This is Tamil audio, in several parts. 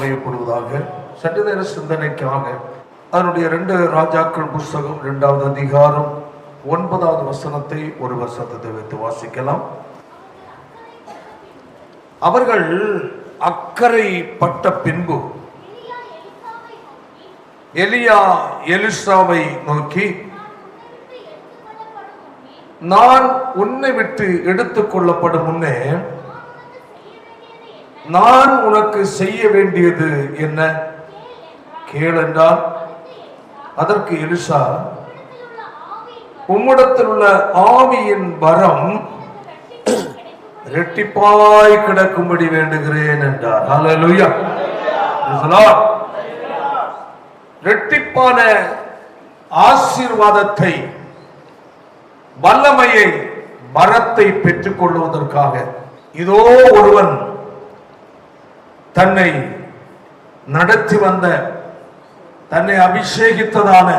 மகிமைப்படுவதாக. சற்று நேர சிந்தனைக்காக அதனுடைய 2 ராஜாக்கள் புஸ்தகம் 2வது அதிகாரம் 9வது வசனத்தை ஒரு வசனத்தை வைத்து வாசிக்கலாம். அவர்கள் அக்கறை பட்ட பின்பு எலியா எலிசாவை நோக்கி, நான் உன்னை விட்டு எடுத்துக் கொள்ளப்படும் முன்னே நான் உனக்கு செய்ய வேண்டியது என்ன கேள் என்றார். அதற்கு எலிசா, உம்மிடத்தில் உள்ள ஆவியின் வரம் இரட்டிப்பாய் கிடக்கும்படி வேண்டுகிறேன் என்றார். ஹல்லேலூயா. இரட்டிப்பான ஆசீர்வாதத்தை, வல்லமையை, வரத்தை பெற்றுக் கொள்வதற்காக இதோ ஒருவன் தன்னை நடத்தி வந்த, தன்னை அபிஷேகித்ததான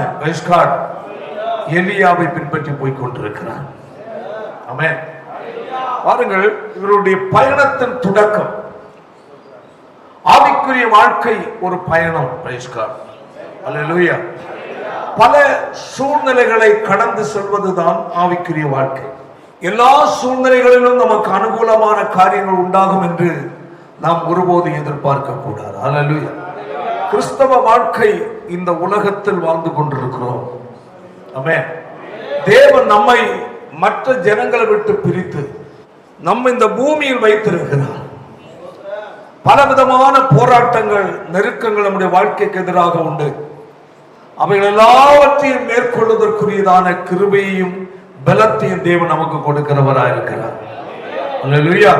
எலியாவை பின்பற்றி போய் கொண்டிருக்கிறார். ஆமென். பாருங்கள், இவருடைய பயணத்தின் தொடக்கம், ஆவிக்குரிய வாழ்க்கை ஒரு பயணம். அல்லேலூயா. பல சூழ்நிலைகளை கடந்து செல்வதுதான் ஆவிக்குரிய வாழ்க்கை. எல்லா சூழ்நிலைகளிலும் நமக்கு அனுகூலமான காரியங்கள் உண்டாகும் என்று நாம் ஒருபோது எதிர்பார்க்க கூடாது. அல்லேலூயா. கிறிஸ்தவ வாழ்க்கை இந்த உலகத்தில் வாழ்ந்து கொண்டிருக்கிறோம். ஆமென். தேவன் நம்மை மற்ற ஜனங்களை விட்டு பிரித்து நம்ம இந்த பூமியில் வைத்திருக்கிறார். பலவிதமான போராட்டங்கள், நெருக்கங்கள் நம்முடைய வாழ்க்கைக்கு எதிராக உண்டு. அவைகள் எல்லாவற்றையும் மேற்கொள்வதற்குரியதான கிருபையையும் பலத்தையும் தேவன் நமக்கு கொடுக்கிறவராக இருக்கிறார். அல்லேலூயா.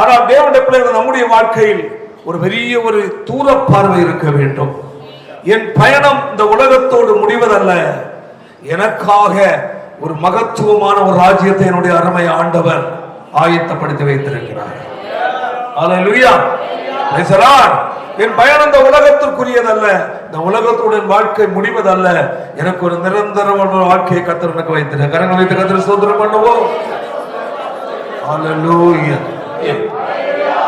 ஆனால் தேவனுடைய பிள்ளைகள், நம்முடைய வாழ்க்கையில் ஒரு பெரிய ஒரு தூர பார்வை இருக்க வேண்டும். என் பயணம் இந்த உலகத்தோடு முடிவதல்ல, எனக்காக ஒரு மகத்துவமான ஒரு ராஜ்யத்தை என்னுடைய அருமை ஆண்டவர் ஆயத்தப்படுத்தி வைத்திருக்கிறார். அல்லேலூயா. Praise the Lord. என் பயணம் இந்த உலகத்திற்குரியதல்ல, இந்த உலகத்துடன் வாழ்க்கை முடிவதல்ல, எனக்கு ஒரு நிரந்தரமான வாழ்க்கையை கர்த்தர் எனக்கு வைத்திருக்கிறார். கரங்களை வைத்து கர்த்தரை ஸ்தோத்திரம் பண்ணுவோம். அல்லேலூயா.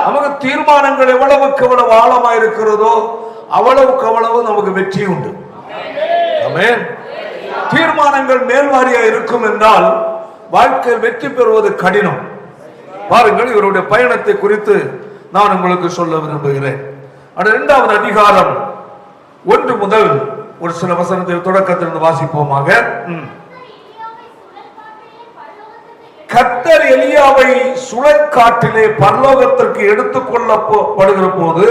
நமக்கு தீர்மானங்கள் எவ்வளவுக்கு எவ்வளவு ஆழமாக இருக்கிறதோ அவ்வளவுக்கு அவ்வளவு நமக்கு வெற்றி உண்டு. ஆமென். தீர்மானங்கள் மேல்வாரியா இருக்கும் என்றால் வாழ்க்கையில் வெற்றி பெறுவது கடினம். பாருங்கள், இவருடைய பயணத்தை குறித்து நான் உங்களுக்கு சொல்ல விரும்புகிறேன். 2வது அதிகாரம் 1 முதல் ஒரு சில வசனத்தை தொடக்கத்திலிருந்து வாசிப்போமாக. கர்த்தர் எலியாவை சுழற்காட்டிலே பரலோகத்திற்கு எடுத்துக் கொள்ளப்படுகிற போது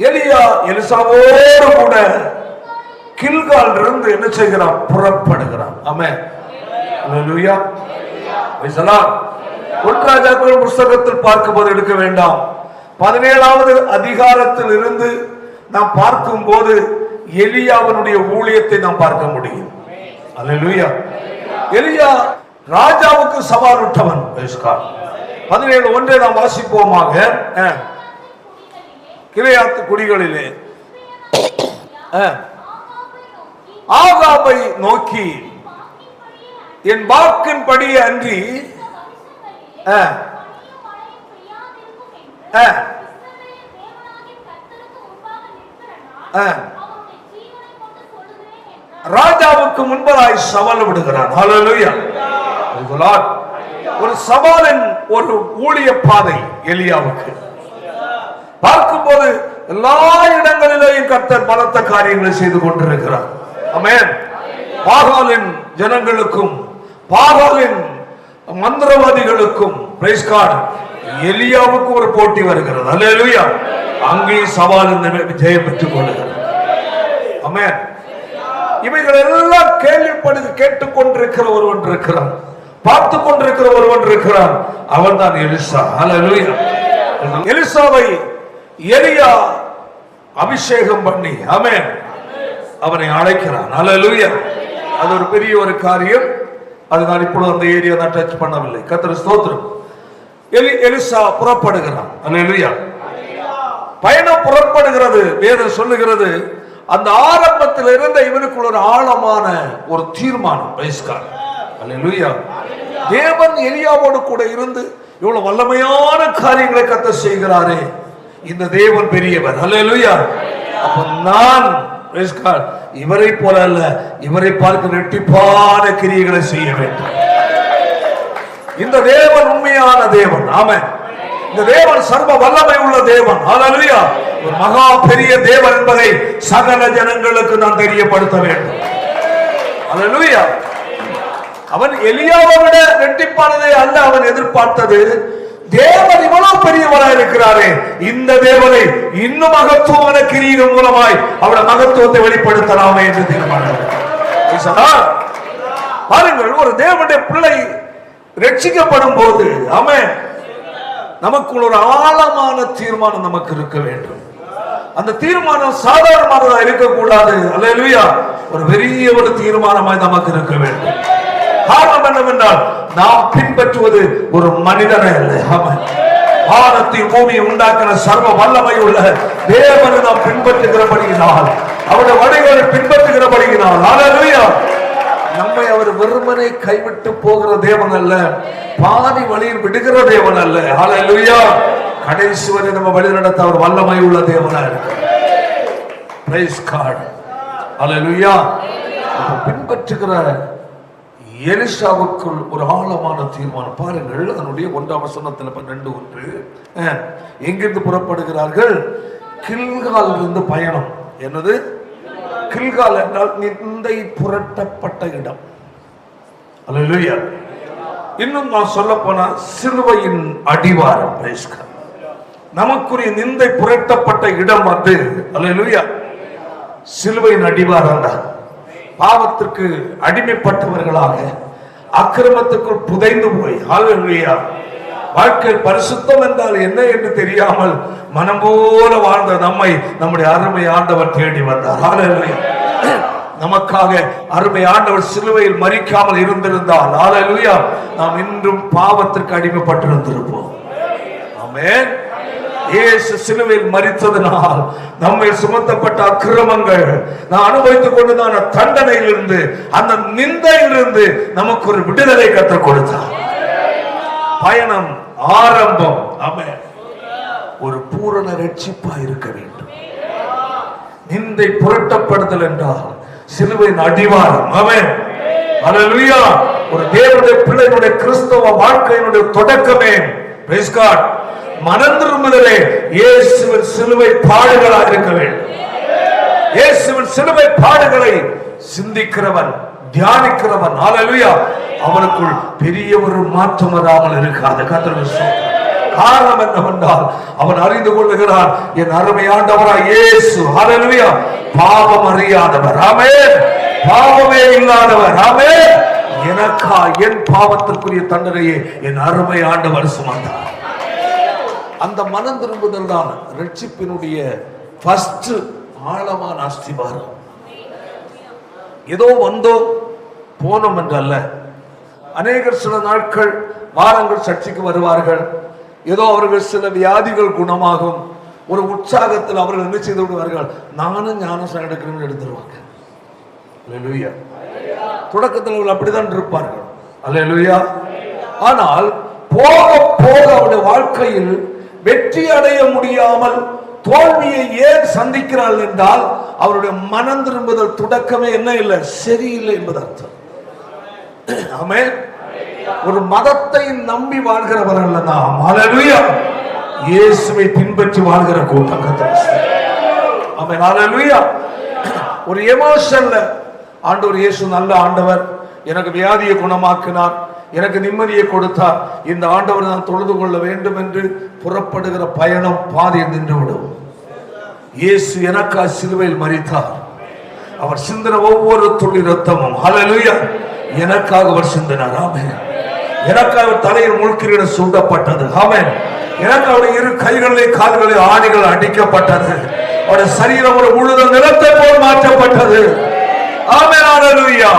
எலியா எலிசாவோடு கூட கில்கால் இருந்து என்ன செய்கிறான்? புறப்படுகிறான். ஆமென். அல்லேலூயா. Praise the Lord. 1 ராஜாக்கள் புத்தகத்தில் பார்க்கும்போது எடுக்க வேண்டாம், 17வது அதிகாரத்தில் இருந்து நாம் பார்க்கும் போது எலியாவினுடைய ஊழியத்தை நாம் பார்க்க முடியும். அல்லேலூயா. எலியா ராஜாவுக்கு சவால் விட்டவன். 17:1 நாம் வாசிப்போமாக. கிளையாத்து குடிகளிலே ஆகாபை நோக்கி, என் வாக்கின்படி அன்றி ராஜாவுக்கு முன்பதாய் சவால் விடுகிறான். ஹல்லேலூயா. ஒரு சவாலின் ஒரு ஊழிய பாதை எலியாவுக்கு. பார்க்கும்போது எல்லா இடங்களிலேயும் கர்த்தர் பலத்த காரியங்களை செய்து கொண்டிருக்கிறார். ஆமென். பாகாலின் ஜனங்களுக்கும் பாகாலின் மந்திரவாதிகளுக்கும் பிரைஸ் காட் எலியாவுக்கு ஒரு போட்டி வருகிறது. அல்லேலூயா. அங்கே சவால் ஜெயம் பெற்றுக் கொள்ளுகிறார். ஆமென். இவைகள் எல்லாம் கேட்டுக் கொண்டிருக்கிற ஒருவன் இருக்கிறான், பார்த்து கொண்டிருக்கிற ஒருவன் இருக்கிறான். அவன் தான் எலிசா. அல்லேலூயா. எலிசாவை எலியா அபிஷேகம் பண்ணி, ஆமென், அவனை அழைக்கிறான். அல்லேலூயா. அது ஒரு பெரிய ஒரு காரியம். அது நான் இப்பொழுது அந்த ஏரியா நான் டச் பண்ணவில்லை. கர்த்தர் ஸ்தோத்திரம். எலிசா புறப்படுகிறான். அல்லேலூயா. பயணம் புறப்படுகிறது. வேதம் சொல்லுகிறது, அந்த ஆரம்பத்தில் இருந்த இவனுக்குள்ள ஒரு ஆழமான ஒரு தீர்மானம். அல்லேலூயா. தேவன் எலியாவோடு கூட இருந்து இவ்வளவு வல்லமையான காரியங்களை கர்த்தர் செய்கிறாரே, இந்த தேவன் பெரியவர். ஹல்லேலூயா. அப்ப நான் இவரை போல அல்ல, இவரை பார்க்க இரட்டிப்பான கிரியைகளை செய்ய வேண்டும். இந்த தேவன் உண்மையான தேவன். ஆமென். இந்த தேவன் சர்வ வல்லமை உள்ள தேவன். ஹல்லேலூயா. ஒரு மகா பெரிய தேவன் என்பதை சகல ஜனங்களுக்கு நான் தெரியப்படுத்த வேண்டும். ஹல்லேலூயா. அவன் எலியாவை விட இரட்டிப்பானதை அல்ல அவன் எதிர்பார்த்தது. தேவன் இவ்வளவு பெரியவராய் இருக்கிறாரே, இந்த தேவனை இன்னும் மகத்துவமான கிரியைகள் மூலமாய் அவருடைய மகத்துவத்தை வெளிப்படுத்தலாமே என்று தீர்மானம். பாருங்கள், ஒரு தேவனுடைய பிள்ளை ரட்சிக்கப்படும் போது ஆமென், நமக்குள் ஒரு ஆழமான தீர்மானம் நமக்கு இருக்க வேண்டும். அந்த தீர்மானம் சாதாரணமானதா இருக்கக்கூடாது. அல்லேலூயா. ஒரு பெரிய ஒரு தீர்மானமாய் நமக்கு இருக்க வேண்டும். காரணம் என்னவென்றால் நாம் பின்பற்றுவது ஒரு மனிதனை அல்ல. ஆமென். வானத்தையும் பூமியை உண்டாக்கின சர்வ வல்லமை உள்ள தேவனை நாம் பின்பற்றுகிறபடியினால், அவருடைய வழிகளை பின்பற்றுகிறபடியினால், அல்லேலூயா, நம்மை அவர் வெறுமனை கைவிட்டு போகிற தேவன் அல்ல, பாதி வழியில் விடுகிற தேவன் அல்ல. ஹல்லேலூயா. கடைசி வரை நம்ம வழி நடத்த அவர் வல்லமை உள்ள தேவனா இருக்கிறார். Praise God. ஹல்லேலூயா. பின்பற்றுகிற எலிசாவுக்குள் ஒரு ஆழமான தீர்மானம். பாருங்கள், அதனுடைய 1ஆம் வசனத்தில் 2:1 எங்கிருந்து புறப்படுகிறார்கள்? கில்கால் இருந்து பயணம். என்னது கில்கால் என்றால் நிந்தை புரட்டப்பட்ட இடம். அல்லேலூயா. இன்னும் நான் சொல்ல போனா சிலுவையின் அடிவாரம். நமக்குரிய நிந்தை புரட்டப்பட்ட இடம் வந்து அல்லேலூயா சிலுவையின் அடிவாரம் தான். பாவத்திற்கு அடிமைப்பட்டவர்களாக அக்கிரமத்துக்குள் புதைந்து போய் ஹல்லேலூயா வாழ்க்கை பரிசுத்தம் என்றால் என்ன என்று தெரியாமல் மனம் போல வாழ்ந்த நம்மை நம்முடைய அருமை ஆண்டவர் தேடி வந்தார். ஹல்லேலூயா. நமக்காக அருமை ஆண்டவர் சிலுவையில் மரிக்காமல் இருந்திருந்தால் ஹல்லேலூயா நாம் இன்றும் பாவத்திற்கு அடிமைப்பட்டிருந்திருப்போம். ஆமென். இயேசு சிலுவையில் மரித்ததனால் நம்மை சுமத்தப்பட்ட அக்கிரமங்கள் நான் அனுபவித்துக் கொண்டுதான் தண்டனையிலிருந்து அந்த நிந்தையிலிருந்து நமக்கு ஒரு விடுதலை கற்றுக் கொடுத்தார். பயணம் ஆரம்பம். ஆமென். ஒரு பூரண ரட்சிப்பா இருக்க வேண்டும். நிந்தை புரட்டப்படுதல் என்றால் சிலுவையின் அடிவாரம். ஆமென். ஹல்லேலூயா. ஒரு தேவனுடைய பிள்ளைகளுடைய கிறிஸ்தவ வாழ்க்கையினுடைய தொடக்கமே பிரைஸ் காட் மனம் திரும்புதலே இயேசுவின் சிலுவை பாடுகளாக இருக்க வேண்டும். இயேசுவின் சிலுவை பாடுகளை சிந்திக்கிறவன், தியானிக்கிறவன் ஹல்லேலூயா அவனுக்குள் பெரிய ஒரு மாற்றம் வராமல் இருக்காது. கர்த்தருடைய காரணம் என்னவென்றால் அவன் அறிந்து கொள்ளுகிறான், என் அருமை ஆண்டவராய் இயேசு ஹல்லேலூயா பாவம் அறியாதவர். ஆமென். பாவமே இல்லாதவர். ஆமென். எனக்கா என் பாவத்திற்குரிய தண்டனையை என் அருமை ஆண்டவர் சுமந்தார். அந்த மனம் திரும்புதல் தான் ரட்சிப்பினுடைய ஃபர்ஸ்ட் ஆழமான அஸ்திவாரம். ஏதோ வந்தோம் போனோம் என்றல்ல. அநேகர் சில நாட்கள் வாரங்கள் சர்ச்சைக்கு வருவார்கள். ஏதோ அவர்கள் சில வியாதிகள் குணமாகும் ஒரு உற்சாகத்தில் அவர்கள் என்ன செய்து விடுவார்கள், நானும் ஞானஸ்நானம் எடுக்கிறேன்னு எடுத்துருவாங்க. அல்லேலூயா. தொடக்கத்தில் அவர்கள் அப்படித்தான் இருப்பார்கள். அல்லேலூயா. ஆனால் போக போக அவருடைய வாழ்க்கையில் வெற்றி அடைய முடியாமல் தோல்வியை ஏன் சந்திக்கிறார்கள் என்றால் அவருடைய மனம் திரும்புதல் தொடக்கமே என்ன இல்லை, சரியில்லை என்பது அர்த்தம். ஆமென். ஒரு மதத்தை நம்பி வாழ்கிறவர் அல்ல நாம். ஹல்லேலூயா. இயேசுவை பின்பற்றி வாழ்கிற கூட்டம். ஆமென். ஹல்லேலூயா. ஒரு எமோஷன்ல ஆண்டவர் இயேசு நல்ல ஆண்டவர், எனக்கு வியாதியை குணமாக்கினார், எனக்கு நிம்மதியை கொடுத்தார், இந்த ஆண்டவர் நான் தொழுது கொள்ள வேண்டும் என்று புறப்படுகிற பயணம் பாதியில் நின்றுவிடும். இயேசு எனக்காக சிலுவையில் மரித்தார். அவர் சிந்தின ஒவ்வொரு துளி ரத்தமும் ஹல்லேலூயா எனக்காக அவர் சிந்தினார். ஆமென். எனக்காக தலையில் முள்கிரீடம் சூடப்பட்டது. ஆமென். எனக்காக இரு கைகளிலே கால்களிலே ஆணிகள் அடிக்கப்பட்டது. அவருடைய சரீரம் ஒரு உழுத நிலத்தை போல் மாற்றப்பட்டது. ஆமென். ஹல்லேலூயா.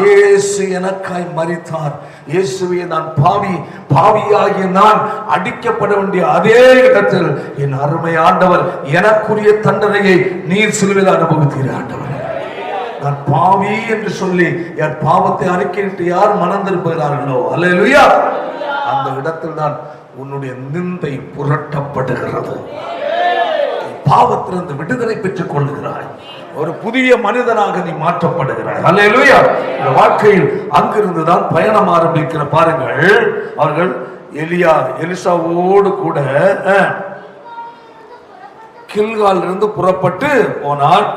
இயேசு எனக்காய் மரித்தார். இயேசுவே நான் பாவியாகிய நான் அடிக்கப்பட வேண்டிய அதே இடத்தில் என் அருமை ஆண்டவர் எனக்குரிய தண்டனையை நீர் சிலுவையில் அனுபவித்தீர். ஆண்டவர், நான் பாவி என்று சொல்லி என் பாவத்தை அறிக்கையிட்டு யார் மனம் திரும்புகிறார்களோ அல்லேலூயா அந்த இடத்தில் தான் உன்னுடைய நிந்தை புரட்டப்படுகிறது. பாவத்திலிருந்து விடுதலை பெற்றுக் கொள்ளுகிறாய். ஒரு புதிய மனிதனாக நீ மாற்றப்படுகிறாய். அல்லேலூயா. இந்த வாழ்க்கையில் அங்கிருந்துதான் பயணம் ஆரம்பிக்கிற. பாருங்கள், அவர்கள் எலிசாவோடு கூட கில்கால் இருந்து புறப்பட்டு போனார்.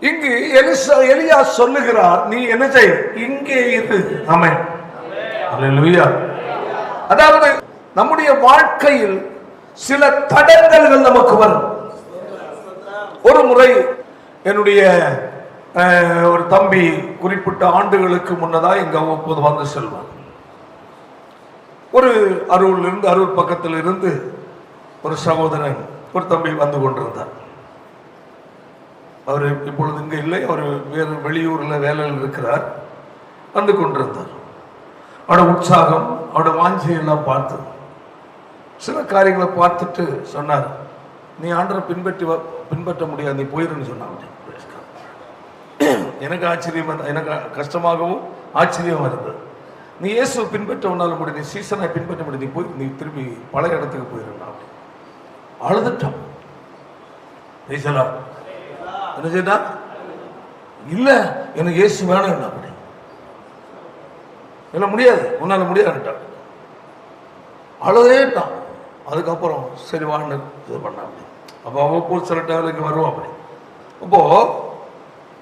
இங்கு எலியா சொல்லுகிறார், நீ என்ன செய்ய, இங்கே இரு. ஆமென். அல்லேலூயா. அதாவது நம்முடைய வாழ்க்கையில் சில தடங்கல்கள் நமக்கு வரும். ஒரு முறை என்னுடைய ஒரு தம்பி குறிப்பிட்ட ஆண்டுகளுக்கு முன்னதாக இங்க அவ்வப்போது வந்து செல்வார். ஒரு அரூர் பக்கத்தில் இருந்து ஒரு சகோதரன், ஒரு தம்பி வந்து கொண்டிருந்தார். அவர் இப்பொழுது இங்கே இல்லை, அவர் வேறு வெளியூரில் வேலையில் இருக்கிறார். வந்து கொண்டிருந்தார். அவரோட உற்சாகம், அவரோட வாஞ்சையெல்லாம் பார்த்து சில காரியங்களை பார்த்துட்டு சொன்னார், நீ ஆண்டரை பின்பற்ற முடியாது, நீ போயிருன்னு சொன்னாங்க. எனக்கு ஆச்சரியம், எனக்கு கஷ்டமாகவும் ஆச்சரியமாக இருந்தது. நீ இயேசுவை பின்பற்ற உன்னால முடியும், நீ சீசனை பின்பற்ற முடியும், நீ போய் நீ திரும்பி பழைய இடத்துக்கு போயிருந்தா. அழுதுட்டான். என்ன செய்தா? இல்ல, எனக்கு இயேசு வேணும். அப்படி என்ன முடியாது, உன்னால முடியாதுட்டான். அழுதேட்டான். அதுக்கப்புறம் சரி வான்னு இது பண்ண. அப்போ அவ்வப்போது சில டைம்ல வருவான். அப்படி அப்போ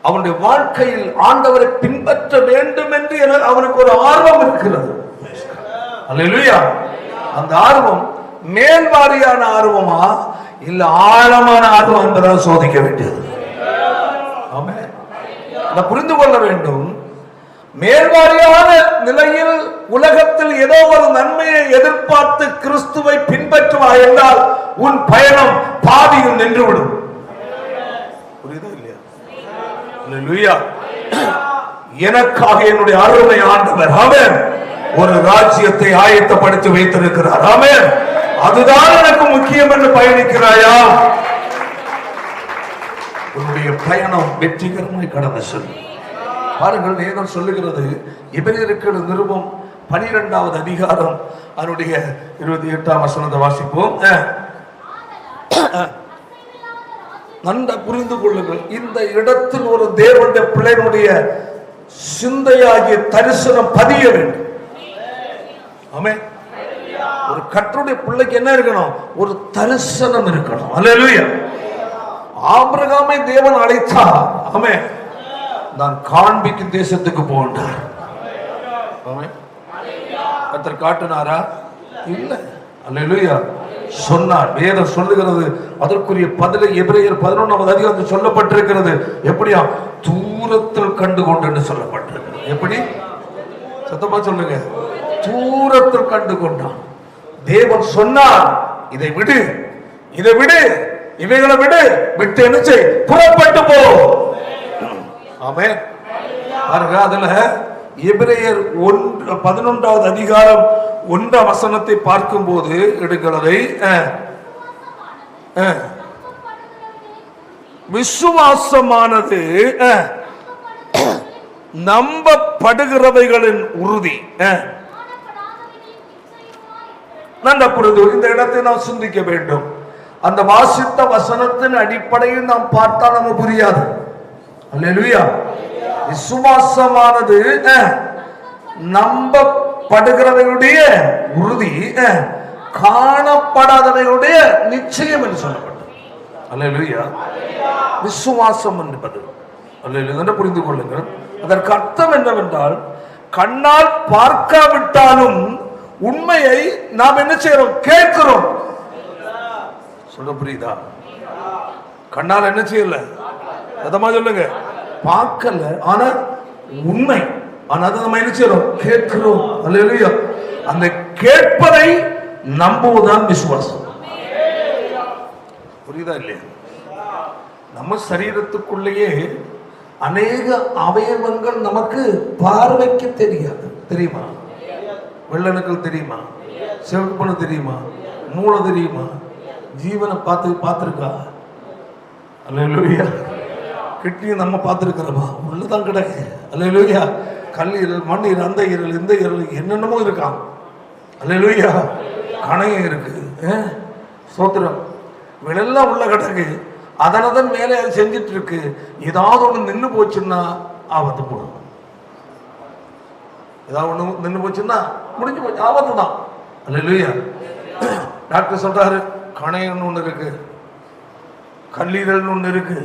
அவனுடைய வாழ்க்கையில் ஆண்டவரை பின்பற்ற வேண்டும் என்று அவனுக்கு ஒரு ஆர்வம் இருக்கிறது. அல்லேலூயா. அந்த ஆர்வம் மேல்வாரியான ஆர்வமா இல்ல ஆழமான ஆர்வம் என்பதை சோதிக்க வேண்டியது. ஆமென். அதை புரிந்து கொள்ள வேண்டும். மேல்வாரியான நிலையில் உலகத்தில் ஏதோ ஒரு நன்மையை எதிர்பார்த்து கிறிஸ்துவை பின்பற்றுவாய் என்றால் உன் பயணம் பாதியில் நின்றுவிடும். புரியுதா இல்லையா? அல்லேலூயா. எனக்காக என்னுடைய அருமை ஆண்டவர் ஆமென் ஒரு ராஜ்யத்தை ஆயத்தப்படுத்தி வைத்திருக்கிறார். ஆமென். அதுதான் எனக்கு முக்கியம் என்று பயணிக்கிறாயா? உன்னுடைய பயணம் வெற்றிகரமாய் கடந்து செல்லும். பாருங்கள், வேதம் சொல்லுகிறது, எபிரேயருக்கு நிருபம் 12வது அதிகாரம் அதனுடைய 28ஆம் வசனத்தை வாசிப்போம். நன்றாக புரிந்து கொள்ளுங்கள். இந்த இடத்தில் ஒரு தேவனுடைய பிள்ளையினுடைய சிந்தையாகிய தரிசனம் பதிய வேண்டும். ஆமென். ஒரு கர்த்தருடைய பிள்ளைக்கு என்ன இருக்கணும்? ஒரு தரிசனம் இருக்கணும். அல்லேலூயா. ஆபிரகாமை தேவன் அழைத்தார். ஆமென். நான் காண்பிக்கும் தேசத்துக்கு போன்றார். ஆமென். கர்த்தர் காட்டினாரா? இல்ல. அல்லேலூயா. சொன்னார். வேதம் சொல்லுகிறது, அதற்குரிய பதிலை எபிரேயர் 11வது அதிகாரத்தில் சொல்லப்பட்டிருக்கிறது. எப்படியா? தூரத்தில் கண்டு கொண்டு சொல்லப்பட்டிருக்கிறது. எப்படி? சத்தமா சொல்லுங்க. தூரத்தில் கண்டு கொண்டான். தேவன் சொன்னார், இதை விடு, இதை விடு, இவைகளை விடு, விட்டு என்ன செய், புறப்பட்டு போ. ஆமென். பாருங்க, அதுல எபிரேயர் 11வது அதிகாரம் 1ஆம் வசனத்தை பார்க்கும் போது எடுக்கிறதை விசுவாசமானது நம்பப்படுகிறவைகளின் உறுதி. நன்றா புரிந்து இந்த இடத்தை நாம் சிந்திக்க வேண்டும். அந்த வாசித்த வசனத்தின் அடிப்படையில் நாம் பார்த்தால் நம்ம புரியாது. அல்லேலூயா. விசுவாசமானது நம்பப்படுகிறவைகளுடைய உறுதி, காணப்படாதவைகளுடைய நிச்சயம் என்று சொல்லப்பட்டது. அல்லேலூயா. விசுவாசம் என்பது அல்லேலூயா புரிந்து கொள்ளுங்கள். அதற்கு அர்த்தம் என்னவென்றால், கண்ணால் பார்க்காவிட்டாலும் உண்மையை நாம் என்ன செய்யறோம்? கேட்கிறோம். சொல்ல புரியுதா? கண்ணால் என்ன செய்யல, அதமா சொல்லுங்க, பார்க்கல, ஆனா உண்மை, ஆனா அதை நம்ம என்ன செய்யறோம்? கேட்கிறோம். அல்லேலூயா. அந்த கேட்பதை நம்புவதுதான் விசுவாசம். புரியுதா இல்லையா? நம்ம சரீரத்துக்குள்ளேயே அநேக அவயவங்கள் நமக்கு பார்வைக்கு தெரியாது. தெரியுமா? வெள்ளணுக்கள் தெரியுமா? சிவப்பு தெரியுமா? மூளை தெரியுமா? ஜீவனை பார்த்துருக்கா? அல்லேலூயா. கிட்னியும் நம்ம பார்த்துருக்கிறோமா? உள்ளதான் கிடக்கு. அல்லேலூயா. கல்லீரல், மண்ணீரல், அந்த ஈரல், இந்த ஈரல், என்னென்னமோ இருக்கான். அல்லேலூயா. கணையம் இருக்கு. சோத்திரம். இவெல்லாம் உள்ள கிடக்கு. அதனதன் மேலே அது செஞ்சிட்டு இருக்கு. ஏதாவது ஒன்று நின்று போச்சுன்னா ஆபத்து போடும். ஏதாவது ஒன்று நின்று போச்சுன்னா முடிஞ்சு போச்சு, ஆபத்து தான். அல்லேலூயா. டாக்டர் சொல்றாரு கணையம்னு ஒன்று இருக்கு, கல்லீரல்னு ஒன்று இருக்கு,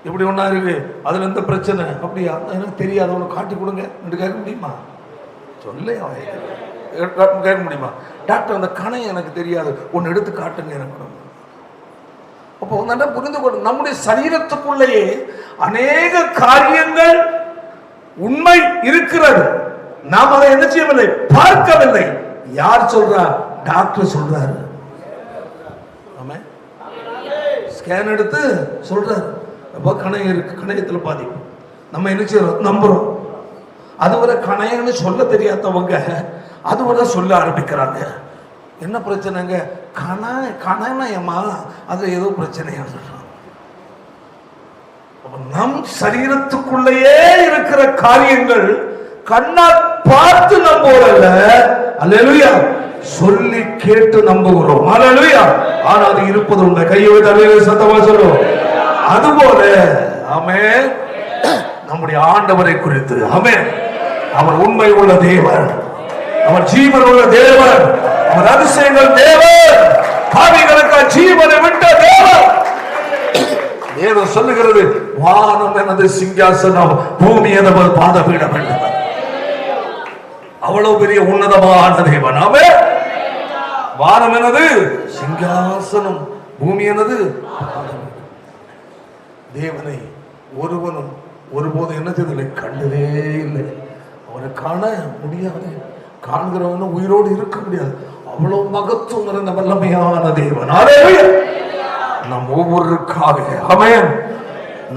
இப்படி ஒன்றா இருக்கு, அதுல எந்த பிரச்சனை அப்படியா? எனக்கு தெரியாது, ஒன்று காட்டி கொடுங்க என்று கேட்க முடியுமா? சொல்ல கேட்க முடியுமா? டாக்டர் அந்த கணையம் எனக்கு தெரியாது, ஒன்று எடுத்து காட்டுங்க எனக்கு. அப்போ நல்லா புரிந்து கொள்ளும், நம்முடைய சரீரத்துக்குள்ளேயே அநேக காரியங்கள் உண்மை இருக்கிறது. நாம் அதை என்ன செய்யவில்லை, பார்க்கவில்லை. யார் சொல்றா? டாக்டர் சொல்றாரு. ஸ்கேன் எடுத்து சொல்றாரு, அப்போ கணையம் இருக்கு, கணையத்தில் பாதிப்பு. நம்ம என்ன செய்யறோம்? நம்புறோம். அதுவரை கணையம்னு சொல்ல தெரியாதவங்க அதுவரை சொல்ல ஆரம்பிக்கிறாங்க. என்ன பிரச்சனைங்க? கணையமா, அது ஏதோ பிரச்சனையா சொல்றாங்க. நம் சரீரத்துக்குள்ளேயே இருக்கிற காரியங்கள் கண்ணால் பார்த்து நம்புவதல்ல, அல்லேலூயா, சொல்லி கேட்டு நம்புகிறோம். அல்லேலூயா. ஆனா அது இருப்பது உண்மை. கையை தலையில சத்தமா சொல்லும். அதுபோல ஆமென், நம்முடைய ஆண்டவரை குறித்து ஆமென், அவர் உண்மை உள்ள தேவன், அவர் ஜீவன் உள்ள தேவன், அவர் அதிசயங்கள் தேவன், பாவிகளுக்கு ஜீவனை விட்ட தேவன். ஏதோ சொல்லுகிறது, வானம் எனது சிங்காசனம், பூமி எனது பாதபீடம் என்றவர். அவ்வளவு பெரிய உன்னதமான தேவன். ஆமென். வானம் எனது சிங்காசனம், பூமி எனது தேவனை ஒருவனும் ஒருபோது என்ன செய்ததில்லை, கண்டதே இல்லை. அவரை காண முடியாது, காண்கிறவனும் உயிரோடு இருக்க முடியாது. அவ்வளவு மகத்துவம் நிறைந்த வல்லமையான தேவன். நம் ஒவ்வொருக்காக ஆமென்,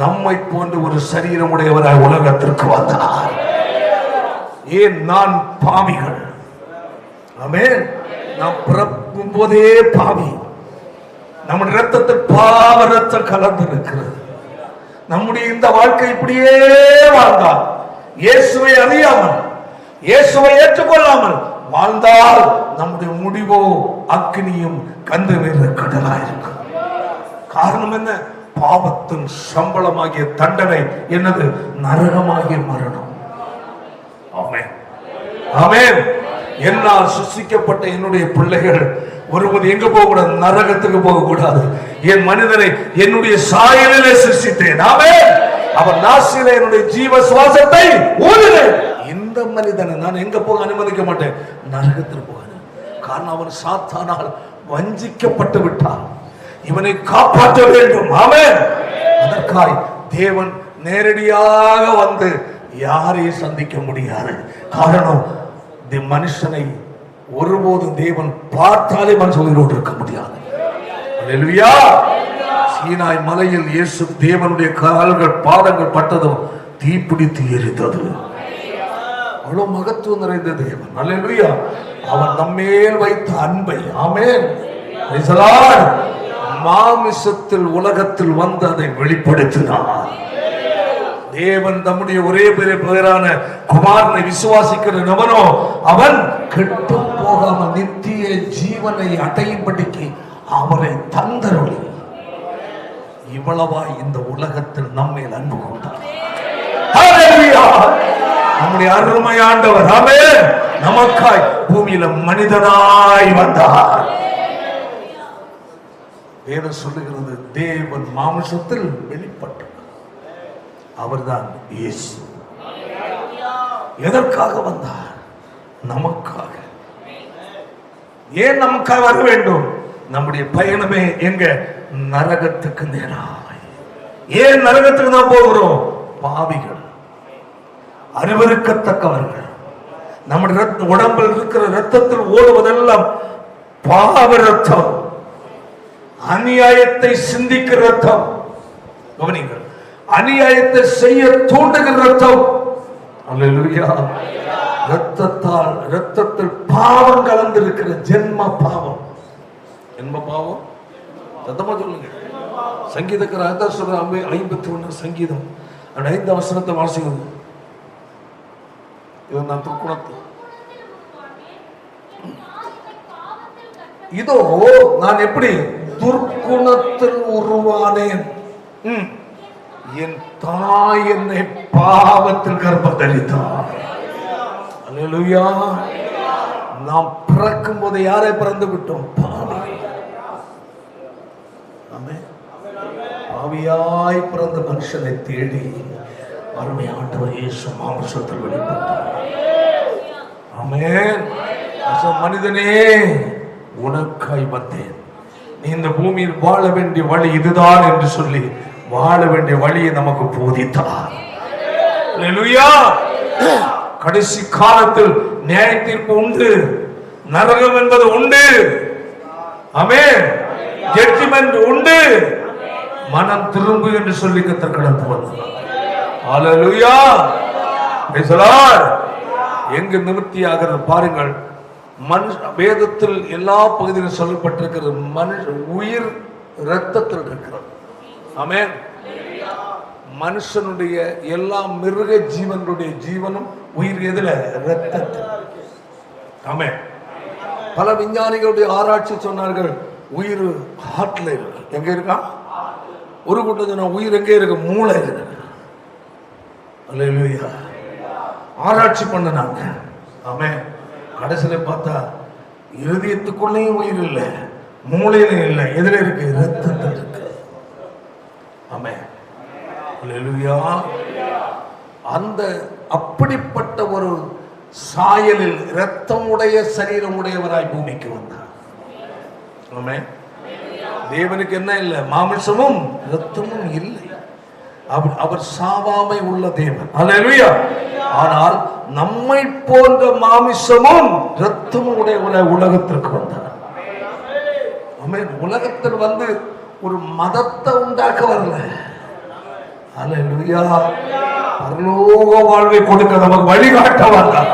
நம்மை போன்ற ஒரு சரீரம் உடையவராய் உலகத்திற்கு வந்தார். ஏன்? நான் பாவிகள். ஆமென். நாம் பிறக்கும் போதே பாவி. நம்முடைய ரத்தத்தில் பாவ ரத்தம் கலந்து இருக்கிறது. நம்முடைய இந்த வாழ்க்கை இப்படியே வாழ்ந்தால், இயேசுவை அறியாமல், இயேசுவை ஏற்றுக்கொள்ளாமல் வாழ்ந்தால், நம்முடைய முடிவோ அக்னியும் கந்தவேற்ற கடலாயிருக்கும். காரணம் என்ன? பாவத்தின் சம்பளமாகிய தண்டனை என்னது? நரகமாகிய மரணம். ஆமென். ஆமென். என்னால் சிருஷ்டிக்கப்பட்ட என்னுடைய பிள்ளைகள் ஒருவர் எங்க போக கூடாது? நரகத்துக்கு போக கூடாது. என் மனிதனை என்னுடைய சாயலிலே சிருஷ்டித்தேன். ஆமென். அவர் நாசிலே என்னுடைய ஜீவ சுவாசத்தை ஊதினேன். இந்த மனிதனை நான் எங்க போக அனுமதிக்க மாட்டேன்? நரகத்தில் போக. காரணம், அவன் சாத்தானால் வஞ்சிக்கப்பட்டு விட்டான். இவனை காப்பாற்ற வேண்டும். ஆமென். அதற்காய் தேவன் நேரடியாக வந்து யாரையும் சந்திக்க முடியாது. காரணம், மனுஷனை ஒருபோதும் தேவன் பார்த்தாலே மனுஷன் உயிரோடு இருக்க முடியாது. அல்லேலூயா. சீனாய் மலையில் இயேசு தேவனுடைய கால்கள் பாதங்கள் பட்டதும் தீப்பிடித்து எரித்தது. அவ்வளவு மகத்துவம் நிறைந்த தேவன். அல்லேலூயா. அவர் நம்மேல் வைத்த அன்பை ஆமென் மாமிசத்தில் உலகத்தில் வந்து அதை வெளிப்படுத்தினார். தேவன் தம்முடைய ஒரே பெயரான குமாரனை விசுவாசிக்கிற நபனோ அவன் கெட்டு போகாமல் நித்திய ஜீவனை அடையும்படிக்கு அவரை தந்தருளி இவ்வளவாய் இந்த உலகத்தில் நம்மேல் அன்பு கொண்டார். நம்முடைய அருமை ஆண்டவர் ஆமென் நமக்காய் பூமியில மனிதனாய் வந்தார். வேதம் சொல்லுகிறது, தேவன் மாம்சத்தில் வெளிப்பட்டார். அவர்தான் இயேசு. எதற்காக வந்தார்? நமக்காக. ஏன் நமக்காக வர வேண்டும்? நம்முடைய பயணமே எங்க? நரகத்துக்கு நேராய். ஏன் நரகத்துக்கு தான் போகிறோம்? பாவிகள், அறிவறுக்கத்தக்கவர்கள். நம்முடைய உடம்பில் இருக்கிற ரத்தத்தில் ஓடுவதெல்லாம் பாவ ரத்தம், அநியாயத்தை சிந்திக்கிற ரத்தம். கவனிங்கள், அநியாயத்தை செய்ய தூண்டுகிற ரத்தம். அல்லேலூயா. ரத்தத்தில் பாவம் கலந்திருக்கிற ஜென்ம பாவம். ஜென்ம பாவம். சத்தமா சொல்லுங்க. சங்கீதக்காரர் அதான் சொல்ற 51 சங்கீதம் 5 வசனத்தை வாசிக்கணும். இது நான் துர்க்குணத்து இதோ நான் எப்படி துர்க்குணத்தில் உருவானேன், என் தாய் என்னை பாவத்தில் கர்ப்பத்தரித்தார். அல்லேலூயா. நாம் பிறக்கும் போது யாரை பிறந்து விட்டோம்? பாவியாய் பிறந்த மனுஷனை தேடி அருமை ஆண்டவர் இயேசு மாம்சத்தில் வெளிப்பட்டார். ஆமென். மனிதனே, உனக்காய் வந்தேன், நீ இந்த பூமியில் வாழ வேண்டிய வழி இதுதான் என்று சொல்லி வாழ வேண்டிய வழியை நமக்கு போதித்தார். அல்லேலூயா. கடைசி காலத்தில் நியாய தீர்ப்பு உண்டு, நரகம் என்பது உண்டு. ஆமென். ஜட்ஜ்மென்ட் உண்டு. மனம் திரும்பு என்று சொல்லி கர்த்தர் கடந்து வந்தார். அல்லேலூயா. Praise the Lord. எங்க நிவர்த்தியாகிறது பாருங்கள். வேதத்தில் எல்லா பகுதியிலும் சொல்லப்பட்டிருக்கிறது. மனுஷ உயிர் இரத்தத்தில் இருக்கிறது. ஆமென். மனுஷனுடைய எல்லா மிருக ஜீவனுடைய ஜீவனும் உயிர் எதுல? இரத்தத்தில். ஆமென். பல விஞ்ஞானிகளுடைய ஆராய்ச்சி சொன்னார்கள், உயிர் ஹார்ட்ல இருக்கு. எங்க இருக்கா? ஒரு கூட்டம் உயிர் எங்கே இருக்கு? மூளை இருக்கு. அல்லேலூயா. ஆராய்ச்சி பண்ணாங்க. ஆமென். கடைசியில பார்த்தா இருதயத்துக்குள்ளேயும் உயிர் இல்லை, மூளையிலும் இல்லை. எதுல இருக்கு? இரத்தத்தில் இருக்கு. ஆமென். அல்லேலூயா. அந்த அப்படிப்பட்ட ஒரு சாயலில் இரத்தம் உடைய சரீரம் உடையவராய் பூமிக்கு வந்தார். ஆமென். தேவனுக்கு என்ன இல்லை? மாமிசமும் இரத்தமும் இல்லை. அவர் சாவாமை உள்ள தேவன். அல்லேலூயா. ஆனால் நம்மை போன்ற மாமிசமும் இரத்தமும் உடைய உலகத்திற்கு வந்தார். ஆமென். உலகத்தில் வந்து ஒரு மதத்தை உண்டாக்க வரல. அல்லேலூயா. பரலோக வாழ்வை கொடுக்க நமக்கு வழிகாட்ட வந்தார்.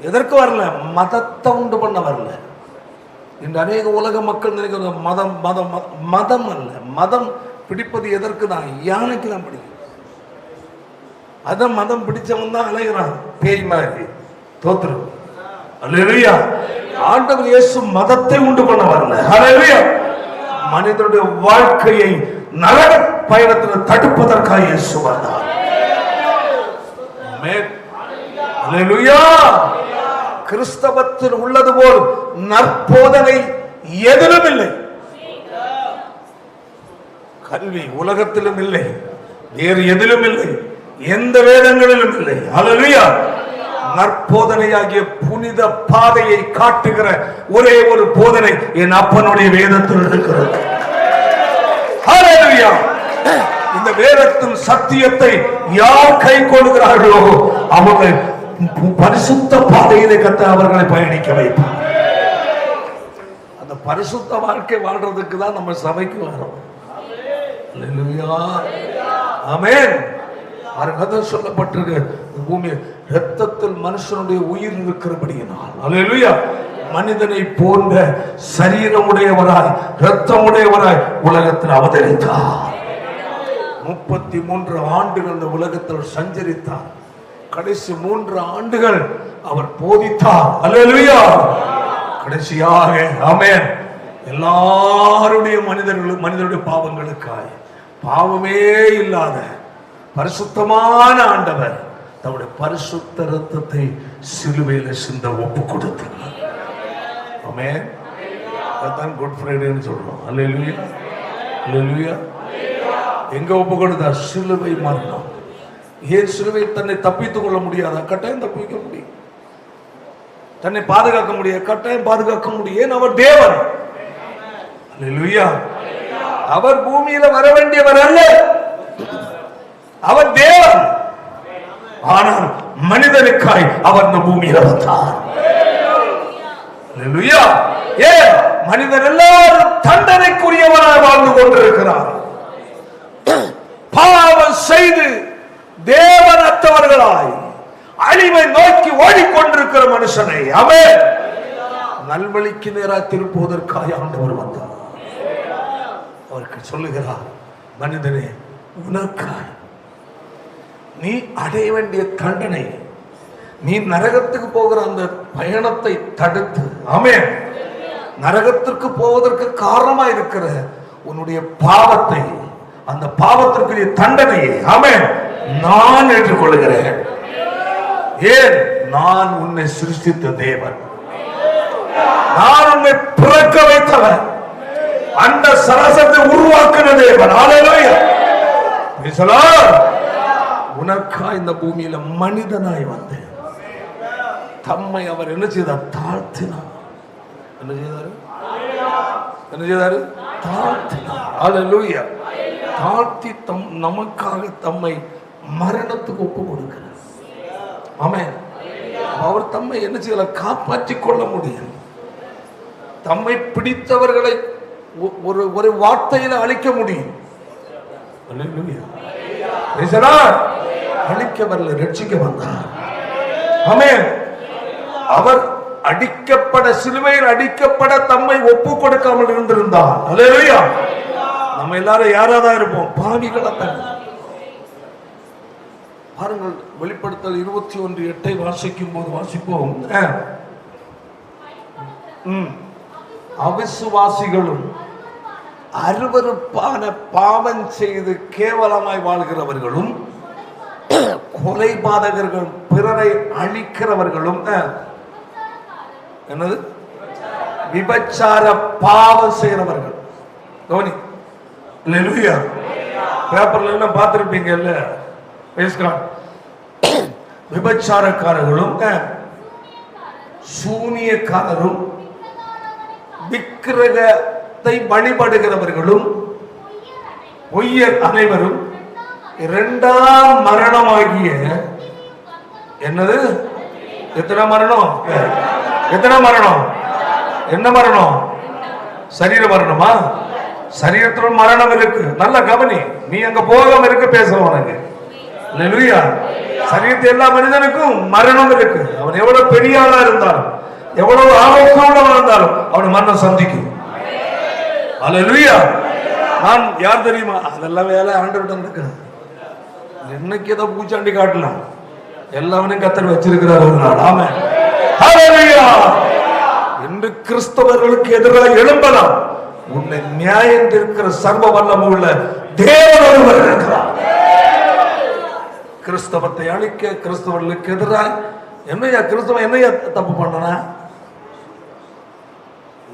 எதற்கு வரல? மதத்தை உண்டு பண்ண வரல. இந்த அநேக உலக மக்கள் நினைக்கிற மதம் மதம் மதம் அல்ல. மதம் பிடிப்பது எதற்கு தான்? யானைக்கு தான் பிடிக்கும். அதான் மதம் பிடிச்சவன் தான் அலைகிறான் பேய் மாதிரி. தோத்துரு. அல்லேலூயா. ஆண்டவர் இயேசு மதத்தை உண்டு பண்ண வரல. அல்லேலூயா. மனிதனுடைய வாழ்க்கையை நரக பயணத்தில் தடுப்பதற்காக இயேசு வந்தார். ஆமென். அல்லேலூயா. கிறிஸ்தவத்தில் உள்ளது போல் நற்போதனை எதிலும் இல்லை. கல்வி உலகத்திலும் இல்லை, வேறு எதிலும் இல்லை, எந்த வேதங்களிலும் இல்லை. அல்லேலூயா. நற்போதனையாகிய புனித பாதையை காட்டுகிற ஒரே ஒரு போதனை என் அப்பனுடைய வேதத்தில் இருக்கிறது. அல்லேலூயா. இந்த வேதத்தின் சத்தியத்தை யார் கை கொள்கிறார்களோ அவர்கள் பரிசுத்த பாதையிலே கர்த்தர் அவர்களை பயணிக்க வைப்பார். அந்த பரிசுத்த வாழ்க்கை வாழ்றதுக்கு தான் நம்ம சபைக்கு வரோம். அல்லேலூயா. ஆமென். அர்த்தம் சொல்லப்பட்டிருக்கு. பூமி இரத்தத்தில் மனுஷனுடைய உயிர் இருக்கிறபடியினால் அல்லேலூயா மனிதனை போன்ற சரீரமுடையவராய் இரத்தமுடையவராய் உலகத்தில் அவதரித்தார். 33 ஆண்டுகள் இந்த உலகத்தில் சஞ்சரித்தார். கடைசி 3 ஆண்டுகள் அவர் போதித்தார். அல்லேலூயா. கடைசியாக ஆமென் எல்லாருடைய மனிதனுடைய பாவங்களுக்காய் பாவமே இல்லாத பரிசுத்தமான ஆண்டவர் தம்முடைய பரிசுத்த இரத்தத்தை சிலுவையில் சிந்த ஒப்பு கொடுத்தார். ஆமென். அதான் குட் ஃப்ரைடேன்னு சொல்றோம். அல்லேலூயா. அல்லேலூயா. எங்க ஒப்பு கொடுத்தார்? சிலுவை மரணம். ஏன் சிலுவை? தன்னை தப்பித்துக் கொள்ள முடியாத? கட்டாயம் தப்பிக்க முடியும். தன்னை பாதுகாக்க முடியாது? கட்டாயம் பாதுகாக்க முடியும். ஏன்? அவர் தேவன். அல்லேலூயா. அவர் பூமியில வர வேண்டியவர் அல்ல, அவர் தேவன். ஆனால் மனிதனுக்காய் அவர் இந்த பூமியில வந்தார். அல்லேலூயா. ஏன்? மனிதன் எல்லாரும் தண்டனைக்குரியவராய் வாழ்ந்து கொண்டிருக்கிறார். பாவம் செய்து தேவனற்றவர்களாய் அழிவை நோக்கி ஓடிக்கொண்டிருக்கிற மனுஷனை அவன் நல்வழிக்கு நேராக திருப்புவதற்காக ஆண்டவர் வந்தார். அவருக்கு சொல்லுகிறார், மனிதனே, உனக்காய் நீ அடைய வேண்டிய தண்டனை, நீ நரகத்துக்கு போகிற அந்த பயணத்தை தடுத்து, ஆமென், நரகத்திற்கு போவதற்கு காரணமா இருக்கிற உன்னுடைய பாவத்தை, அந்த பாவத்திற்குரிய தண்டனையை, ஆமென், நான் ஏற்றுக்கொள்கிறேன். ஏன்? நான் உன்னை சிருஷ்டித்த தேவன், நான் உன்னை பிறக்க வைத்தவன், அந்த சராசரத்தை உருவாக்கின தேவன். ஹல்லேலூயா. Praise the Lord. உனக்காய் இந்த பூமியில மனிதனாய் வந்து தம்மை அவர் என்ன செய்தார்? தாழ்த்தினார். என்ன செய்தாரு? என்ன செய்தாரு? தாழ்த்தினார். ஹல்லேலூயா. தாழ்த்தி நமக்காக தம்மை மரணத்துக்கு ஒப்பு கொடுக்கிறார். ஆமென். அவர் தம்மை என்ன செய்யல? காப்பாற்றிக் கொள்ள முடியும். தம்மை பிடித்தவர்களை ஒரு வார்த்தையில அழிக்க முடியும். அழிக்க வரல, ரட்சிக்க வந்தார். ஆமென். அவர் அடிக்கப்பட, சிலுவையில் அடிக்கப்பட தம்மை ஒப்பு கொடுக்காமல் இருந்திருந்தார். அல்லேலூயா. நம்ம எல்லாரும் யாராதான் இருப்போம்? பாவிகளா. பாருங்கள், வெளிப்படுத்தல் 21:8 வாசிக்கும் போது வாசிப்போம். அவிசுவாசிகளும் அருவருப்பான பாவம் செய்து கேவலமாய் வாழ்கிறவர்களும், கொலைபாதகர்கள், பிறரை அழிக்கிறவர்களும், என்னது, விபச்சார பாவம் செய்கிறவர்கள். கவனி, அல்லேலூயா. பேப்பர்ல எல்லாம் பார்த்திருப்பீங்கல்ல, விபச்சாரக்காரர்களும், சூனியக்காரரும், விக்கிரகத்தை வழிபடுகிறவர்களும், பொய்யர் அனைவரும் இரண்டாம் மரணமாகிய, என்னது, எத்தனை மரணம்? எத்தனை மரணம்? என்ன மரணம்? சரீர மரணமா? சரீரத்தில் மரணம் இருக்கு. நல்ல கவனி, நீ அங்க போகாம இருக்க பேசுறவனுக்கு. அல்லேலூயா. சரீரத்தில் எல்லா மனிதனுக்கும் மரணம் இருக்கு. அவன் எவ்வளவு பெரிய ஆளா இருந்தாலும், எவ்வளவு ஆரோக்கியமா இருந்தாலும் அவன் மரணம் சந்திக்கும். அல்லேலூயா. நான் யார் தெரியுமா? அதெல்லாம் வேலை ஆண்டவர்கிட்ட நடக்குது. என்னைக்கு ஏதோ பூச்சாண்டி காட்டலாம், எல்லாவனையும் கர்த்தர் வச்சிருக்கிறார் ஒரு நாள். ஆமென். ஹல்லேலூயா. என்று கிறிஸ்தவர்களுக்கு எதிராக எழும்பலாம். உன்னை நியாயம் தீர்க்கிற சர்வ வல்லமை உள்ள தேவன் ஒருவர் இருக்கிறார். கிறிஸ்தவத்தை அழிக்க, கிறிஸ்தவர்களுக்கு எதிராக என்னையா கிறிஸ்தவன் என்னையா தப்பு பண்ணனா?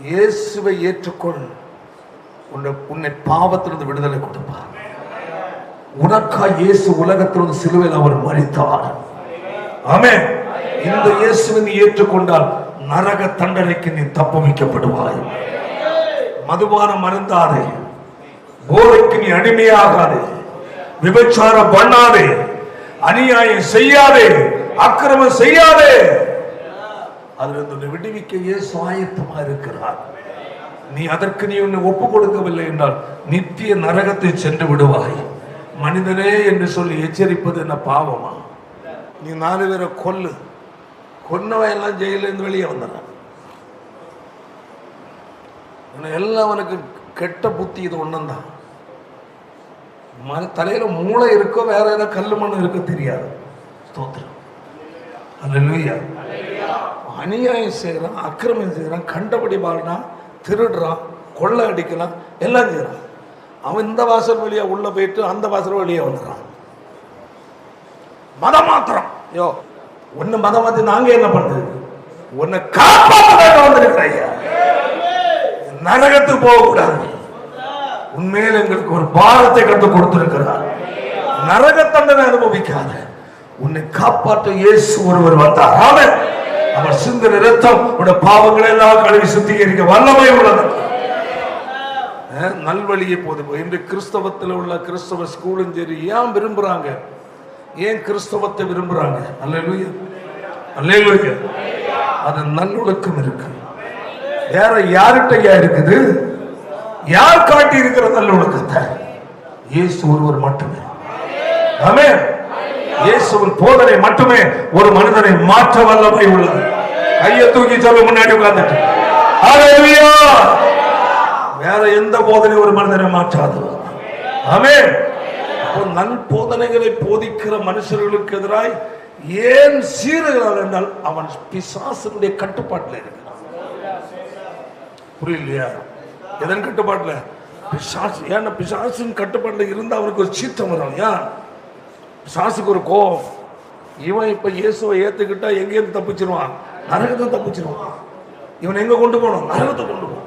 இயேசுவை ஏற்றுக்கொள், உன்னை பாவத்திலிருந்து விடுதலை கொடுப்பார். உனக்காய் இயேசு உலகத்திலிருந்து சிலுவையில் அவர் மரித்தார். ஆமென். இந்த இயேசுவை நீ ஏற்றுக்கொண்டால் நரக தண்டனைக்கு நீ தப்புவிக்கப்படுவாய். மதுபானம் அருந்தாதே, போதைக்கு நீ அடிமையாகாதே, விபச்சாரம் பண்ணாதே, அநியாயம் செய்யாதே, அக்கிரமம் செய்யாதே. அதிலிருந்து விடுவிக்க இயேசு ஆயத்தமா இருக்கிறார். நீ அதற்கு நீ உன்னை ஒப்பு கொடுக்கவில்லை என்றால் நித்திய நரகத்தை சென்று விடுவாய். மனிதனே என்று சொல்லி எச்சரிப்பது என்ன பாவமா? நீ 4 பேரை கொன்னவன் எல்லாம் ஜெயிலிருந்து வெளியே வந்தான். எல்லாம் அவனுக்கு கெட்ட புத்தி. இது ஒண்ணுதான். தலையில மூளை இருக்கோ, வேற ஏதோ கல்லு மண்ணு இருக்கோ தெரியாது. ஸ்தோத்திரம். அல்லேலூயா. அநியாயம் செய்யறான், அக்கிரமம் செய்யறான், கண்டபடி வாழ்றான், திருடுறான், கொள்ளை அடிக்கலாம், எல்லாம் செய்யறான். அவன் இந்த வாசல் வழியா உள்ள போயிட்டு அந்த வாசல் வழியா வந்துடுறான். மதம் மாத்திரம். யோ, ஒன்னு மதம் மாத்தி நாங்க என்ன பண்றது? உன்னை காப்பாற்ற வந்திருக்கிற நரகத்துக்கு போக கூடாது. உண்மையில் எங்களுக்கு ஒரு பாரத்தை கண்டு கொடுத்திருக்கிறார். நரக தண்டனை அனுபவிக்காத உன்னை காப்பாற்ற இயேசு ஒருவர் வந்தார். ஆமென். அவர் சிந்தின இரத்தம் உடைய பாவங்களை எல்லாம் கழுவி சுத்திகரிக்க வல்லமை உள்ளது. நல்வழியை போது இன்று கிறிஸ்தவத்தில் உள்ள கிறிஸ்தவ ஸ்கூலும் சரி ஏன் விரும்புறாங்க? ஏன் கிறிஸ்தவத்தை விரும்புறாங்க? அல்லேலூயா. அல்லேலூயா. அது நல்லொழுக்கம் இருக்கு. வேற யார்கிட்டயா இருக்குது? யார் காட்டி இருக்கிற நல்லொழுக்கத்தை? இயேசு ஒருவர் மட்டுமே. ஆமென். இயேசுவின் போதனை மட்டுமே ஒரு மனிதனை மாற்ற வல்லமை உள்ளது. கையை தூக்கி சொல்ல, முன்னாடி உட்கார்ந்துட்டு ஹல்லேலூயா. வேற எந்த போதனை ஒரு மனிதனை மாற்றாது. ஆமென். நல் போதனைகளை போதிக்கிற மனுஷர்களுக்கு எதிராய் ஏன் சீறுகிறார் என்றால் அவன் பிசாசுடைய கட்டுப்பாட்டில் இருக்கிறான். புரியலையா? எதன் கட்டுப்பாட்டுல? பிசாசு. ஏன்னா பிசாசின் கட்டுப்பாட்டில் இருந்தா அவனுக்கு ஒரு சீற்றம் வரும். ஏன்? பிசாசுக்கு ஒரு கோபம். இவன் இப்ப இயேசுவை ஏத்துக்கிட்டா எங்கேருந்து தப்பிச்சிருவான்? நரகத்தை தப்பிச்சிருவான். இவன் எங்க கொண்டு போகணும்? நரகத்தை கொண்டு போகணும்.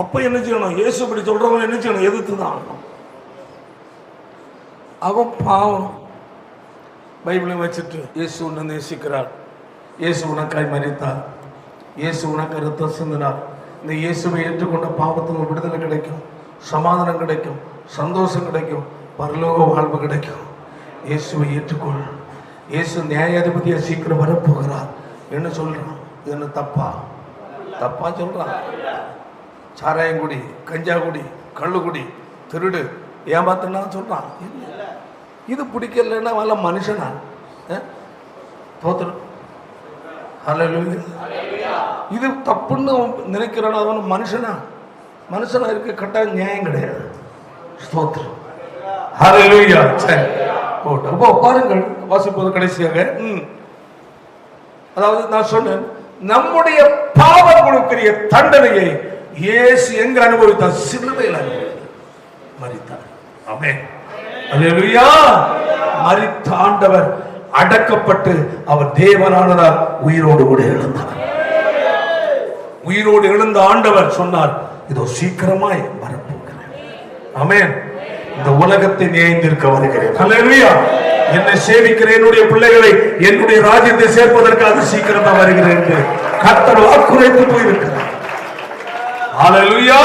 அப்ப என்ன செய்யணும்? இயேசு இப்படி சொல்றவன் என்ன செய்யணும்? எதிர்த்து தான் ஆகணும். அவன் பாவம் பைபிளை வச்சுட்டு இயேசு உன்னை நேசிக்கிறார், இயேசு உனக்காய் மரித்தார், இயேசு உனக்கு ரத்தம் சிந்தினார், இந்த இயேசுவை ஏற்றுக்கொண்ட பாவத்துக்கு விடுதலை கிடைக்கும், சமாதானம் கிடைக்கும், சந்தோஷம் கிடைக்கும், பரலோக வாழ்வு கிடைக்கும். இயேசுவை ஏற்றுக்கொள். இயேசு நியாயாதிபதியா சீக்கிரம் வரப்போகிறார் என்ன சொல்றான்? என்ன தப்பா சொல்றான்? சாராயங்குடி, கஞ்சாகுடி, கள்ளுக்குடி, திருடு, ஏமாத்தனா சொல்றான். இது பிடிக்கலன்னா வல்ல மனுஷனா? தோத்துரு. இது தப்புன்னு நினைக்கிறான் அவன் மனுஷனா? மனுஷனா இருக்க கட்டாயம் நியாயம் கிடையாது. ஸ்தோத்திரம். ஹல்லேலூயா. சரி, அப்போ பாருங்கள், வாசிப்பது கடைசியாக. அதாவது நான் சொன்னேன், நம்முடைய பாவங்களுக்குரிய தண்டனையை இயேசு எங்க அனுபவித்தார்? சிலுவையில் மரித்தார். ஆமென். அல்லேலூயா. மரித்த ஆண்டவர் அடக்கப்பட்டு அவர் தேவனானதால் உயிரோடு கூட எழுந்தார். உயிரோடு எழுந்த ஆண்டவர் சொன்னார், இதோ சீக்கிரமாய் வரப்போகிறேன். ஆமென். இந்த உலகத்தை நியாயந்திருக்க வருகிறேன். அல்லேலூயா. என்னை சேவிக்கிற என்னுடைய பிள்ளைகளை என்னுடைய ராஜ்யத்தை சேர்ப்பதற்காக சீக்கிரமா வருகிறேன் என்று கர்த்தர் வாக்குரைத்து போயிருக்கிறார். அல்லேலூயா.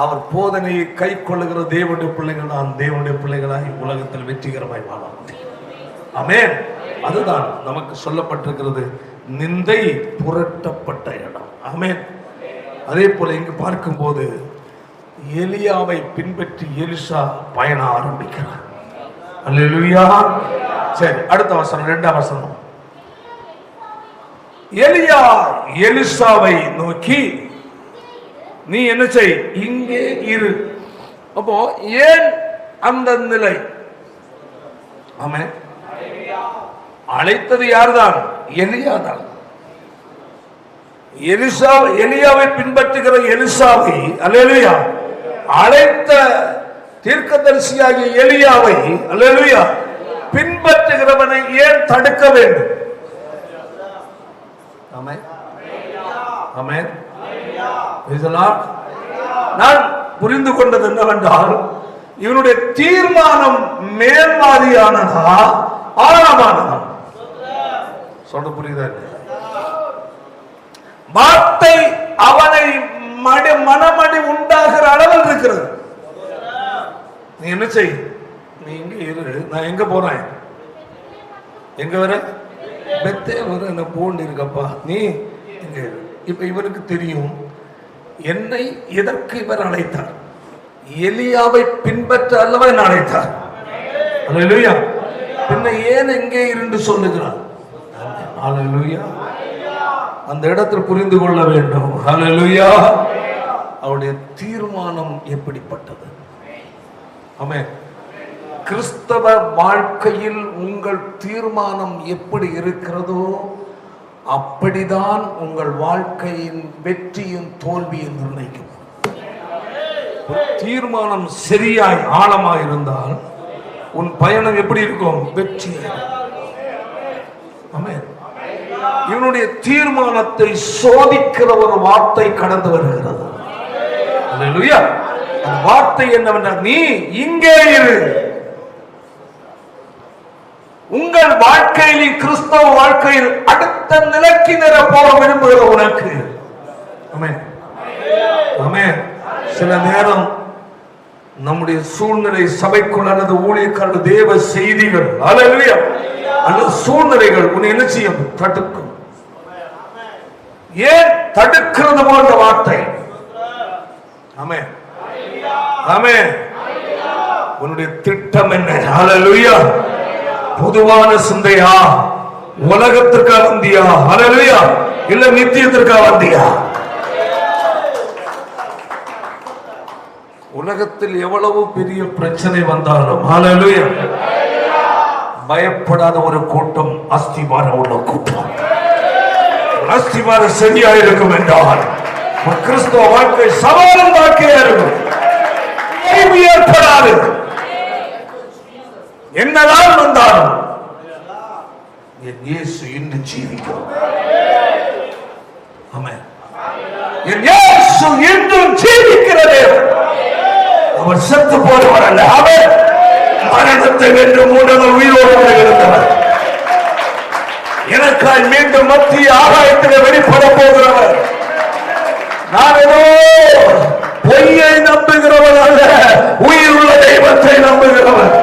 அவர் போதனையை கை கொள்ளுகிற தேவனுடைய பிள்ளைகள் தான் தேவனுடைய பிள்ளைகளாய் உலகத்தில் வெற்றிகரமாய் வாழ முடியும். ஆமென். அதுதான் நமக்கு சொல்லப்பட்டிருக்கிறது, நிந்தை புரட்டப்பட்ட இடம். ஆமென். அதே போல இங்கு பார்க்கும்போது எலியாவை பின்பற்றி எலிசா பயணம் ஆரம்பிக்கிறார். அல்லேலூயா. சரி, அடுத்த வசனம், 2ஆம் வசனம். எலியா எலிசாவை நோக்கி, நீ என்ன செய்? இங்கே இரு. அப்போ ஏன் அந்த நிலை? ஆமென். அழைத்தது யார்தான்? எலியா தான். எலியாவை பின்பற்றுகிற எலிசாவை, அல்லேலூயா, அழைத்த தீர்க்கதரிசியாகிய எலியாவை, அல்லேலூயா, பின்பற்றுகிறவனை ஏன் தடுக்க வேண்டும்? ஆமென். ஆமென். நான் புரிந்து கொண்டது என்னவென்றால், இவனுடைய தீர்மானம் மேல்மாதிரியானதா ஆழமானதா? சொல்ல புரியுதா? வார்த்தை அவனை மனமடி உண்டாகிற அளவில் இருக்கிறது. நீ என்ன செய்? நீ இங்க இரு, நான் எங்க போறேன்? எங்க வர? பெத்தேல் வர, என்ன போண்டு இருக்கப்பா, நீ எங்க இரு. இப்ப இவருக்கு தெரியும் என்னை எதற்கு இவர் அழைத்தார். எலியாவை பின்பற்ற அல்லவா என்ன அழைத்தார். அல்லேலூயா. பின்ன ஏன் எங்கே இருந்து சொல்லுகிறார்? அல்லேலூயா. அந்த இடத்தில் புரிந்து கொள்ள வேண்டும். அல்லேலூயா. அவருடைய தீர்மானம் எப்படிப்பட்டது? ஆமென். கிறிஸ்தவ வாழ்க்கையில் உங்கள் தீர்மானம் எப்படி இருக்கிறதோ அப்படிதான் உங்கள் வாழ்க்கையின் வெற்றியும் தோல்வியும் நிர்ணயிக்கும். தீர்மானம் சரியாய் ஆழமாய் இருந்தால் உன் பயணம் எப்படி இருக்கும்? வெற்றி. ஆமென். இவனுடைய தீர்மானத்தை சோதிக்கிற ஒரு வார்த்தை கடந்து வருகிறது. அல்லேலூயா. அந்த வார்த்தை என்னவென்றால், நீ இங்கே இரு. உங்கள் வாழ்க்கையில், கிறிஸ்தவ வாழ்க்கையில் அடுத்த நிலைக்கு நேர போக விரும்புகிற உனக்கு, ஆமென், ஆமென், சில நேரம் நம்முடைய சூழ்நிலை, சபைக்குள் அல்லது ஊழியக்காரர்கள், தேவ செய்திகள், அல்லேலூயா, அல்லது சூழ்நிலைகள் உன்னை என்ன செய்யும்? தடுக்கும். ஏன் தடுக்கிறது போன்ற வார்த்தை? ஆமென், ஆமென். உன்னுடைய திட்டம் என்ன? அல்லேலூயா. பொதுவான சிந்தையா? உலகத்திற்காக வந்தியா? அல்லேலூயா. இல்ல நித்தியத்திற்காக வந்தியா? உலகத்தில் எவ்வளவு பெரிய பிரச்சனை வந்தாலும் ஹல்லேலூயா பயப்படாத ஒரு கூட்டம் அஸ்திவாரம் உள்ள கூட்டம். அஸ்திவாரம் சரியா இருக்கும் என்றால் கிறிஸ்துவ வாழ்க்கை சவாலும் வாழ்க்கையா இருக்கும். ஏற்படாது. என்னதான் வந்தாலும் என் இயேசு இன்னும் ஜீவிக்கிறார். ஆமென். என் இயேசு இன்னும் ஜீவிக்கிறது. அவர் செத்து போனவர் அல்ல. அவர் மரணத்தை வென்று மூடவர் உயிரோடு இருந்தவர். எனக்காய் மீண்டும் மத்திய ஆகாயத்தில் வெளிப்பட போகிறவர். நான் ஏதோ பொய்யை நம்புகிறவர் அல்ல, உயிர் உள்ள தெய்வத்தை நம்புகிறவர்.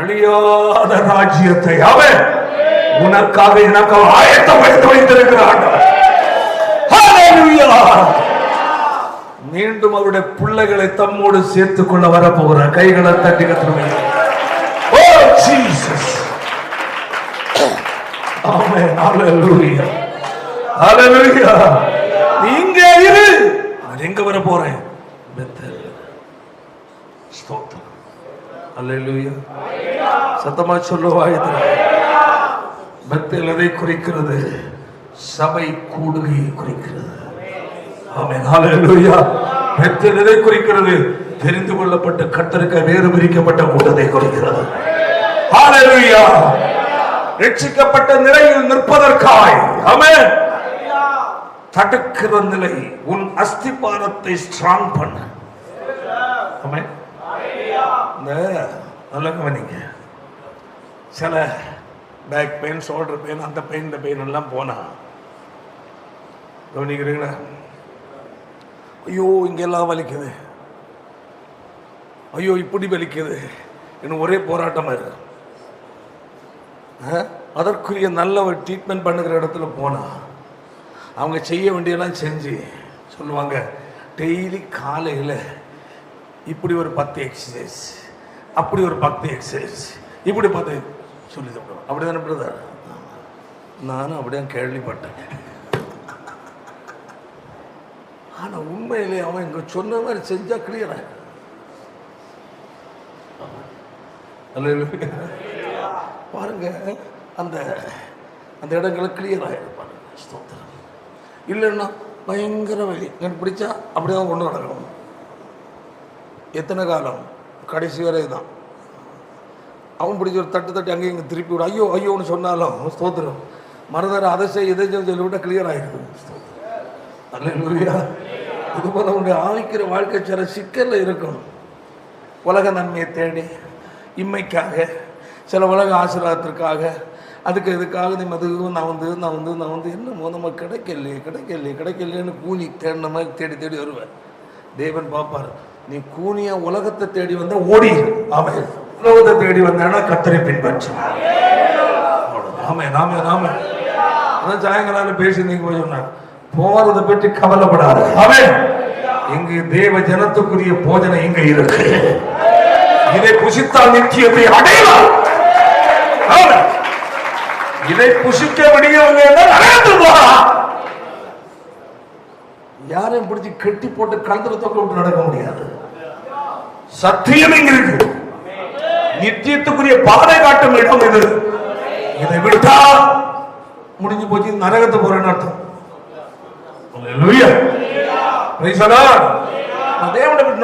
அழியாத ராஜ்யத்தை அவன் உனக்காக எனக்கு ஆயத்தப்படுத்தி வைத்திருக்கிறான். மீண்டும் அவருடைய பிள்ளைகளை தம்மோடு சேர்த்துக் கொள்ள வரப்போகிறார். கைகளை தட்டி கத்துமே. ஓ ஜீசஸ். ஆமென். ஹல்லேலூயா. ஹல்லேலூயா. இங்கே இரு. நான் எங்க வர போறேன்? பெத்தேல். ஸ்தோத்திரம். ஹல்லேலூயா. சத்தமா சொல்லுவாய். பெத்தேல் எதை குறிக்கிறது? சபை கூடுகையை குறிக்கிறது. ஆமென். ஹல்லேலூயா. பெத்தேல் எதை குறிக்கிறது? தெரிந்து கொள்ளப்பட்ட கர்த்தருக்கு வேறு பிரிக்கப்பட்ட கூட்டத்தை குறிக்கிறது. ஹல்லேலூயா. ரட்சிக்கப்பட்ட நிலையில் நிற்பதற்காய் ஆமென் தடுக்கிற நிலை உன் அஸ்திபாரத்தை ஸ்ட்ராங் பண்ண. ஆமென். நல்ல கவனிங்க. சில பேக் பெயின், ஷோல்டர் பெயின், அந்த பெயின் இந்த பெயின் எல்லாம் போனா கவனிக்கிறீங்களா? ஐயோ இங்கெல்லாம் வலிக்குது, ஐயோ இப்படி வலிக்குது, இன்னும் ஒரே போராட்டமா இருக்கு. அதற்குரிய நல்ல ஒரு ட்ரீட்மெண்ட் பண்ணுகிற இடத்துல போனா அவங்க செய்ய வேண்டியெல்லாம் செஞ்சு சொல்லுவாங்க, டெய்லி காலையில் இப்படி ஒரு 10 எக்ஸசைஸ், அப்படி ஒரு 10 எக்ஸசைஸ், இப்படி 10 சொல்லி தருவோம். அப்படி தானே பிரதர்? நானும் அப்படியே கேள்விப்பட்டேன். ஆனால் உண்மையிலே அவன் இங்கே சொன்ன மாதிரி செஞ்சா கிளியர் ஆகும். பாருங்க, அந்த அந்த இடங்களை கிளியர் ஆகிடும். பாருங்க, இல்லைன்னா பயங்கர வலி. எனக்கு பிடிச்சா அப்படிதான் கொண்டு நடக்கணும். எத்தனை காலம்? கடைசி வரை தான். அவன் பிடிச்ச ஒரு தட்டு தட்டி அங்கேயும் இங்கே திருப்பி விட, ஐயோ ஐயோன்னு சொன்னாலும் ஸ்தோத்திரம், மறுதர அதை செய்ய இதை சொல்லிவிட்டா கிளியர் ஆகிடுது. அல்லேலூயா. இது போல உடைய ஆவிக்கிற வாழ்க்கை சில சிக்கல்ல இருக்கும். உலக நன்மையை தேடி, இம்மைக்காக, சில உலக ஆசீர்வாதத்திற்காக, அதுக்கு இதுக்காக நீ மதுவும் நான் வந்து என்னமோ நம்ம கிடைக்கலையேன்னு கூனி தேடின மாதிரி தேடி தேடி வருவேன். தேவன் பார்ப்பார், நீ கூனியா உலகத்தை தேடி வந்தா ஓடி. ஆமே, உலகத்தை தேடி வந்தா கர்த்தரை பின்பற்று. ஆமே நாமே நாமே. அதான் சாயங்காலம் பேசி நீங்க போய் சொன்னாங்க, போறதை பற்றி கவலைப்படாது. ஆமே, இங்கு தேவ ஜனத்துக்குரிய போஜனை இங்க இருக்கு. இதை புசித்தால் நிச்சயத்தை அடையலாம். இதை புசிக்க முடியவில்லை யாரையும் பிடிச்சி கட்டி போட்டு கலந்துல தொக்க விட்டு நடக்க முடியாது. சத்தியம் இங்க இருக்கு. நித்தியத்துக்குரிய பாதை காட்டும் இடம் இது. இதை விட்டா முடிஞ்சு போச்சு, நரகத்தை போறேன்னு அர்த்தம்.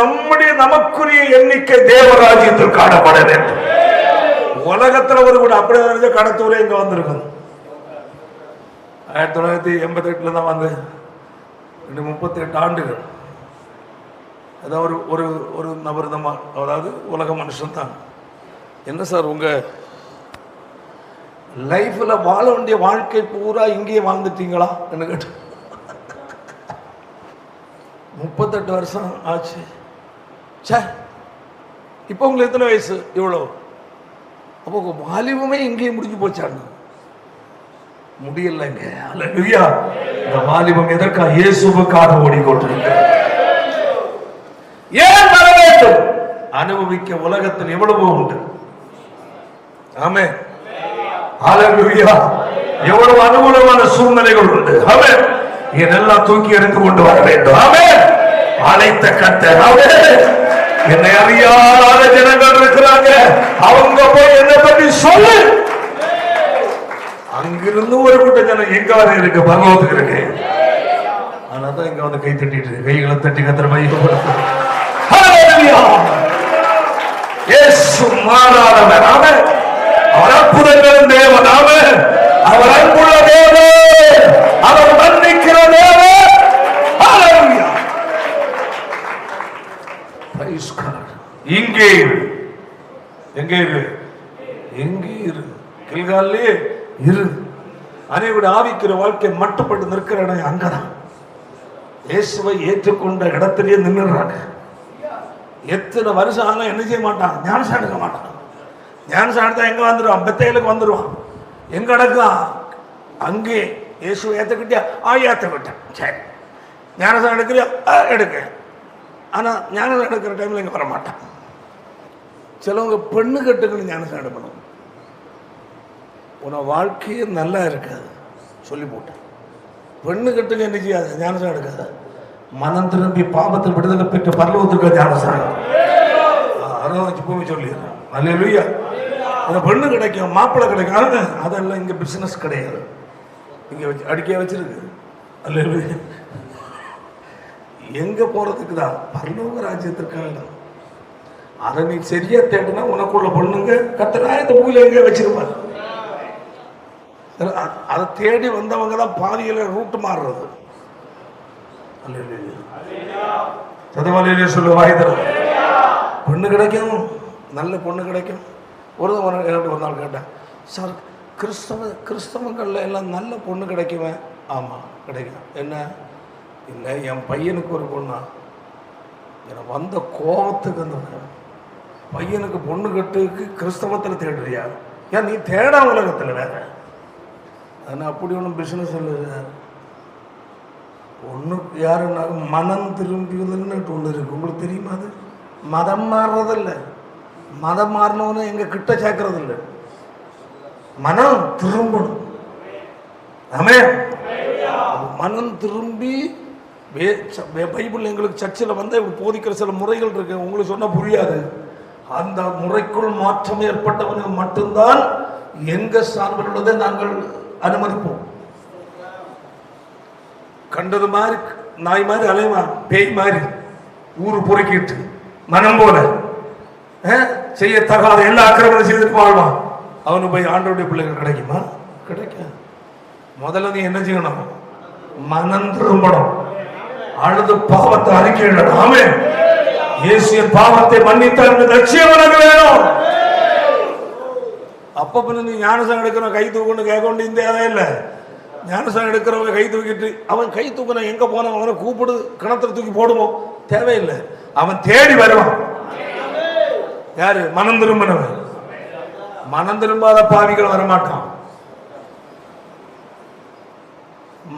நம்முடைய நமக்குரிய எண்ணிக்கை தேவராஜ்யத்தில் காணப்பட வேண்டும். உலகத்துல ஒரு கூட அப்படியே கடத்தூரே இங்க வந்திருக்கும். 1988 தான் வந்து 38 ஆண்டுகள். அதான் ஒரு ஒரு நபர் தான், அதாவது உலக மனுஷன் தான். என்ன சார் உங்க லைஃப்ல வாழ வேண்டிய வாழ்க்கை பூரா இங்கேயே வாழ்ந்துட்டீங்களா என்ன கேட்டு. 38 வருஷம் ஆச்சு. இப்போ உங்களுக்கு எத்தனை வயசு? இவ்வளோ. அப்போ வாலிபமே இங்கேயும் முடிஞ்சு போச்சாங்க. முடியலைங்க. அல்லேலூயா. இந்த வாலிபம் எதற்காக? இயேசுவுக்காக ஓடிக்கொண்டிருக்கிறது. ஏன் வர வேண்டும்? அனுபவிக்க உலகத்தில் எவ்வளவோ உண்டு. ஆமென். அல்லேலூயா. எவ்வளவு அனுகூலமான சூழ்நிலைகள் உண்டு. ஆமென். என்னெல்லாம் தூக்கி எடுத்து கொண்டு வர வேண்டும். ஆமென். அழைத்த கர்த்தர். ஆமென். என்னை அறியாத ஜனங்கள் இருக்கிறாங்க, அவங்க போய் என்னை பற்றி சொல்லு. அங்கிருந்து ஒரு கூட்ட ஜனம் எங்க வர இருக்கு, பரலோகத்துக்கு இருக்கு. அதனாலதான் இங்க வந்து கை தட்டிட்டு கைகளை தட்டி கத்திர மையப்படுத்து. இயேசு மாறாதவர். ஆமென். அவர் அற்புதங்களின் தேவன். ஆமென். அவர் அன்புள்ள தேவன், அவர் மன்னிக்கிற தேவன். ஹல்லேலூயா. Praise God. இங்கே எங்கே இரு, எங்கே இரு, கில்காலே இரு. அனைவருடைய ஆவிக்கிற வாழ்க்கை மட்டுப்பட்டு நிற்கிற இடம் அங்கதான். இயேசுவை ஏற்றுக்கொண்ட இடத்திலேயே நின்றுறாங்க. எத்தனை வருஷம் ஆனா என்ன செய்ய மாட்டான், ஞானசானம் எடுக்க மாட்டான். ஞானசானம் எடுத்தா எங்க வந்துடுவான், பெத்தையிலுக்கு வந்துடுவான். எங்க அடக்கலாம், அங்கே இயேசுவை ஏற்றுக்கிட்டியா, ஏற்றுக்கிட்டேன், சரி. ஞானசானம் எடுக்கிறியா, எடுக்க. ஆனா ஞானசானம் எடுக்கிற டைம்ல இங்க வர மாட்டான். சிலவங்க பெண்ணு கட்டுக்குன்னு ஞானசானம் எடுக்கணும். உன வாழ்க்கையே நல்லா இருக்காது சொல்லி போட்டேன். பெண்ணு கட்டுக்கு என்ன செய்யாது, ஞானசானம் எடுக்காது. மனம் திரும்பி பாவத்தில் விடுதலை பெற்று பரலோகத்துக்கு ஞானசானம் அதை வச்சு போய் சொல்லிடுறேன். அல்லேலூயா. அந்த பெண்ணு கிடைக்கும், மாப்பிள்ளை கிடைக்கும். அதெல்லாம் இங்க பிசினஸ் கிடையாது, இங்க வச்சு அடிக்க வச்சிருக்கு. அல்லேலூயா. எங்க போறதுக்கு தான், பரலோக ராஜ்யத்திற்காக. அதை நீ சரியா தேடினா உனக்குள்ள பொண்ணுங்க கத்தராயத்தை பூல எங்க வச்சிருப்பாரு. அதை தேடி வந்தவங்க தான் பாதியில ரூட் மாறுறது. சொல்லு வாய்தர பொண்ணு கிடைக்கும், நல்ல பொண்ணு கிடைக்கும். ஒரு நாள் கேட்டேன், சார் கிறிஸ்தவங்கள்ல எல்லாம் நல்ல பொண்ணு கிடைக்குவேன். ஆமா கிடைக்கும். என்ன இல்லை, என் பையனுக்கு ஒரு பொண்ணா, எனக்கு வந்த கோபத்துக்கு அந்த பையனுக்கு பொண்ணு கட்டுக்கு கிறிஸ்தவத்தில் தேடுறியா? ஏன் நீ தேட உலகத்தில் வேற. ஆனால் அப்படி ஒன்றும் பிஸ்னஸ் இல்லை. ஒன்று யாருன்னாக்க மனம் திரும்பியதுன்னு ஒன்று இருக்கு, உங்களுக்கு தெரியுமா? அது மதம் மாறுறதில்லை. மதம் மாறினவனு எங்கள் கிட்ட சேர்க்கறது இல்லை. மனம் திரும்பணும். ஆமென். மனம் திரும்பி பைபிள் எங்களுக்கு சர்ச்சில் வந்து போதிக்கிற சில முறைகள் இருக்கு, உங்களுக்கு சொன்னால் புரியாது. அந்த முறைக்குள் மாற்றம் ஏற்பட்டவனுக்கு மட்டும்தான் எங்க சார்பில் உள்ளதை நாங்கள் அனுமதிப்போம். கண்டது மாதிரி நாய் மாதிரி அலைவான், பேய் மாதிரி ஊரு பொறுக்கிட்டு மனம் போல செய்யத்தகாத எல்லா அக்கிரமம் செய்துட்டு வாழ்வான். அவனு போய் ஆண்டோடைய பிள்ளைகள் கிடைக்குமா? கிடைக்கும். முதல்ல நீ என்ன செய்யணும்? மனம் திரும்பணும். அழுது பாவத்தை அறிக்கையிடணும். ஆமென். இயேசுவின் பாவத்தை மன்னித்தார் லட்சியம் உனக்கு வேணும். அப்ப பின்ன நீ ஞானசானம் எடுக்கிறவன் கை தூக்கணும் கேட்க வேண்டிய தேவை இல்லை. ஞானசானம் எடுக்கிறவங்க கை தூக்கிட்டு அவன் கை தூக்கின எங்க போன அவனை கூப்பிடு கிணத்துல தூக்கி போடுவோம் தேவையில்லை. அவன் தேடி வருவான். யாரு? மனம் திரும்பினவன். மனம் திரும்பாத பாவிகள் வரமாட்டான்.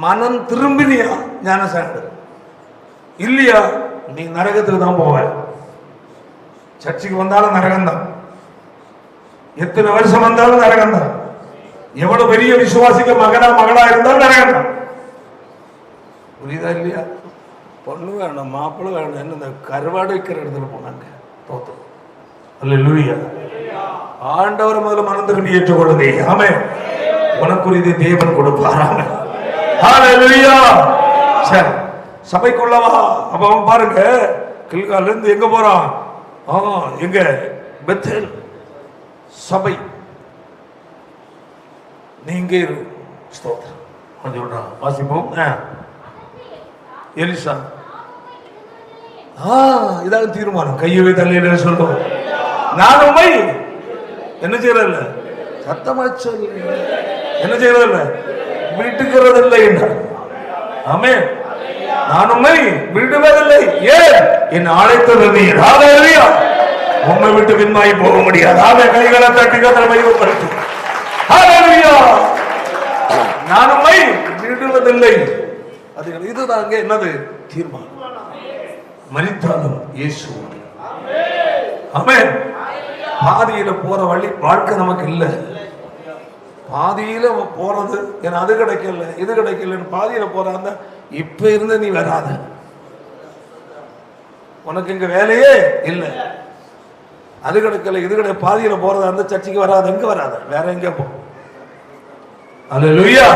மனம் திரும்பினியா ஞானசானம் இல்லையா நீ நரகத்துக்கு தான் போவ. சர்ச்சைக்கு வந்தாலும் நரகம்தான், எத்தனை வருஷம் வந்தாலும் நரகம்தான், எவ்வளவு பெரிய விசுவாசிக்க மகனா மகளா இருந்தாலும் நரகம்தான். புரியுதா இல்லையா? பொண்ணு வேணும், மாப்பிள்ளை வேணும், என்ன இந்த கருவாடு வைக்கிற இடத்துல போனாங்க தோத்து. அல்லேலூயா. ஆண்டவர் முதல்ல மனம் திரும்பி ஏற்றுக்கொள்ளுதே. ஆமென். உனக்குரிய தேவன் கொடுப்பார். ஆமென். ஹல்லேலூயா. சரி, சபைக்குள்ளவா. அப்ப அவன் பாருங்க, கில்கால இருந்து எங்க போறான்? எங்க? பெத்தேல் சபை. நீங்க ஸ்தோத்திரம் கொஞ்சம் வாசிப்போம். எலிசா இதாக தீர்மானம். கையவே தள்ளியில சொல்றோம். நான் உண்மை என்ன செய்யறதில்ல, சத்தமா சொல்லு, என்ன செய்யறதில்ல, விட்டுக்கிறதில்லை என்றார். ஆமென். நான் உண்மை விடுவதில்லை. ஏன்? என் அழைத்தது நீர். ஹல்லேலூயா. உண்மை விட்டு பின்வாங்கி போக முடியாது. ஆமென். கைகளை தட்டி கத்தரை மையப்படுத்து. ஹல்லேலூயா. நான் உண்மை விடுவதில்லை. அது இதுதான் அங்கே என்னது தீர்மானம். மரித்தாலும் இயேசு. ஆமென். பாதியில போற வழி வாழ்க்கை நமக்கு இல்லை. பாதியில போறது ஏன்னா அது கிடைக்கல இது கிடைக்கலன்னு பாதியில போற அந்த இப்ப இருந்த நீ வராத, உனக்கு இங்க வேலையே இல்லை. அது கிடைக்கல இது கிடைக்க பாதியில போறது, அந்த சர்ச்சைக்கு வராது, எங்க வராத, வேற எங்க போ. அல்லேலூயா.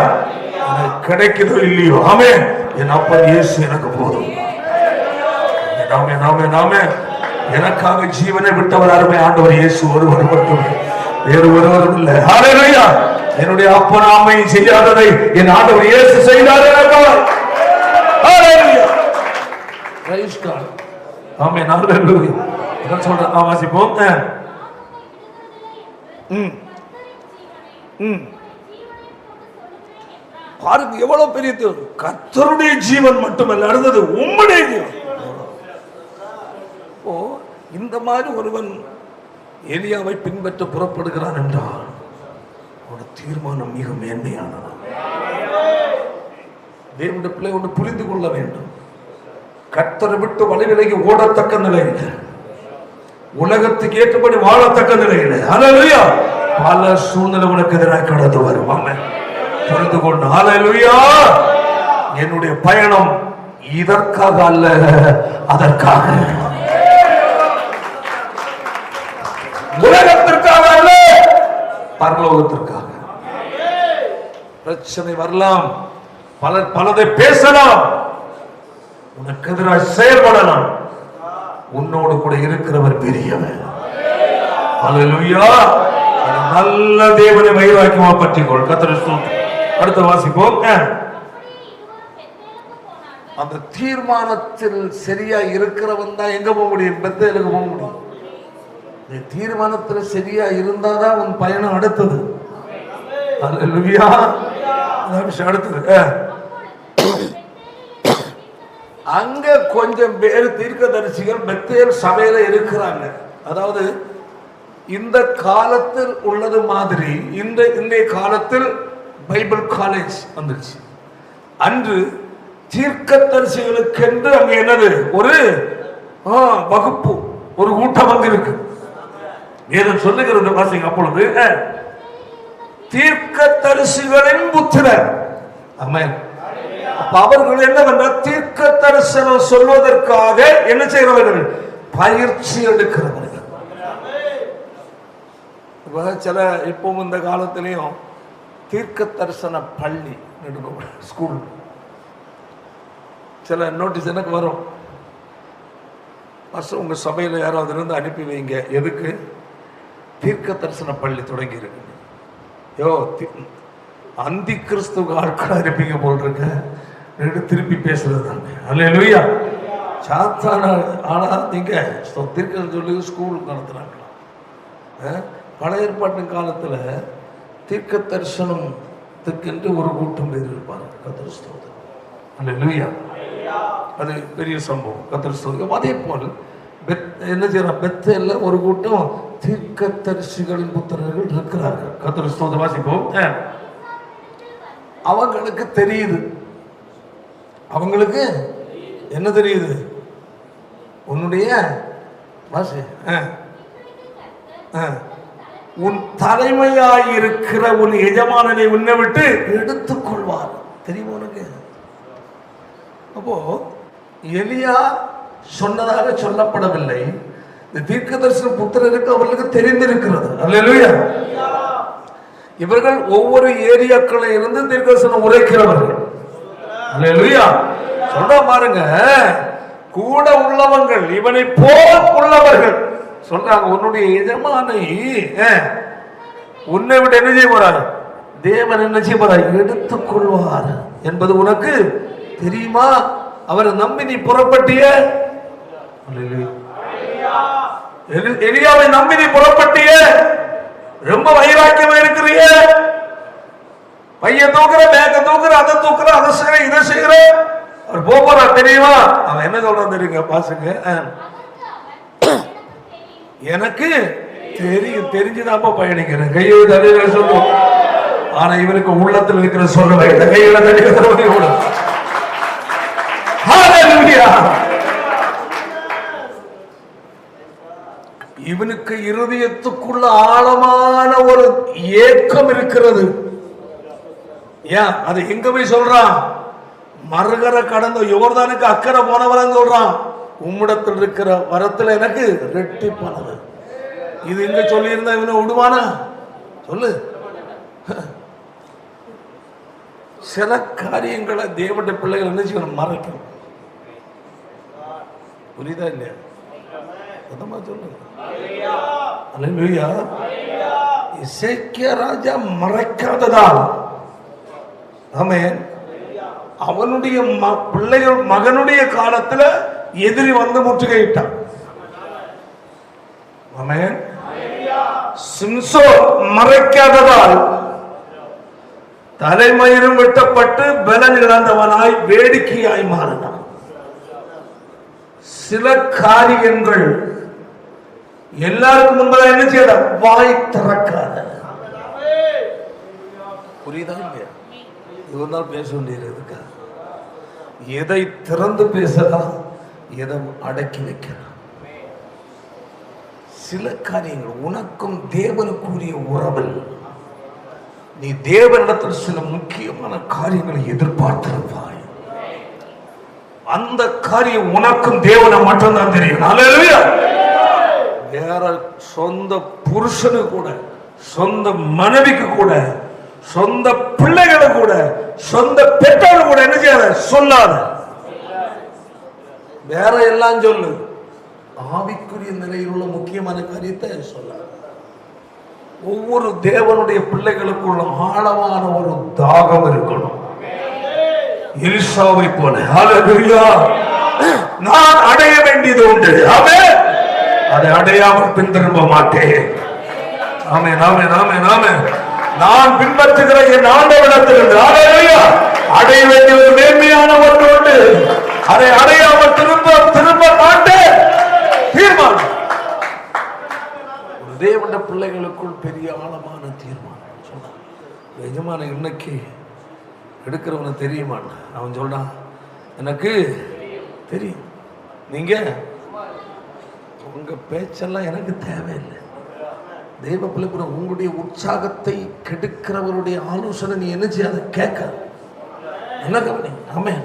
கிடைக்குதோ இல்லையோ, ஆமென், என் அப்பன் இயேசு எனக்கு போதும். நாமே நாமே நாமே எனக்காக ஜீவனை விட்டவர் அருமை ஆண்டவர் இயேசு ஒருவர் மட்டும், வேறு ஒருவரும் இல்லை. ஹல்லேலூயா. என்னுடைய அப்பன் ஆமை செய்யாததை என் ஆண்டவர் இயேசு செய்தார் எனக்காக. ஹல்லேலூயா. Praise God. ஆமென். ஹல்லேலூயா. என்ன சொல்ற வாசிப்போம். பாருங்க எவ்வளவு பெரிய கர்த்தருடைய ஜீவன் மட்டுமல்ல, அடுத்தது உம்முடைய ஜீவன். ஓ, இந்த மாதிரி ஒருவன் எலியாவை பின்பற்ற புறப்படுகிறான் என்றால் அவனுடைய தீர்மானம் மிக மேன்மையானது. தேவனுடைய பிள்ளை ஒன்று புரிந்து கொள்ள வேண்டும். கர்த்தரை விட்டு வழிவிலகி ஓடத்தக்க நிலையில், உலகத்துக்கு ஏற்றபடி வாழத்தக்க நிலையில், ஹல்லேலூயா, பல சூழ்நிலை உனக்கு எதிராக கடந்து வரும். ஆமென். புரிந்து கொண்டு ஹல்லேலூயா. என்னுடைய பயணம் இதற்காக அல்ல, அதற்காக, உலகத்திற்காக அல்ல, பரலோகத்திற்காக. பிரச்சனை வரலாம், பலதை பேசலாம், உனக்கு எதிராக செயல்படலாம், உன்னோடு கூட இருக்கிறவர் பெரியவர். ஹல்லேலூயா. நல்ல தேவனை வைராக்கியமா பற்றிக்கொள். கர்த்தரை ஸ்தோத்திரம். அடுத்த வாசிப்போம். அந்த தீர்மானத்தில் சரியா இருக்கிறவன் தான் எங்க போக முடியும்? பெத்தேலுக்கு போக முடியும். தீர்மானத்தில் சரியா இருந்தாதான் உன் பயணம் அடுத்தது. ஹல்லேலூயா. அடுத்தது அங்க கொஞ்சம் பேர் தீர்க்கதரிசிகள் பெத்தேல் சபையில இருக்கிறாங்க. அதாவது இந்த காலத்தில் உள்ளது மாதிரி இன்றைய காலத்தில் பைபிள் காலேஜ் வந்துருச்சு. அன்று தீர்க்கதரிசிகளுக்கென்று அங்க என்னது ஒரு வகுப்பு, ஒரு கூட்டம் அங்க இருக்கு. வேதம் சொல்லுகிறது வாசிங்க. அப்பொழுது தீர்க்கதரிசிகளின் புத்திரர், ஆமென், அவர்கள் என்னவென்ற தீர்க்க தரிசனம் சொல்வதற்காக என்ன செய்கிறவர்கள்? பயிற்சி எடுக்கிறவர்கள். சில இப்பவும் இந்த காலத்திலையும் தீர்க்க தரிசன பள்ளி ஸ்கூல் சில நோட்டீஸ் எனக்கு வரும். வருஷம் உங்க சபையில் யாராவது இருந்து அனுப்பி வைங்க. எதுக்கு? தீர்க்க தரிசன பள்ளி தொடங்கி இருக்கு. யோ, அந்தி கிறிஸ்துவ ஆட்கள் அனுப்பிங்க போல் இருக்க, திருப்பி பேசுறது தாங்க. அல்லேலூயா. சாத்தான ஆனா நீங்க தீர்க்க சொல்லி ஸ்கூல் நடத்துறாங்களா? பழைய ஏற்பாட்டின் காலத்துல தீர்க்க தரிசனத்துக்கென்று ஒரு கூட்டம் இருப்பாங்க. கர்த்தர் ஸ்தோத்திரம். அல்லேலூயா. அது பெரிய சம்பவம். கர்த்தர் ஸ்தோத்திரம். அதே போல் என்ன செய்யறாங்க? பெத்தேல்ல ஒரு கூட்டம் தீர்க்க தரிசிகளின் புத்திரர்கள் இருக்கிறார்கள். கர்த்தர் ஸ்தோத்திரம். வாசிப்போம். அவங்களுக்கு தெரியுது. அவங்களுக்கு என்ன தெரியுது? உன்னுடைய வாசி உன் தலைமையாயிருக்கிற உன் எஜமானனை உன்னை விட்டு எடுத்துக் கொள்வார். தெரியுமா உனக்கு? அப்போ எலியா சொன்னதாக சொல்லப்படவில்லை. இந்த தீர்க்கதரிசன புத்திரருக்கு அவர்களுக்கு தெரிந்திருக்கிறது. அல்லேலூயா. இவர்கள் ஒவ்வொரு ஏரியாக்களை இருந்து தீர்க்கதரிசனம் உரைக்கிறவர்கள். அல்லேலூயா. சொல்ற பாருங்க, கூட உள்ளவங்கள் இவனை போல் உள்ளவர்கள் சொல்றாங்க, உன்னுடைய எஜமானை உன்னை விட்டு என்ன செய்ய போறார்? தேவன் என்ன செய்ய போறார்? எடுத்துக் கொள்வார் என்பது உனக்கு தெரியுமா? அவரை நம்பி நீ புறப்பட்டிய, எலியாவை நம்பி நீ புறப்பட்டிய, ரொம்ப வைராக்கியமா இருக்கிறீங்க. பைய தூக்குற, பேக்க தூக்குற, அதை தூக்குற, அதை செய்யற, இதை செய்யற. அவர் போறா தெரியுமா? அவன் என்ன சொல்றான் தெரியுங்க? பாசுங்க, எனக்கு தெரியும், தெரிஞ்சுதான்ப்பா பயணிக்கிறேன். கையை தள்ளி சொல்லுவோம். ஆனா இவனுக்கு உள்ளத்தில் இருக்கிற சொல்ல கையில தள்ளி கூட இவனுக்கு இருதயத்துக்குள்ள ஆழமான ஒரு ஏக்கம் இருக்கிறது. ஏன் அது எங்க போய் சொல்றான்? மறுகரை கடந்த யோர்தானுக்கு அக்கறை போனவரன்னு சொல்றான். உம்மிடத்தில் இருக்கிற வரத்துல எனக்கு ரெட்டிப்பானது. இது இங்க சொல்லி இருந்தா இவனை விடுவானா? சொல்லு. சில காரியங்களை தேவனுடைய பிள்ளைகள் என்ன செய்யணும்? மறைக்கணும். புரியுதா இல்லையா? சொல்லுங்க. இசைக்கியா ராஜா மறைக்காததால் ஆமென், அவனுடைய பிள்ளைகள் மகனுடைய காலத்துல எதிரி வந்து முற்றுகையிட்டான். ஆமென். சிம்சோன் மறைக்காததால் தலைமயிரும் வெட்டப்பட்டு பலன் இழந்தவனாய் வேடிக்கையாய் மாறினான். சில காரியங்கள் எல்லாருக்கும் முன்பதாக என்ன செய்யற? வாய் திறக்காத. புரியுதா இல்லையா? இவனால் பேச வேண்டியது. எதை திறந்து பேசலாம், எதை அடக்கி வைக்கலாம். சில காரியங்கள் உனக்கும் தேவனுக்குரிய உறவில் நீ தேவனிடத்தில் சில முக்கியமான காரியங்களை எதிர்பார்த்திருப்பாய். அந்த காரியம் உனக்கும் தேவனை மட்டும்தான் தெரியும். அல்லேலூயா. வேற சொந்த புருஷனுக்கு கூட, சொந்த மனைவிக்கு கூட, சொந்த பிள்ளைகளை கூட, சொந்த பெற்றோர்கள் கூட என்ன செய்யாத? சொல்லாத. வேற எல்லாம் சொல்லு, ஆவிக்குரிய நிலையில் உள்ள முக்கியமான காரியத்தை சொல்லாத. ஒவ்வொரு தேவனுடைய பிள்ளைகளுக்குள்ள ஆழமான ஒரு தாகம் இருக்கணும். எலிசாவை போல ஹல்லேலூயா, நான் அடைய வேண்டியது உண்டு. ஆமென். அதை அடையாமல் பின்திரும்ப மாட்டேன். ஆமென், ஆமென், ஆமென், ஆமென். நான் பின்பற்றுகிற என் ஆண்டவரிடத்தில் ஹல்லேலூயா அடைய வேண்டிய ஒரு மேன்மையான ஒன்று உண்டு. அதை அடையாமல் திரும்ப மாட்டேன். தீர்மானம். ஒரு தேவனுடைய பிள்ளைகளுக்குள் பெரிய ஆழமான தீர்மானம் சொன்னான். எஜமான இன்னைக்கு எடுக்கிறவன தெரியுமா? அவன் சொல்றான், எனக்கு தெரியும். நீங்க உங்க பேச்செல்லாம் எனக்கு தேவையில்லை. தெய்வ பிள்ளை கூட உங்களுடைய உற்சாகத்தை கெடுக்கிறவருடைய ஆலோசனை நீ என்ன செய்யாத? கேட்க. என்ன கவனி. ஆமென்,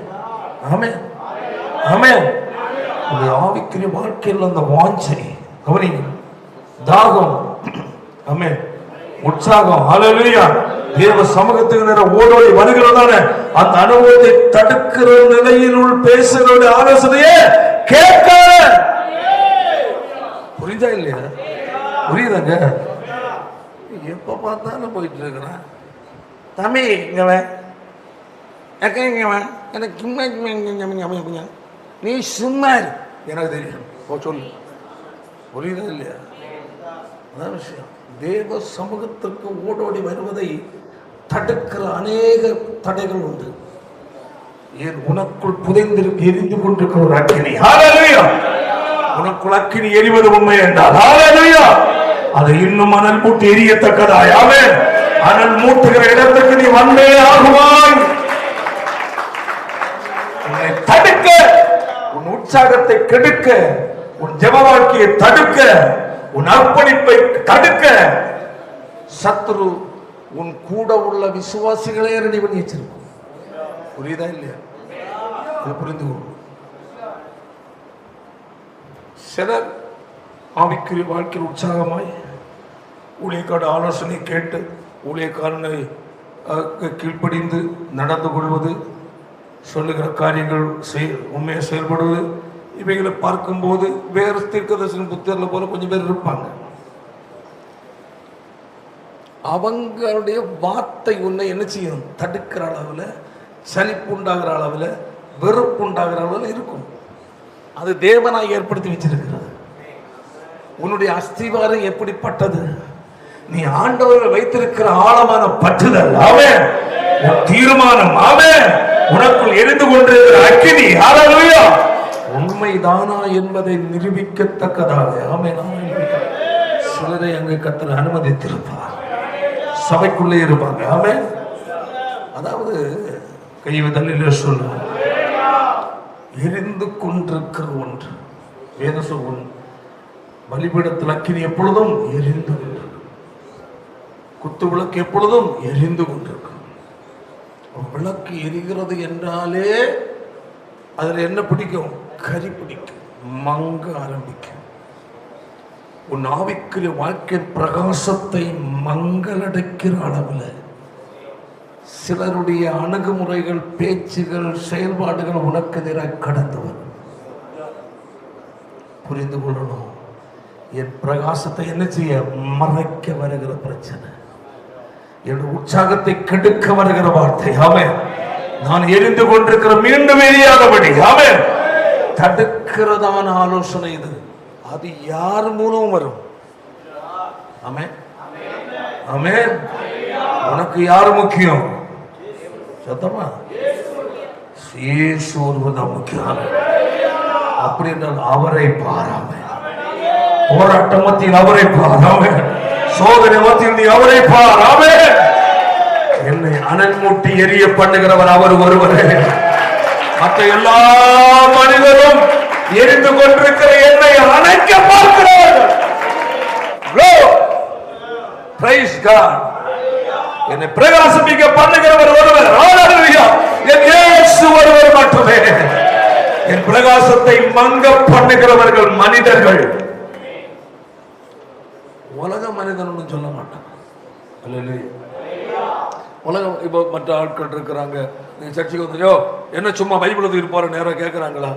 ஆமென், ஆமென். உங்களுடைய ஆவிக்குரிய வாழ்க்கையில் அந்த வாஞ்சை கவனி, தாகம், ஆமென், உற்சாகம், ஹல்லேலூயா, தேவ சமூகத்துக்கு நேரம் ஓடோடி வருகிறதான அந்த அனுபவத்தை தடுக்கிற நிலையில் பேசுகிற ஆலோசனையே கேட்க. புரியுதா இல்லையா? புரியுதாங்க? எப்ப பார்த்தாலும் போயிட்டு இருக்கிறான். தம்பி இங்க எனக்கு நீ சும்மா எனக்கு தெரியும். சொல்லு. புரியுதா இல்லையா? அதான் விஷயம். தேவ சமூகத்திற்கு ஓடோடி வருவதை தடுக்கிற அநேக தடைகள் உண்டு. ஏன்? உனக்குள் புதைந்திருக்கு எரிந்து கொண்டிருக்கிற ஒரு அக்கினி. ஹல்லேலூயா. உனக்குள் அக்கினி எரிவது உண்மை என்றால் ஹல்லேலூயா அதை இன்னும் அனல் மூட்டி எரியத்தக்கதாய். ஆமென். அனல் மூட்டுகிற இடத்துக்கு நீ வந்தே ஆகுவாய். உன்னை தடுக்க, உன் உற்சாகத்தை கெடுக்க, உன் ஜெப வாழ்க்கையை தடுக்க, உன் அர்ப்பணிப்பை தடுக்க சத்துரு உன் கூட உள்ள விசுவாசிகளே ரெடி பண்ணி வச்சிருக்கும். புரியுதா இல்லையா? புரிந்து கொள்ளும். சிலர் ஆவிக்குரிய வாழ்க்கையில் உற்சாகமாய் ஊழியக்கார ஆலோசனை கேட்டு ஊழியக்காரனை கீழ்ப்படிந்து நடந்து கொள்வது, சொல்லுகிற காரியங்கள் உண்மையை செயல்படுவது, இவைகளை பார்க்கும்போது வேறு தீர்க்கதரிசன புத்தகத்தில் போல கொஞ்சம் பேர் இருப்பாங்க. அவங்களுடைய வார்த்தை உன்னை என்ன செய்யும்? தடுக்கிற அளவில், சலிப்பு உண்டாகிற அளவில், வெறுப்பு உண்டாகிற அளவில் இருக்கும். அது தேவனாய் ஏற்படுத்தி வச்சிருக்கிறது. உன்னுடைய அஸ்திவாரம் எப்படிப்பட்டது? நீ ஆண்டவரை வைத்திருக்கிற ஆழமான பற்றுதல், ஆமென், தீர்மானம், ஆமென், உனக்குள் எரிந்து கொண்டிருக்கிற அக்கினி, ஹல்லேலூயா, உண்மைதானா என்பதை நிரூபிக்கத்தக்கதாக, ஆமென். சிலரை அங்கே கர்த்தர் அனுமதித்திருப்பார். சபைக்குள்ளே இருப்பாங்க, ஆமென். அதாவது கைவிதல்ல சொல்ல எரிந்து கொண்டிருக்கிற ஒன்று. வேத சொல்லும் பலிபீடத்தில் அக்கினி எப்பொழுதும் எரிந்து கொண்டிருக்கும். குத்து விளக்கு எப்பொழுதும் எரிந்து கொண்டிருக்கும். விளக்கு எரிகிறது என்றாலே அதுல என்ன பிடிக்கும்? கரி பிடிக்கும், மங்க ஆரம்பிக்கும். உன் ஆவிக்குரிய வாழ்க்கை பிரகாசத்தை மங்களடைக்கிற அளவில் சிலருடைய அணுகுமுறைகள், பேச்சுகள், செயல்பாடுகள் உனக்கு எதிராக கடந்து வரும். புரிந்து கொள்ளணும். என் பிரகாசத்தை என்ன செய்ய? மறைக்க வருகிற பிரச்சனை, என் உற்சாகத்தை கெடுக்க வருகிற வார்த்தை, ஆமென். நான் எரிந்து கொண்டிருக்கிற மீண்டும் எரியாதபடி, ஆமென், தடுக்கிறதான ஆலோசனை இது. அது யார் மூலம் வரும்? ஆமென், ஆமென். உனக்கு யார் முக்கியம்? சத்தமா இயேசு ஒருவர்தான் முக்கியம். அப்படி என்றால் அவரை பாராம, போராட்ட மத்தியில் அவரை பாராம, சோதனை மத்தியில் நீ அவரை பாராம, என்னை அனல் மூட்டி எரிய பண்ணுகிறவர் அவர் ஒருவரே. மற்ற எல்லா மனிதரும் எரிந்து கொண்டிருக்கிற என்னை அணைக்க பார்க்கிறார்கள். என்னை பிரகாசிக்க பண்ணுகிறவர் ஒருவர், என் இயேசு ஒருவர் மட்டுமே. என் பிரகாசத்தை மங்க பண்ணுகிறவர்கள் மனிதர்கள். உலக மனிதன் சொல்ல மாட்டான். உலகம் இப்போ மற்ற ஆட்கள் இருக்கிறாங்க. நீங்க சர்ச்சைக்கு வந்துச்சோ என்ன சும்மா பைபிள் தூக்கி போற நேரம் கேட்கறாங்களா?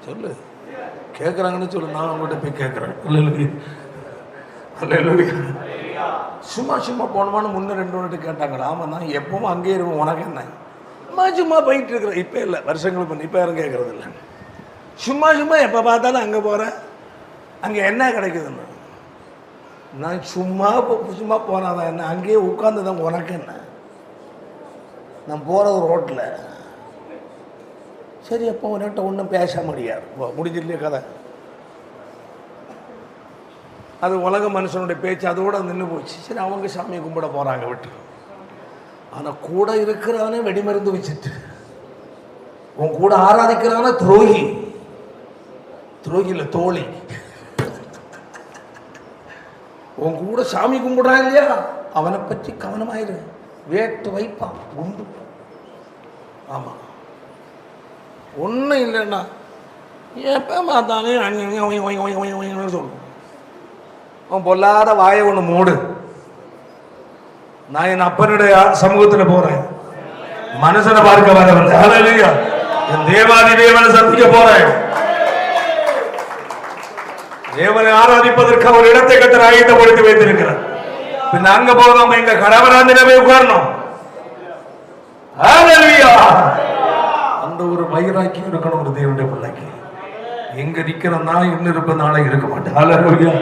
சொல்லு, கேட்கறாங்கன்னு சொல்லு. நான் அவங்ககிட்ட போய் கேட்கறேன். சும்மா சும்மா போனோமான்னு முன்ன 2 வாட்டி கேட்டாங்களா? ஆமா தான், எப்பவும் அங்கேயே இருக்கும், உனக்கு என்ன? சும்மா போயிட்டு இருக்கிறேன். இப்போ இல்லை, வருஷங்களுக்கு பண்ணி இப்போ யாரும் கேட்கறது இல்லை. சும்மா சும்மா எப்போ பார்த்தாலும் அங்கே போகிறேன், அங்கே என்ன கிடைக்குதுன்னு. நான் சும்மா சும்மா போனாதான் என்ன, அங்கேயே உட்காந்து தான் உனக்கு என்ன? நான் போகிறது ரோட்டில். சரி, அப்போ உன்கிட்ட ஒன்றும் பேச முடியாது, முடிஞ்சிடலையே கதை. அது உலக மனுஷனுடைய பேச்சு அதோட நின்று போச்சு. சரி, அவங்க சாமியை கும்பிட போகிறாங்க விட்டு. ஆனால் கூட இருக்கிறவனே வெடிமருந்து வச்சுட்டு, உன் கூட ஆராதிக்கிறான துரோகி. துரோகி இல்லை, தோழி. உன் கூட சாமி கும்பிடுறான் இல்லையா, அவனை பற்றி கவனமாயிரு. வேட்டு வைப்பான், குண்டு. ஆமாம், ஒன்றும் இல்லைன்னா எப்போ பார்த்தாலே சொல்லுவோம். அவன் பொல்லாத வாயை ஒன்று மூடு. நான் என் அப்பனுடைய சமூகத்தில் போறேன், மனுஷனை பார்க்க வரவில்லை. ஹல்லேலூயா. என் தேவாதி தேவனை சந்திக்க போறேன். தேவனை ஆராதிப்பதற்கு ஒரு இடத்தை கட்ட ஆயத்தப்படுத்தி வைத்திருக்கிறார். பின் அங்க போகாம எங்க கடவராந்திரவே உட்காரணும். ஹல்லேலூயா. அந்த ஒரு வைராக்கியம் இருக்கணும் ஒரு தேவனுடைய பிள்ளைக்கு. எங்க நிக்கிறனா இன்னும் இருப்ப நாளை இருக்க மாட்டேன். ஹல்லேலூயா.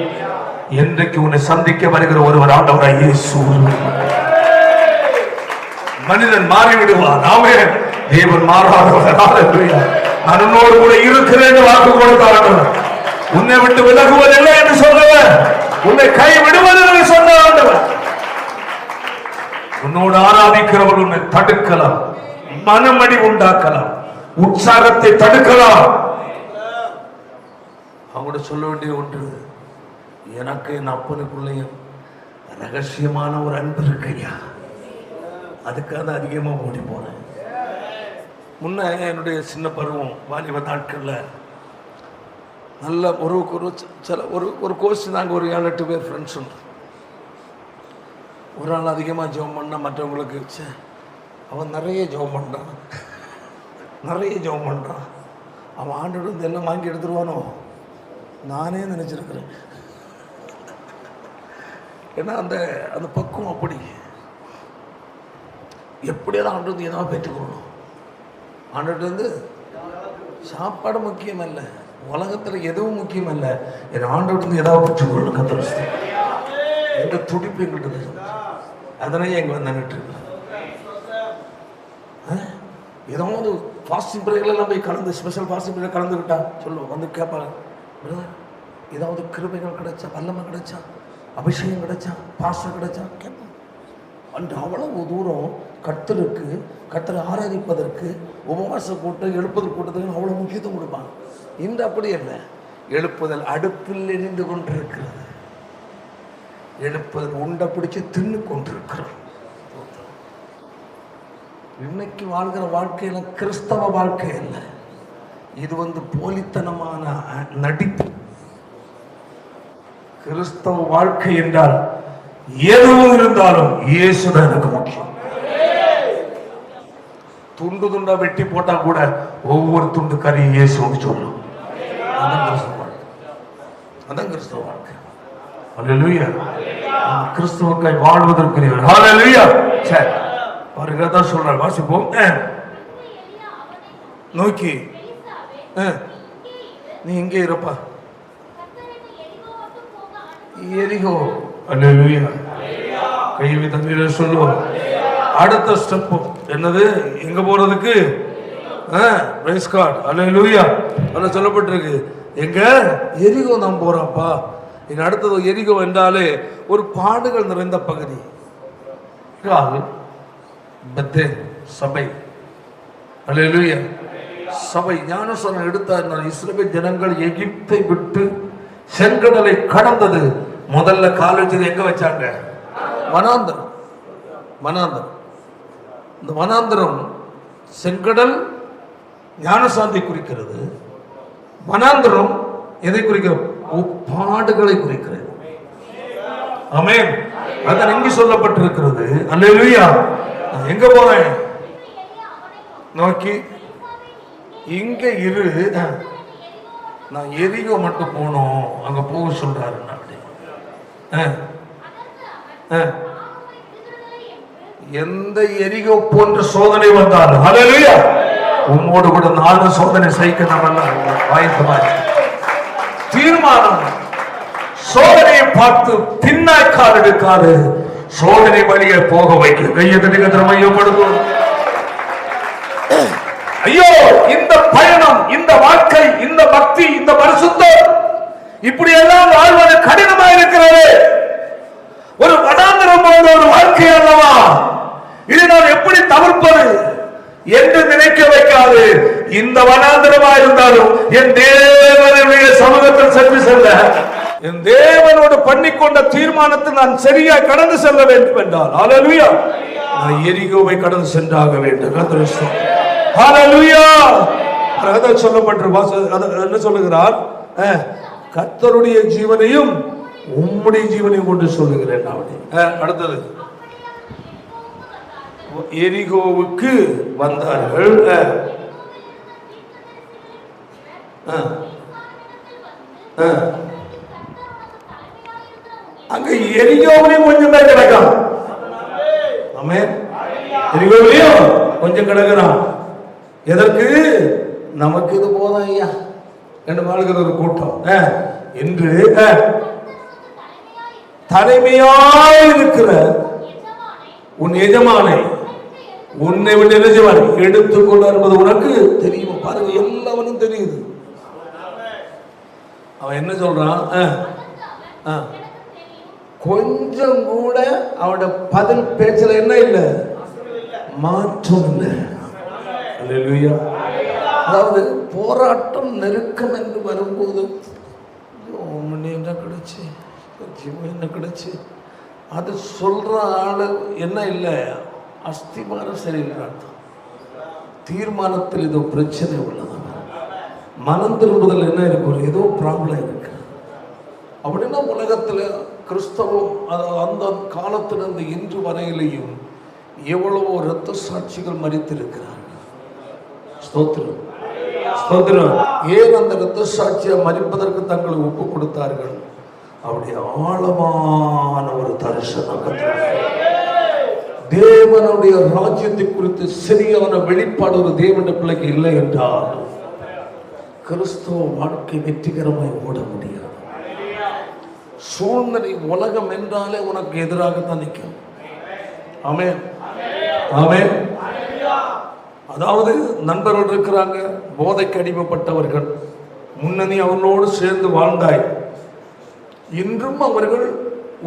என்றைக்கு உன்னை சந்திக்க வருகிற ஒருவர் ஆண்டவராய் இயேசு. மனிதன் மாறிவிடுவான், நாமே தேவன் மாறாதவர். ஹல்லேலூயா. நான் உன்னோடு கூட இருக்கிறேன் என்று வாக்கு கொடுத்தார். உன்னை விட்டு விலகுவதில்லை என்று சொன்னவர், உன்னை கை விடுவதில்லை சொன்ன ஆண்டவர். உன்னோடு ஆராதிக்கிறவர் உன்னை தடுக்கலாம், மனமடி உண்டாக்கலாம், உற்சாகத்தை தடுக்கலாம். அவங்களோட சொல்ல வேண்டிய ஒன்று, எனக்கு என் அப்பனுக்குள்ளையும் ரகசியமான ஒரு அன்பு இருக்கையா, அதுக்காக அதிகமாக ஓடி போனேன். முன்ன என்னுடைய சின்ன பருவம் வாலிப நாட்களில் நல்ல ஒரு கோர்ஸ் நாங்கள் ஒரு 7-8 பேர் ஃப்ரெண்ட்ஸ் உண்டு. ஒரு நாள் அதிகமாக ஜெபம் பண்ணால் மற்றவங்களுக்கு அவன் நிறைய ஜெபம் பண்ணுறான், நிறைய ஜெபம் பண்ணுறான், அவன் ஆண்டோடு வந்து எல்லாம் வாங்கி எடுத்துருவானோ நானே நினச்சிருக்கிறேன். ஏன்னா அந்த அந்த பக்குவம் அப்படி. எப்படியாவது ஆண்டு வந்து ஏதாவது பெற்றுக்கொள்ளணும். ஆண்டு வந்து சாப்பாடு முக்கியம் அல்ல, உலகத்தில் எதுவும் முக்கியம் அல்ல. என் ஆண்டு வந்து ஏதாவது பெற்றுக்கொள்ளணும். கத்தர் எந்த துடிப்பு எங்கிட்ட, அதனால எங்க வந்து நின்றுட்டு ஏதாவது ஃபாஸ்டிங் பிரேயர்லாம் போய் கலந்து, ஸ்பெஷல் ஃபாஸ்டிங் பிரேயர் கலந்துக்கிட்டா சொல்லுவோம், வந்து கேட்பாங்க, ஏதாவது கிருபைகள் கிடைச்சா, வல்லமை கிடைச்சா, அபிஷேகம் கிடைச்சா, பாஸ்டர் கிடைச்சா கேட்பான். அன்று அவ்வளவு தூரம் கர்த்தருக்கு, கர்த்தரை ஆராதிப்பதற்கு உபவாச கூட்டம், எழுப்புதல் கூட்டத்துக்கு அவ்வளோ முக்கியத்துவம் கொடுப்பாங்க. இன்று அப்படி இல்லை. எழுப்புதல் அடுப்பில் எரிந்து கொண்டிருக்கிறது, எழுப்புதல் உண்டை பிடிச்சு தின்னு கொண்டிருக்கிறோம். இன்னைக்கு வாழ்கிற வாழ்க்கையில கிறிஸ்தவ வாழ்க்கை இல்லை, இது போலித்தனமான நடிப்பு. கிறிஸ்தவ வாழ்க்கை என்றால் எதுவும் இருந்தாலும் இயேசுதான் எனக்கு முக்கியம். துண்டு துண்டா வெட்டி போட்டா கூட ஒவ்வொரு துண்டு கரையும் இயேசுன்னு சொல்லும். அதான் கிறிஸ்தவ வாழ்க்கை. அல்லேலூயா. கிறிஸ்தவக்காய் வாழ்வதற்குரியவர். ஹல்லேலூயா. சரி, பாருங்க தான் சொல்றார், வாசிப்போம். நோக்கி நீ இங்கே இருப்பா, எரிகோ. அல்லேலூயா. கைவி தண்ணீர சொல்லுவோம். அடுத்த ஸ்டெப் என்னது? எங்க போறதுக்கு? Praise God. அல்லேலூயா. அத சொல்லப்பட்டிருக்கு. எங்க? எரிகோ நாம் போறோம்ப்பா. இனி அடுத்தது எரிகோ என்றாலே ஒரு பாடுகள் நிறைந்த பகுதி. பெத்தேல் சபை. அல்லேலூயா. சபை ஞானஸ்நானம் எடுத்தார். இஸ்ரவேல் ஜனங்கள் எகிப்தை விட்டு செங்கடலை கடந்தது. முதல்ல கால் வச்சது எங்க வச்சாங்க? வனாந்தரம். வனாந்தரம். இந்த வனாந்தரம் செங்கடல் ஞானசாந்தி குறிக்கிறது. வனாந்தரம் எதை குறிக்கிறது? பாடுகளை குறிக்கிறது. ஆமென். அதான் இங்கு சொல்லப்பட்டிருக்கிறது. அல்லேலூயா. எங்க போறேன்? நோக்கி இங்க இரு, நான் எரிகோ மட்டும் போனோம், அங்க போக சொல்றாரு. எந்த எரிகோ போன்ற சோதனை வந்தாலும் ஹல்லேலூயா, உம்மோடு கூட நானும் சோதனை சகிக்க நம்ம ஆயத்தமா தீர்மானம். சோதனையை பார்த்து பின்னாய் கால் எடுக்காது, சோதனை வழியை போக வைக்க கையை தட்டி மையப்படுத்தும். ஐயோ, இந்த பயணம், இந்த வாழ்க்கை, இந்த பக்தி, இந்த பரிசுத்தம் இப்படி எல்லாம் வாழ்வது கடினமா இருக்கிறது. ஒரு வனாந்தரம் ஒரு வாழ்க்கை அல்லவா, இதை நான் எப்படி தவிர்ப்பது என்று நினைக்க வைக்காது. இந்த வனாந்தரமா இருந்தாலும் என் தேவனுடைய சமூகத்தில் சென்று செல்ல, என் தேவனோடு பண்ணிக்கொண்ட தீர்மானத்தை நான் சரியா கடந்து செல்ல வேண்டும் என்றால் ஹல்லேலூயா, நான் எரிகோவை கடந்து சென்றாக வேண்டும். ஹல்லேலூயா. அதான் சொல்லப்பட்டிருப்பார். என்ன சொல்லுகிறார்? கர்த்தருடைய ஜீவனையும் உம்முடைய ஜீவனையும் கொண்டு சொல்லுகிறேன். அடுத்தது எரிகோவுக்கு வந்தார்கள். அங்க எரிகோவிலையும் கொஞ்சம் தான் கிடக்கும். ஆமென். எரிகோவிலையும் கொஞ்சம் கிடக்கிறான். எதற்கு? நமக்கு இது போதும் ஐயா என்று வாழ்கிற ஒரு கூட்டம் என்று தலைமையாய் இருக்கிற உன் எஜமானை உன்னை விட்டு என்ன செய்வார்? எடுத்துக்கொள்ள என்பது உனக்கு தெரியுமா? பாருங்க, எல்லாவனும் தெரியுது. அவன் என்ன சொல்றான்? கொஞ்சம் கூட அவனோட பதில் பேச்சுல என்ன இல்லை, மாற்றம் இல்லை. அல்லேலூயா. அதாவது போராட்டம் நெருக்கம் என்று வரும்போது என்ன கிடைச்சு, என்ன கிடைச்சு, அது சொல்ற ஆளு என்ன இல்லை, அஸ்திமானம் சரியில்லை. தீர்மானத்தில் ஏதோ பிரச்சனை உள்ளது. மனம் திரும்புதல் என்ன இருக்கு, ஏதோ ப்ராப்ளம் இருக்கு. அப்படின்னா உலகத்துல கிறிஸ்தவம் அந்த காலத்திலிருந்து இன்று வரையிலையும் எவ்வளவோ இரத்த சாட்சிகள் மரித்திருக்கிறார்கள். ஸ்தோத்திரம், ஸ்தோத்திரம். ஏன் அந்த இரத்த சாட்சியை மரிப்பதற்கு தங்களை ஒப்பு கொடுத்தார்கள்? அவருடைய ஆழமான ஒரு தரிசனம். தேவனுடைய ராஜ்யத்தை குறித்து சரியான வெளிப்பாடு ஒரு தேவனுடைய பிள்ளைக்கு இல்லை என்றால் கிறிஸ்தவ வாழ்க்கை வெற்றிகரமாய் ஓட முடியாது. சூழ்நிலை உலகம் என்றாலே உனக்கு எதிராகத்தான் நிற்கும். ஆமென், ஆமென். அதாவது நண்பர்கள் இருக்கிறாங்க, போதைக்கு அடிமைப்பட்டவர்கள், முன்னணி அவர்களோடு சேர்ந்து வாழ்ந்தாய். இன்றும் அவர்கள்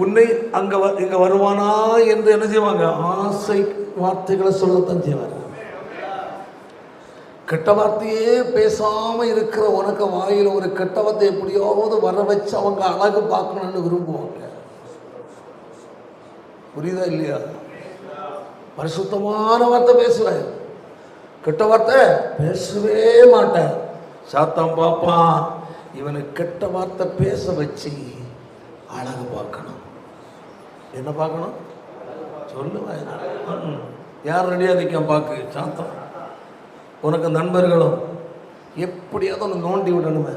உன்னை இங்க வருவானா என்று என்ன செய்வாங்க? ஆசை வார்த்தைகளை சொல்லத்தான் செய்வாங்க. கெட்ட வார்த்தையே பேசாம இருக்கிற உனக்கு வாயில ஒரு கெட்ட வார்த்தை எப்படியாவது வர வச்சு அவங்க அழகு பார்க்கணும்னு விரும்புவாங்க. புரியுதா இல்லையா? பரிசுத்தமான வார்த்தை பேசுவேன், கெட்ட வார்த்தை பேசவே மாட்டேன். சாத்தான் பார்ப்பான், இவனை கெட்ட வார்த்தை பேச வச்சு அழகு பார்க்கணும். என்ன பார்க்கணும் சொல்லுவேன். யார் ரெடியாக நிற்க பார்க்கு சாத்தம். உனக்கு நண்பர்களும் எப்படியாவது ஒன்று நோண்டி விடணுமே,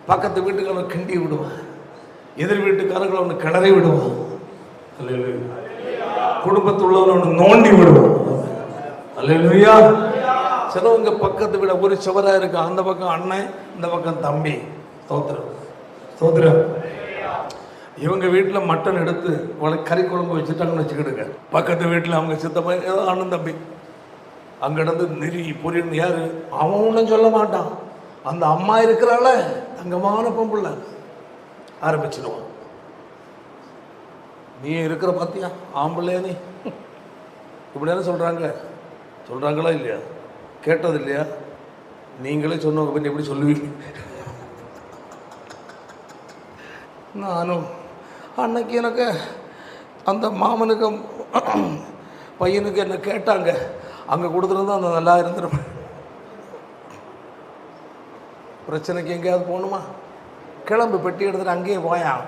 பக்கத்து வீட்டுக்காரனை கிண்டி விடுவேன், எதிர் வீட்டுக்காரங்களை ஒன்று கிளறி விடுவான், குடும்பத்தில் உள்ளவனை ஒன்று நோண்டி விடுவான். அல்லேலூயா. சிலவங்க பக்கத்து வீட ஒரு சுவரா இருக்கு, அந்த பக்கம் அண்ணன், இந்த பக்கம் தம்பி. ஸ்தோத்திரம் ஸ்தோத்திரம். இவங்க வீட்டில் மட்டன் எடுத்து கறி குழம்பு வச்சுட்டாங்கன்னு வச்சுக்கிடுங்க, பக்கத்து வீட்டில் அவங்க சித்தப்பா ஏதோ அண்ணன் தம்பி அங்கே இடந்து நெறி பொரியல் யாரு அவன் ஒன்றும் சொல்ல மாட்டான். அந்த அம்மா இருக்கிறாள தங்கமான பொம்புள்ள ஆரம்பிச்சிடுவான். நீ இருக்கிற பார்த்தியா ஆம்பளையா நீ இப்படின்னு சொல்கிறாங்களா இல்லையா? கேட்டது இல்லையா? நீங்களே சொன்னவங்க பற்றி எப்படி சொல்லுவீங்க? நானும் அன்னைக்கு எனக்கு அந்த மாமனுக்கு பையனுக்கு என்ன கேட்டாங்க, அங்கே கொடுத்துருந்தா அந்த நல்லா இருந்துருப்பேன். பிரச்சனைக்கு எங்கேயாவது போகணுமா, கிளம்பு பெட்டி எடுத்துட்டு அங்கேயே போயான்.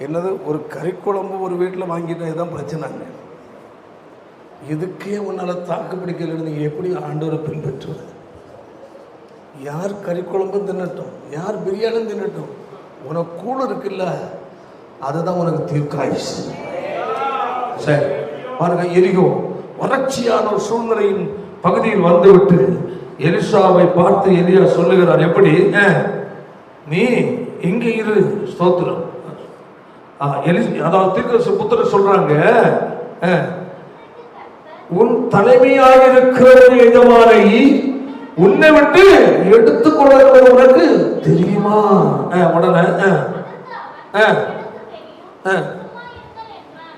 என்னது ஒரு கறி குழம்பு ஒரு வீட்டில் வாங்கிட்டேன், இதுதான் பிரச்சனைங்க. இதுக்கே உன்னால் தாக்கு பிடிக்கல, நீங்கள் எப்படி ஆண்டவரை பின்பற்றுவது? யார் கறி குழம்பும் தின்னட்டும், யார் பிரியாணியும் தின்னட்டும், உனக்கு கூழ் இருக்குல்ல அதுதான் உனக்கு தீர்க்காயுசு. சரி பாருங்க, எரிகோ வறட்சியான ஒரு சூழ்நிலையின் பகுதியில் வந்துவிட்டு எலிசாவை பார்த்து எலியா சொல்லுகிறார், எப்படி நீ இங்கே இரு. ஸ்தோத்திரம். அதாவது தீர்க்கதரிசி புத்திரர் சொல்றாங்க, உன் தலைமையாக இருக்கிற ஒரு எஜமானை உன்னை விட்டு எடுத்துக்கொள்ள உனக்கு தெரியுமா? உடனே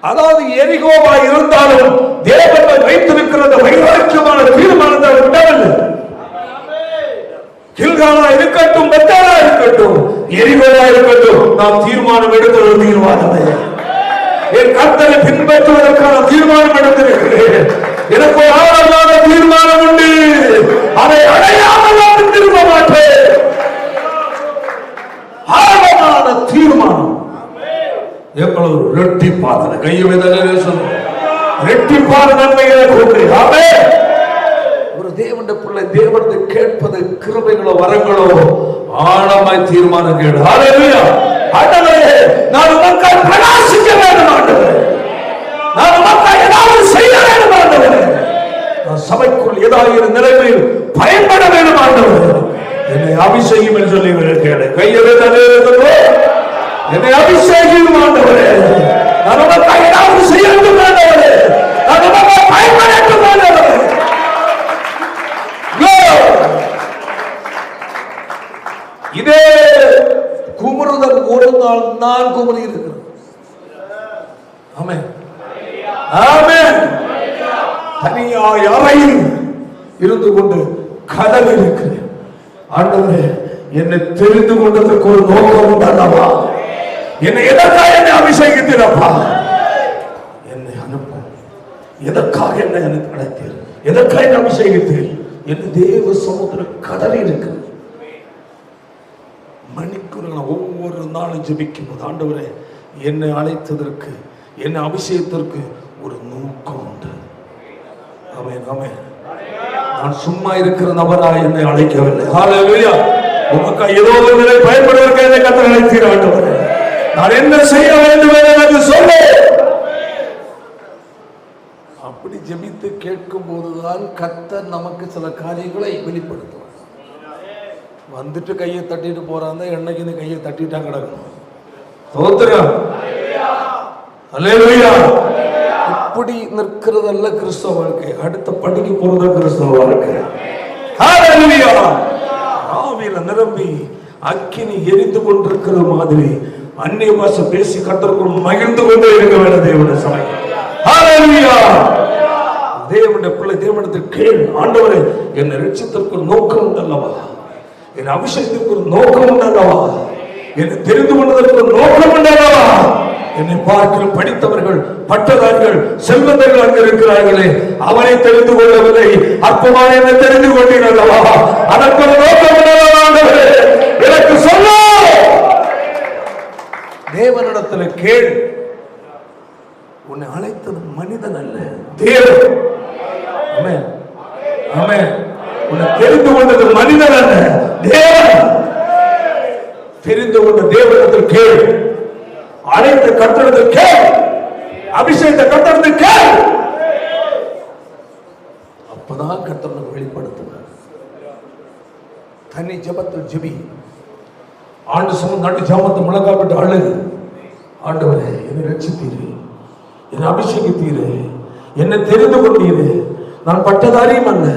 அதாவது எரிகோவா இருந்தாலும் தேவன் வைத்திருக்கிற வைராக்கியமான தீர்மானத்தை விடவில்லை. கில்காலா இருக்கட்டும், பெத்தாலா இருக்கட்டும், எரிகோவா இருக்கட்டும், நாம் தீர்மானம் எடுக்கிற தீர்மானம் என் கர்த்தரை பின்பற்றுவதற்கான தீர்மானம் எடுத்திருக்கிறேன். எனக்கு ஒரு ஆழமான தீர்மானம் உண்டு, அதை அடையாமல் நான் திரும்ப மாட்டேன். ஆழமான தீர்மானம் எவ்வளவு ரெட்டிப்பாத கையை ரெட்டிப்பாத நன்மைகளை கொண்டு ஒரு தேவனுடைய பிள்ளை தேவனத்தை கேட்பது கிருபைகளோ வரங்களோ ஆழமாய் தீர்மானம் கேடு. ஆண்டவரே, நான் உமக்காக பிரகாசிக்க வேண்டும் ஆண்டவரே, நான் உமக்காக ஏதாவது செய்ய வேண்டும் ஆண்டவரே, நான் சபைக்குள் ஏதாவது நிலைமையில் பயன்பட வேண்டும் ஆண்டவரே, என்னை அபிஷேகம் என்று சொல்லி கேளு. கையவே என்னை அபிஷேகம் ஆண்டவரே, நான் உமக்காக ஏதாவது செய்ய வேண்டும் ஆண்டவரே, நான் உமக்காக பயன்பட வேண்டும் ஆண்டவரே. இதே குமுறுதல் ஒரு நாள் நான் குமுறி இருக்கிறேன். ஆமென் ஆமென். தனியாய் அறையில் இருந்து கொண்டு கடல் இருக்கிறேன். ஆண்டவரே, என்னை தெரிந்து கொண்டதற்கு ஒரு நோக்கம் உண்டல்லவா? என்னை எதற்காக என்னை அபிஷேகித்தீரப்பா? என்னை அனுப்ப எதற்காக என்னை அழைத்தீர்? எதற்காக என்னை அபிஷேகித்தீர்? என் தேவ சமுத்திர கடல் இருக்கிறது. மணிக்குறள் ஒவ்வொரு நாளும் ஜெபிக்கும் போது, ஆண்டவரே, என்னை அழைத்ததற்கு என்னை அபிஷேகத்திற்கு ஒரு நோக்கம் உண்டு. ஆமென் ஆமென். நான் சும்மா இருக்கிற நபராக என்னை அழைக்கவில்லை. ஹல்லேலூயா. உமக்கு ஏதோ ஒரு நிலை பயன்படுவதற்கு என்னை கர்த்தர் அழைத்தீர் ஆண்டவரே. நான் என்ன செய்ய வேண்டும் என்று சொல்லு. அப்படி ஜெபித்து கேட்கும் போதுதான் கர்த்தர் நமக்கு சில காரியங்களை வெளிப்படுத்துவார். வந்துட்டு கையை தட்டிட்டு போறாங்க, என்னைக்கு இந்த கையை தட்டிட்டா கிடக்கணும். ஸ்தோத்திரம். அல்லேலூயா. இப்படி நிற்கிறதல்ல கிறிஸ்தவ வாழ்க்கை, அடுத்த படிக்கு போறதா கிறிஸ்தவ வாழ்க்கை. ஹல்லேலூயா. ஆவியில நிரம்பி அக்கினி எரிந்து கொண்டிருக்கிற மாதிரி அந்நிய பாஷை பேசி கர்த்தருக்குள் மகிழ்ந்து கொண்டே இருக்க வேண்டும் தேவனுடைய சபை. ஹல்லேலூயா. தேவனுடைய பிள்ளை தேவனிடத்தில் கேள், ஆண்டவரே, என்னை ரட்சித்ததற்கு ஒரு நோக்கம் உண்டல்லவா? என் அபிஷேகத்திற்கு ஒரு நோக்கம் உண்டல்லவா? என்னை தெரிந்து கொண்டதற்கு ஒரு நோக்கம் உண்டல்லவா? என்னை பார்க்கிற படித்தவர்கள், பட்டதாரிகள், செல்வந்தர்கள் அங்கு இருக்கிறார்களே, அவனை தெரிந்து கொள்ளவில்லை, அற்பமான என்னை தெரிந்து கொண்டீர்கள் அல்லவா? அதற்கு ஒரு நோக்கம் ஆண்டவரே, எனக்கு சொல்ல. தேவனிடத்தில் கேள். உன்னை அழைத்தது மனிதன் அல்ல, தேவன். ஆமென், ஆமென். உன்னை தெரிந்து கொண்டது மனிதன் அல்ல, தேவன். தெரிந்து கொண்ட தேவனிடத்தில் கேள், அழைத்த கர்த்தரிடத்தில் கேள், அபிஷேகத்தை கர்த்தரிடத்தில் கேள். அப்பதான் கர்த்தர் வெளிப்படுத்துவார். தனி ஜெபத்தில் ஜெபி. ஆண்டு சமம் நாட்டு ஜாமத்தை முழங்கால் அழகு. ஆண்டவரே, என்னை ரட்சித்தீரே, என்னை அபிஷேகித்தீரே, என்னை தெரிந்து கொண்டீரே. நான் பட்டதாரியும் அல்ல,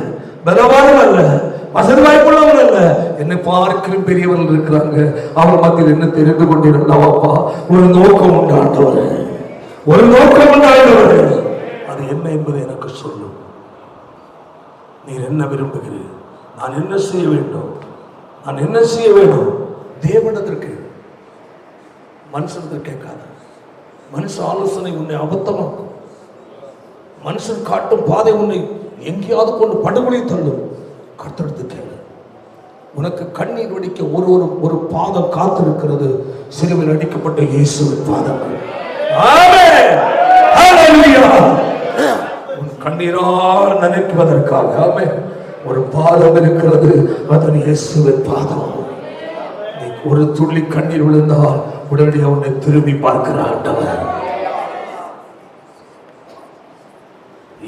பலவானும் அல்ல, வசதி வாய்ப்புள்ளவர்கள் அல்ல, என்னை பார்க்கிற பெரியவர்கள் இருக்கிறாங்க. அவர் மத்தியில் என்ன தெரிந்து கொண்டீர்களாப்பா? ஒரு நோக்கம் உண்டு ஆண்டவரே, ஒரு நோக்கம் உண்டு ஆண்டவரே. அது என்ன என்பதை எனக்கு சொல்லும். நீர் என்ன விரும்புகிறீர்? நான் என்ன செய்ய வேண்டும்? நான் என்ன செய்ய வேண்டும்? தேவனிடத்திற்கு, மனுஷனத்திற்கு கேட்காத. மனுஷ ஆலோசனை உன்னை அபத்தமாக்கும். மனுஷன் காட்டும் பாதை உன்னை எங்கேயாவது கொண்டு படுகொலை தள்ளும். கர்த்தரிடத்து கேளு. உனக்கு கண்ணீர் வடிக்க ஒரு பாதம் காத்திருக்கிறது. சிலுவையில் அடிக்கப்பட்ட இயேசுவின் பாதங்கள். ஆமென், ஹல்லேலூயா. உன் கண்ணீரால் நனைக்குவதற்காக ஆமென் ஒரு பாதம் இருக்கிறது. அது இயேசுவின் பாதம். நீ ஒரு துள்ளி கண்ணீர் விழுந்தால் உடனடியாக உன்னை திரும்பி பார்க்கிற ஆண்டவர்.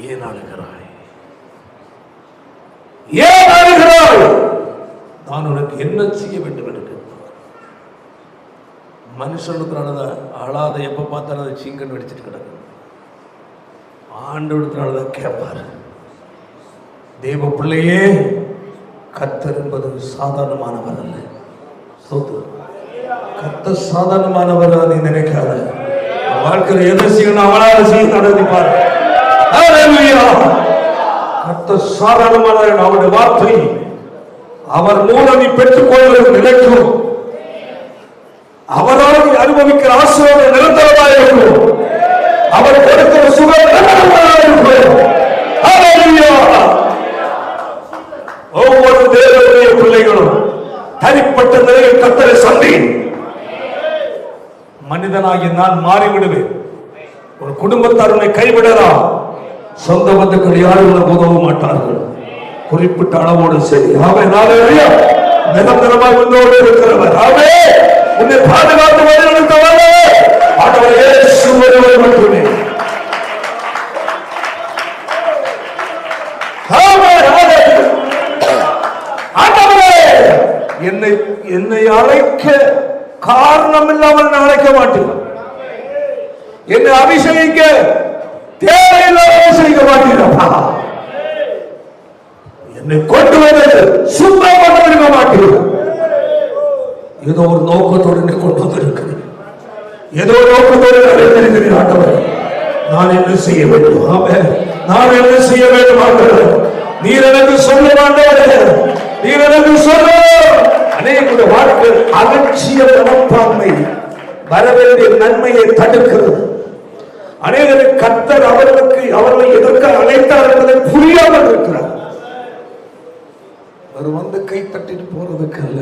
ஏன் அழுகிறாய்? ஏன் அழுகிறாய்? நான் உனக்கு என்ன செய்ய வேண்டும் என்று கேட்பார். மனுஷனுக்கு அழாத, எப்ப பார்த்தாலும் அதை சீங்கன் வெடிச்சிட்டு கிடக்கு. ஆண்டவனுக்கு கேட்பார். தேவ பிள்ளையே, கர்த்தர் என்பது சாதாரணமானவர் அல்ல. கர்த்தர் சாதாரணமானவர் நீ நினைக்காத. வாழ்க்கையில் எதை செய்யணும் அவனால செய்ய நடத்திப்பார். கர்த்தர் சாதாரணமானவர். அவருடைய வார்த்தை அவர் மூலம் நீ பெற்றுக் கொள்வது நிலைக்கும். அவரால் நீ அனுபவிக்கிற ஆசீர்வாதம் நிரந்தரமாக இருக்கும். அவர் கொடுக்கிற சுகம் நிரந்தரமாக இருக்கும். ஒவ்வொரு தேவனுடைய பிள்ளைகளும் தனிப்பட்ட நிலையில் கர்த்தரை சந்தி. மனிதனாகி நான் மாறிவிடுவேன். ஒரு குடும்பத்தார் உன்னை கைவிடலாம். சொந்த பந்துக்கள் யாரும் உனக்கு உதவ மாட்டார்கள். குறிப்பிட்ட அளவோடு சரி. ஆமென், ஹல்லேலூயா. நிரந்தரமாக உன்னோடு இருக்கிறவர். ஆமென். உன்னை பாதுகாத்து வழிநடத்தவர் ஆண்டவர் இயேசு ஒருவர் மட்டுமே. ஆமென், ஹல்லேலூயா. ஆண்டவரே, என்னை அழைக்க காரணம் இல்லாமல் நான் அழைக்க மாட்டேன். என்னை அபிஷேகிக்க தேவையில்லாத அபிஷேகிக்க மாட்டேன். என்னை கொண்டு வந்து சும்மா கொண்டிருக்க மாட்டேன். ஏதோ ஒரு நோக்கத்தோடு என்னை கொண்டு வந்திருக்கிறேன். ஏதோ ஒரு நோக்கத்தோடு அழைத்திருக்கிறேன். ஆண்டவர், நான் என்ன செய்ய வேண்டும்? ஆமென், நான் என்ன செய்ய வேண்டும்? ஆண்டவர், நீர் எனக்கு சொல்ல மாட்டேன். நீர் எனக்கு சொல்ல. அநேக வாழ்க்கை அலட்சிய மனப்பான்மை வரவேண்டிய நன்மையை தடுக்கிறது. அநேகருக்கு கர்த்தர் அவர்களை எதற்காக அழைத்தார் என்பதை புரியாமல் இருக்கிறார். அவர் வந்து கை தட்டிட்டு போறதுக்கு அல்ல,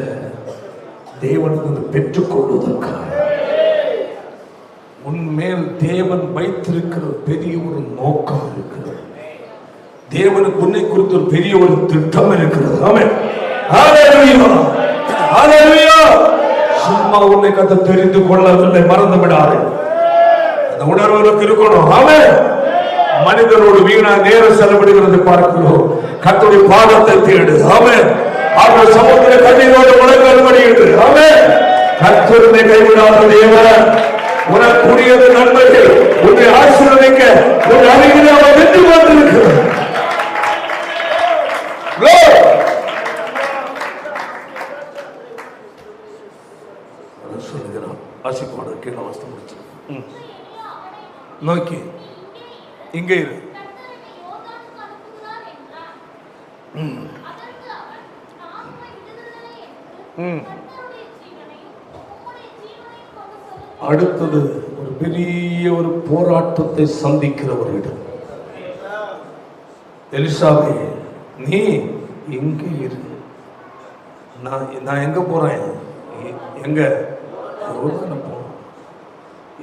தேவனுக்கு பெற்றுக் கொள்வதற்காக. உன்மேல் தேவன் வைத்திருக்கிற பெரிய ஒரு நோக்கம் இருக்கிறது. தேவனுக்கு உன்னை குறித்து ஒரு பெரிய ஒரு திட்டம் இருக்கிறது. ஆமென், ஹல்லேலூயா, ஹல்லேலூயா. சும்மா உன்னை கர்த்தர் தெரிந்து கொள்ளவில்லை, மறந்து விடாதே. அந்த உணர்வுகளுக்கு இருக்கணும். ஆமென். மனிதனோடு வீணா நேரம் செலவிடுகிறது பார்க்கிறோம். கர்த்தருடைய பாதத்தை தேடு. ஆமென். அவர் சமுத்திர கண்ணீரோடு முழங்கால் படியிடு. ஆமென். கர்த்தரை கைவிடாத தேவன் உனக்குரியது நன்மைகள் உன்னை ஆசீர்வதிக்க உன் அருகில் அவர் நின்று கொண்டிருக்கிறார். சொல்லுகிறான். ஆசிப்பாடு கீழே வஸ்து முடிச்சு நோக்கி இங்கே இரு. அடுத்தது ஒரு பெரிய ஒரு போராட்டத்தை சந்திக்கிற ஒரு இடம். எலிசாவே, நீ இங்கே இரு, நான் எங்க போறேன்? எங்க? யோர்தான் போறேன்.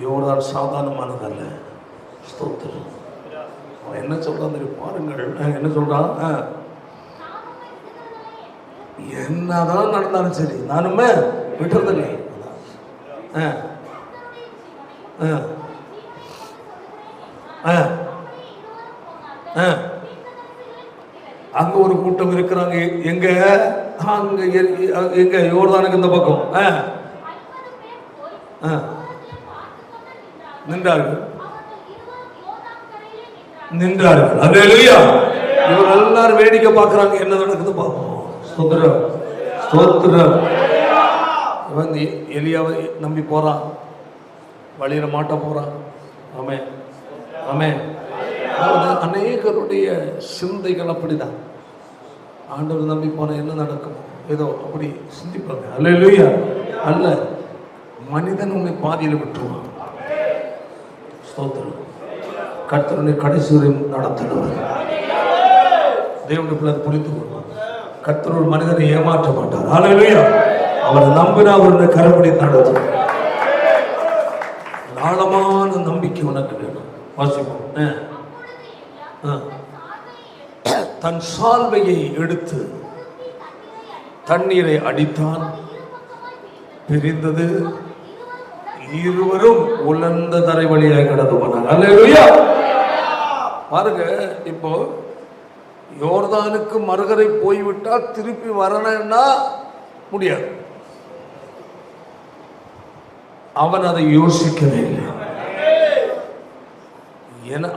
யோர்தான் சாதாரணமானதல்ல. ஸ்தோத்திரம். அவன் என்ன சொல்றான் தெரியும்? பாருங்கள் என்ன சொல்றான். என்னதான் நடந்தாலும் சரி நானுமே விட்டுறதில்லை. அங்க ஒரு கூட்டம் இருக்கிறாங்க. எங்க? எங்க? யோர்தானுக்கு இந்த பக்கம் நின்றார்கள். அல்லேலூயா. இவர் எல்லாரும் வேடிக்கை பார்க்கறாங்க, என்ன நடக்குது பார்ப்போம். ஸ்தோத்திரம், ஸ்தோத்திரம். இவன் எலியாவை நம்பி போறான், வழியில மாட்ட போறான். ஆமென், ஆமென். அநேகருடைய சிந்தைகள் அப்படிதான். ஆண்டவர் நம்பி போன என்ன நடக்கும் ஏதோ அப்படி சிந்திப்பாங்க. அல்லேலூயா. அல்ல, மனிதன் உன்னை பாதியில் விட்டுருவான். ஸ்தோத்திரம். கர்த்தருடைய கடைசி வரை நடத்தினவர் தேவனுடைய பிள்ளை புரிந்து கொள்வார். கர்த்தர் ஒரு மனிதனை ஏமாற்ற மாட்டார். அல்லேலூயா. அவரை நம்பினா அவருடைய கரப்படி நடத்தும். ஆழமான நம்பிக்கை உனக்கு வேணும். வாசிப்போம். தன் சால்வையை எடுத்து தண்ணீரை அடித்தான், பிரிந்தது, இருவரும் உலர்ந்த தரை வழியாக கடந்து போனாங்க. அல்லேலூயா. பாருங்க, இப்போ யோர்தானுக்கு மறுகரை போய்விட்டால் திருப்பி வரணும்னா முடியாது. அவன் அதை யோசிக்கவே இல்லை.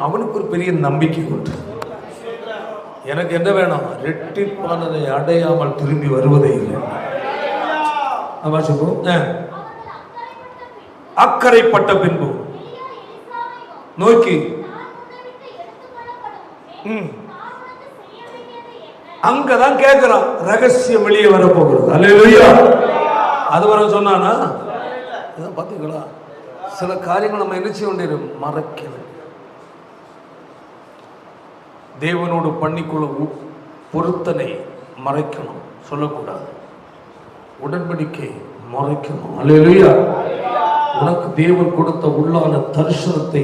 அவனுக்கு ஒரு பெரிய நம்பிக்கை உண்டு. எனக்கு என்ன வேணும்? ரெட்டிப்பானதை அடையாமல் திரும்பி வருவதே இல்லை. அக்கறைப்பட்ட பின்பு நோக்கி அங்கதான் கேட்கிறான், ரகசியம் வெளியே வர போகிறது. அல்லேலூயா. அது வர சொன்னானா? பாத்தீங்களா, சில காரியங்கள் நம்ம என்ன செய்ய வேண்டியது? மறைக்கணும். தேவனோடு பண்ணிக்கொள்ள பொருத்தனை மறைக்கணும், சொல்லக்கூடாது. உடன்படிக்கை மறைக்கணும். அல்லேலூயா. உனக்கு தேவன் கொடுத்த உள்ளான தரிசனத்தை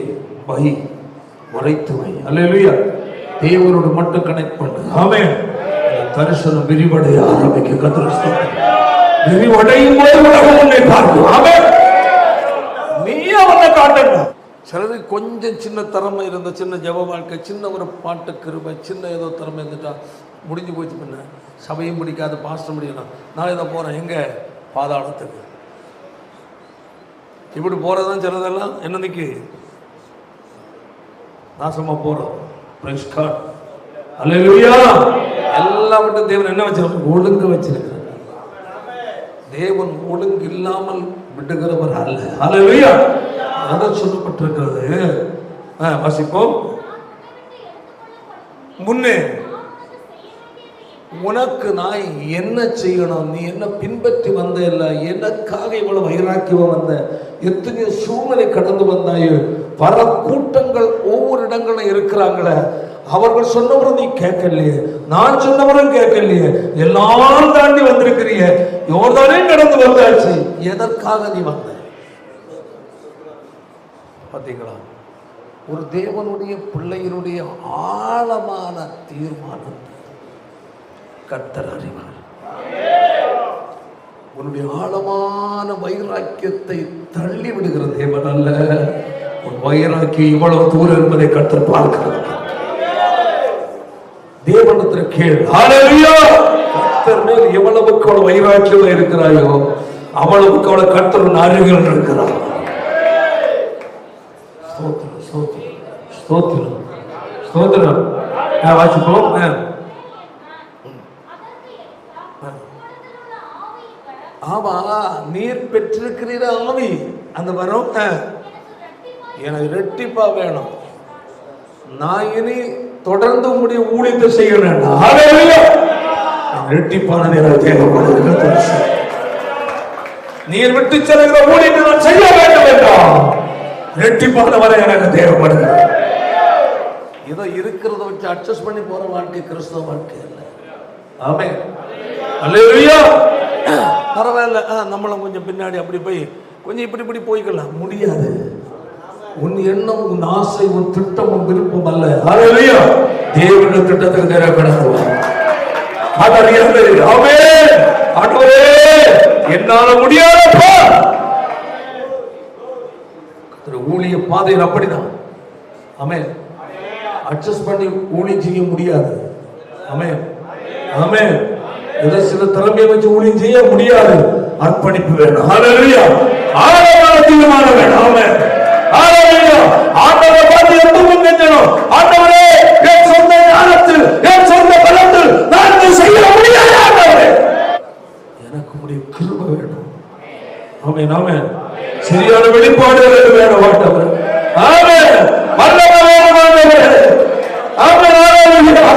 மறைத்து வை. அல்லேலூயா. தேவனோடு மட்டும் கனெக்ட் பண்ணு. ஆமென். தரிசனம் விரிவடைய ஆரம்பிக்க. கர்த்தர் விரிவடையும் போது உலகம் உன்னை பார்க்கும். ஆமென். நீ அவனை காட்டணும். சிலருக்கு கொஞ்சம் சின்ன திறமை இருந்த, சின்ன ஜெப வாழ்க்கை, சின்ன ஒரு பாட்டு கிருபை, சின்ன ஏதோ திறமை இருந்துட்டா முடிஞ்சு போச்சு. பண்ண சபையும் பிடிக்காது, பாஸ்டர் முடியலாம். நான் இதை போறேன் எங்க? பாதாளத்துக்கு. இப்படி போறதுதான் சிலதெல்லாம் என்னன்னைக்கு நாசமா போறோம். Praise God. அல்லேலூயா. எல்லாம் விட்டு தேவன் என்ன வச்சிருக்க? ஒழுங்கு வச்சிருக்க. தேவன் ஒழுங்கு இல்லாமல் விடுகிறவர் அல்ல. அல்லேலூயா. அதான் சொல்லப்பட்டிருக்கிறது. வாசிப்போம். முன்னே உனக்கு நான் என்ன செய்யணும்? நீ என்ன பின்பற்றி வந்த இல்ல? எனக்காக இவ்வளவு வைராக்கியம் வந்த, எத்தனையோ சூழ்நிலை கடந்து வந்தாயோ. பல கூட்டங்கள் ஒவ்வொரு இடங்களும் இருக்கிறாங்களே, அவர்கள் சொன்னவரும் நீ கேட்கலையே, நான் சொன்னவரும் கேட்கலையே, எல்லாரும் தாண்டி வந்திருக்கிறிய, யோர்தானே கடந்து வந்தாச்சு. எதற்காக நீ வந்த? பார்த்தீங்களா? ஒரு தேவனுடைய பிள்ளையினுடைய ஆழமான தீர்மானம் கர்த்தர் அறிவார். உன்னுடைய ஆழமான வைராக்கியத்தை தள்ளி விடுகிற தேவன் அல்ல. உன் வைராக்கியம் இவ்வளவு தூரம் என்பதை கர்த்தர் பார்க்கிறார். தேவனத்தில் கேள். ஹல்லேலூயா. கர்த்தர் மேல் எவ்வளவுக்கு அவள் வைராக்கியம் இருக்கிறாயோ அவ்வளவுக்கு அவளை கர்த்தர் அருகில் இருக்கிறார். ஸ்தோத்திரம், ஸ்தோத்திரம், ஸ்தோத்திரம், ஸ்தோத்திரம். வாசிப்போம். ஆமா, நீர் பெற்றிருக்கிற ஆவி அந்த வரும் எனக்கு ரெட்டிப்பா வேணும். நான் இனி தொடர்ந்து உங்களுடைய ஊழியத்தை செய்யணும். ரெட்டிப்பான நேரம் தேவைப்படுகிறது. நீர் விட்டு செல்கிற ஊழியத்தை நான் செய்ய வேண்டும் என்றால் இரட்டிப்பான வரை எனக்கு தேவைப்படுகிறது. ஏதோ இருக்கிறத வச்சு அட்ஜஸ்ட் பண்ணி போற வாழ்க்கை கிறிஸ்தவ வாழ்க்கை அல்ல. ஆமென். அல்லேலூயா. பரவாயில்ல, நம்மளும் கொஞ்சம் பின்னாடி அப்படி போய் கொஞ்சம் இப்படி போய்க்கலாம். முடியாது. உன் எண்ணம், உன் ஆசை, உன் திட்டம், உன் விருப்பம் அல்ல. அல்லேலூயா. தேவனுடைய திட்டத்துக்கு நேராக கடந்துவார். என்னால முடியாதப்பா. ஊழிய பாதையில் அப்படிதான். ஆமென். அட்ஜஸ்ட் பண்ணி ஊழியம் செய்ய முடியாது. ஆமென். ஆமென். ஏதோ சில திறமையை வச்சு ஊழியம் செய்ய முடியாது. அர்ப்பணிப்பு வேணும். ஹல்லேலூயா. ஆழமான தீர்மானம் வேணும். ஆமென். ஹல்லேலூயா. ஆண்டவரை பார்த்து எப்பவும் நினைக்கணும். ஆண்டவரே, என் சொந்த ஞானத்தில், என் சொந்த பலத்தில் நான் இதை செய்ய முடியாது. ஆண்டவரே, எனக்கு உடைய கிருபை வேணும். ஆமென். ஆமென். சரியான வெளிப்பாடுகள் வேணும். ஆண்டவரே, ஆமென். வல்லமை வேணும். ஆண்டவரே, ஆமென். ஹல்லேலூயா.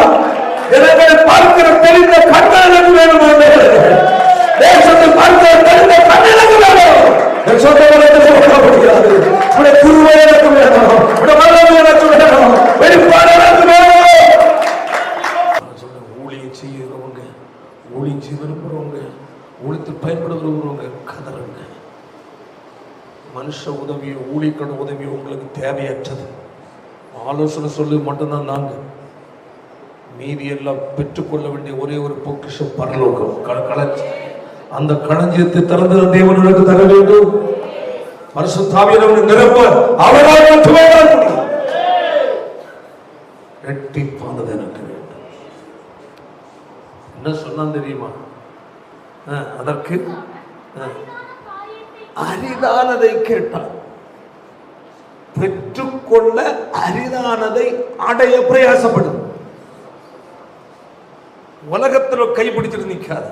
எனக்கு பார்க்கிற தெரிந்த கண்ணனுக்கு வேணும். ஆண்டவரே, தேசத்தை பார்க்கிற தெரிந்த கண்ணனுக்கு வேணும். என் சொந்த பலத்தில் சொல்ல முடியாது. உடைய கிருபை எனக்கு வேணும். உடைய வல்லமை எனக்கு வேணும். வெளிப்பாடு எனக்கு வேணும். ஊழியம் செய்யறவங்க, ஊழியம் செய்ய விரும்புறவங்க, ஊழியத்தில் பயன்பட விரும்புறவங்க கதறுங்க. மனுஷ உதவியோ ஊழியக்கான உதவியோ உங்களுக்கு தேவையற்றது. ஆலோசனை சொல்லி மட்டும்தான் நாங்க. மீதி எல்லாம் பெற்றுக்கொள்ள வேண்டிய ஒரே ஒரு பொக்கிஷம் பரலோகம், களஞ்சியம். அந்த களஞ்சியத்தை திறந்து தேவனுக்கு தர வேண்டும். பரிசுத்த ஆவியானவரை நிரப்ப அவரால் மட்டுமே முடியும். இரட்டிப்பானது எனக்கு வேண்டும். என்ன சொன்னா தெரியுமா? அதற்கு அரிதானதை கேட்டான். பெற்றுக்கொள்ள அரிதானதை அடைய பிரயாசப்படும். உலகத்தில் கைப்பிடிச்சிட்டு நிற்காது.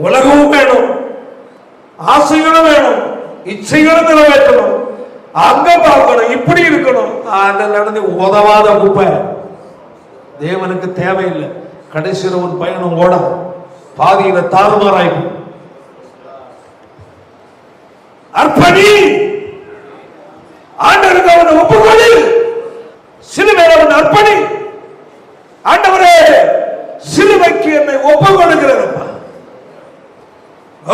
உலகமும் வேணும், ஆசைகளும் வேணும், இச்சைகளும் நிறைவேற்றணும், அங்க பார்க்கணும், இப்படி இருக்கணும். நடந்து உதவாத குப்பை தேவனுக்கு தேவையில்லை. கடைசியில் ஒரு பயணம் ஓட பாதியில தாறுமாறாய்க்கும். அர்ப்பணி, ஆண்டவருக்கு அவனை ஒப்புக்கொடு. சிலுவையில் அவன் அர்ப்பணி. ஆண்டவரே, சிலுவைக்கு என்னை ஒப்புக்கொடுக்கிறேன்.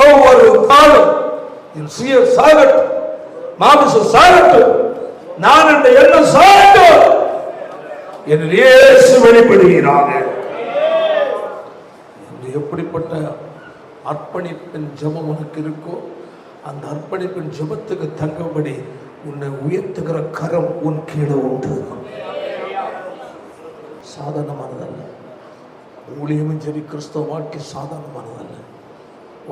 ஒவ்வொரு நாளும் என் சுய சாகட்டும், மாமிச சாகட்டும், நான் என்ற எண்ணம் சாகட்டும், என் இயேசு வெளிப்படுகிறாங்க. எப்படிப்பட்ட அர்ப்பணிப்பின் ஜெபம் உனக்கு இருக்கோ அந்த அர்ப்பணிப்பின் ஜெபத்துக்கு தங்கபடி உன்னை உயர்த்துகிற கரம் உன் கீழே உண்டு. சாதாரணமானதல்ல. ஊழியமும் சரி, கிறிஸ்தவ வாழ்க்கை சாதாரணமானதல்ல.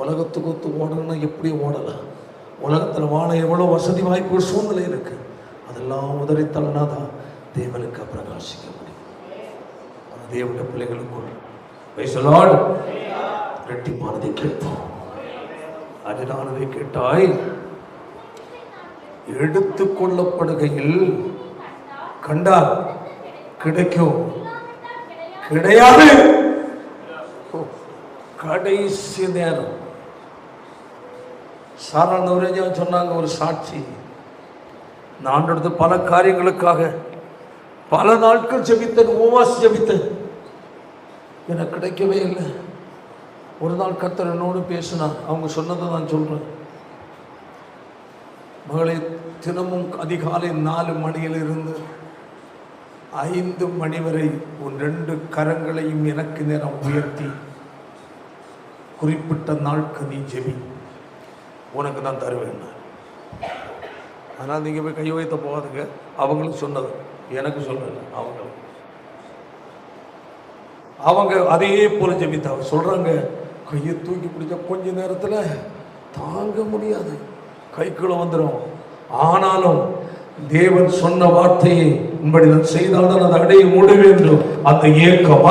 உலகத்துக்கு ஒத்து ஓடணும்னா எப்படி ஓடலாம்? உலகத்தில் வாழ எவ்வளோ வசதி வாய்ப்பு சூழ்நிலை இருக்கு. அதெல்லாம் உதறித்தலனா தான் தேவனுக்கு பிரகாசிக்க முடியும். தேவனுடைய பிள்ளைகளுக்குள் இரட்டிப்பானதை கேட்போம். அரிதானதை கேட்டாய். எடுத்துக் கொள்ளப்படுகையில் கண்டால் கிடைக்கும், கிடையாது. கடைசி நேரம் சாராள சொன்னாங்க, ஒரு சாட்சி. நான் அடுத்து பல காரியங்களுக்காக பல நாட்கள் ஜெபித்தேன், உபவாசி ஜெபித்தேன், எனக்கு கிடைக்கவே இல்லை. ஒரு நாள் கர்த்தர் என்னோடு பேசினார். அவங்க சொன்னதை நான் சொல்றேன். மகளை, தினமும் அதிகாலை 4 மணியிலிருந்து 5 மணி வரை உன் 2 கரங்களையும் எனக்கு நேரம் உயர்த்தி குறிப்பிட்ட நாளுக்கு நீ ஜெபி, உனக்கு நான் தருவேன். ஆனால் நீங்கள் போய் கை வைத்த போகாதுங்க. அவங்களுக்கு சொன்னது, எனக்கு சொல்லலை. அவங்க அதே போல ஜெபித்தாங்க. சொல்றாங்க, கையை தூக்கி பிடிச்ச கொஞ்ச நேரத்தில் தாங்க முடியாது, கைக்குள்ள வந்துடும். ஆனாலும் தேவன் சொன்ன வார்த்தையை உங்களை நான் செய்தால்தான் அதை அடைய முடியும் என்று அந்த ஏக்கம்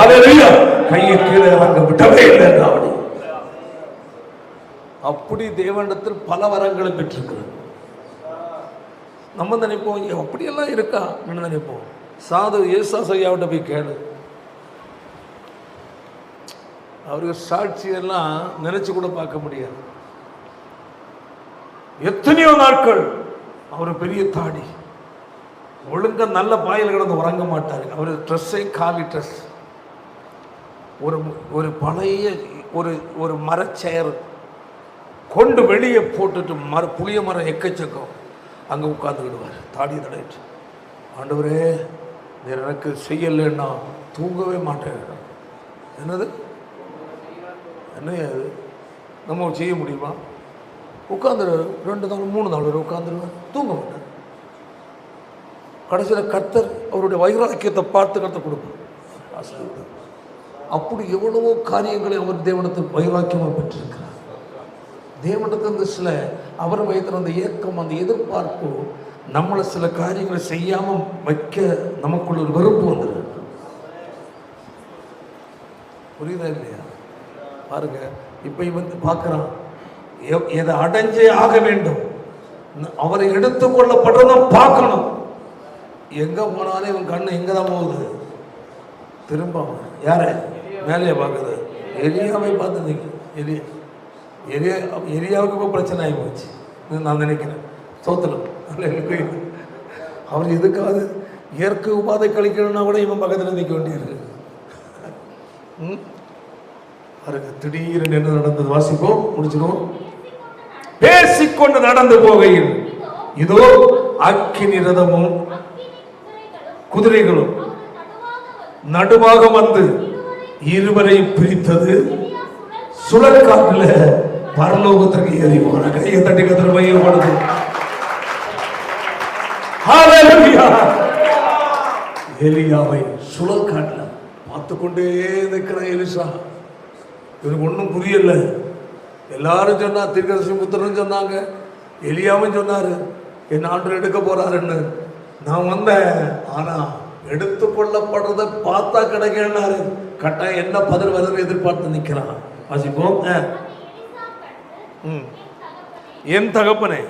கையை கீழே இறங்க விட்டவே இல்லை. அப்படி தேவனிடத்தில் பல வரங்களை பெற்றிருக்கிறது. நம்ம நினைப்போம், அப்படியெல்லாம் இருக்கா நினைப்போம். சாது ஏசாசையாவிட்ட போய் கேளு, அவருக்கு சாட்சியெல்லாம் நினைச்சு கூட பார்க்க முடியாது. எத்தனையோ நாட்கள் அவர் பெரிய தாடி, ஒழுங்கா நல்ல பாயில் கிடந்து உறங்க மாட்டார். அவர் ட்ரெஸ்ஸே காவி ட்ரெஸ், ஒரு பழைய ஒரு மரச்சேர் கொண்டு வெளியே போட்டுட்டு புளிய மரம் எக்கச்சக்கம் அங்கே உட்காந்துக்கிடுவார். தாடி தடையிட்டு, ஆண்டவரே நீர் எனக்கு செய்யலைன்னா தூங்கவே மாட்டேன். என்னது என்னையா அது? நம்ம செய்ய முடியுமா? உட்காந்துருவார், 2 நாள் 3 நாள் வரை உட்காந்துருவார், தூங்க மாட்டார். கடைசியில் கர்த்தர் அவருடைய வைராக்கியத்தை பார்த்து கர்த்தர் கொடுப்பார். அப்படி எவ்வளவோ காரியங்களை அவர் தேவனத்தில் வைராக்கியமாக பெற்றிருக்கிறார். தேவனத்திலிருந்து சில அவர் வயதில் அந்த ஏக்கம், அந்த எதிர்பார்ப்பு நம்மளை சில காரியங்களை செய்யாமல் வைக்க நமக்குள்ள ஒரு வெறுப்பு வந்துடுது. புரியுதா இல்லையா? பாருங்க, இப்போ இவன் பார்க்குறான், எதை அடைஞ்சே ஆக வேண்டும், அவரை எடுத்துக்கொள்ளப்பட்டதும் பார்க்கணும். எங்கே போனாலும் இவன் கண்ணு எங்கே தான் போகுது? திரும்ப யார மேலேயே பார்க்குது. எலியாவை பார்த்துருந்தீங்க? எலியாவுக்கு இப்போ பிரச்சனை ஆகி போச்சு நான் நினைக்கிறேன். சோத்திரம் அவர் எதுக்காவது இயற்கை உபாதை கழிக்கணும்னா கூட இவன் பக்கத்தில் நிற்க வேண்டியிருக்கு. பாருங்க, திடீர்னு என்ன நடந்தது வாசிப்போம், முடிச்சிடும். பேசிக்கொண்டு நடந்து போகையில் இதோ அக்கினி ரதமும் குதிரைகளும் நடுவாக வந்து இருவரை பிரித்தது. சுழற்காற்றுல பரலோகத்திற்கு ஏறி போன கையை தட்டி கத்திர மையப்படுது. எலியாவை சுழற்காட்டுல பார்த்து கொண்டே இருக்கிற எலிசா, இவருக்கு ஒன்றும் புரியல. எல்லாரும் சொன்னா, தீர்க்கதரிசி புத்திரன் சொன்னாங்க, எலியாவும் சொன்னாரு என் ஆண்டு எடுக்க போறாருன்னு. நான் வந்தேன், ஆனா எடுத்துக்கொள்ளப்படுறத பார்த்தா கிடைக்கிறாரு. கட்டாயம் என்ன பதில் வருது எதிர்பார்த்து நிற்கிறான். வாசிப்போம். என் தகப்பனே,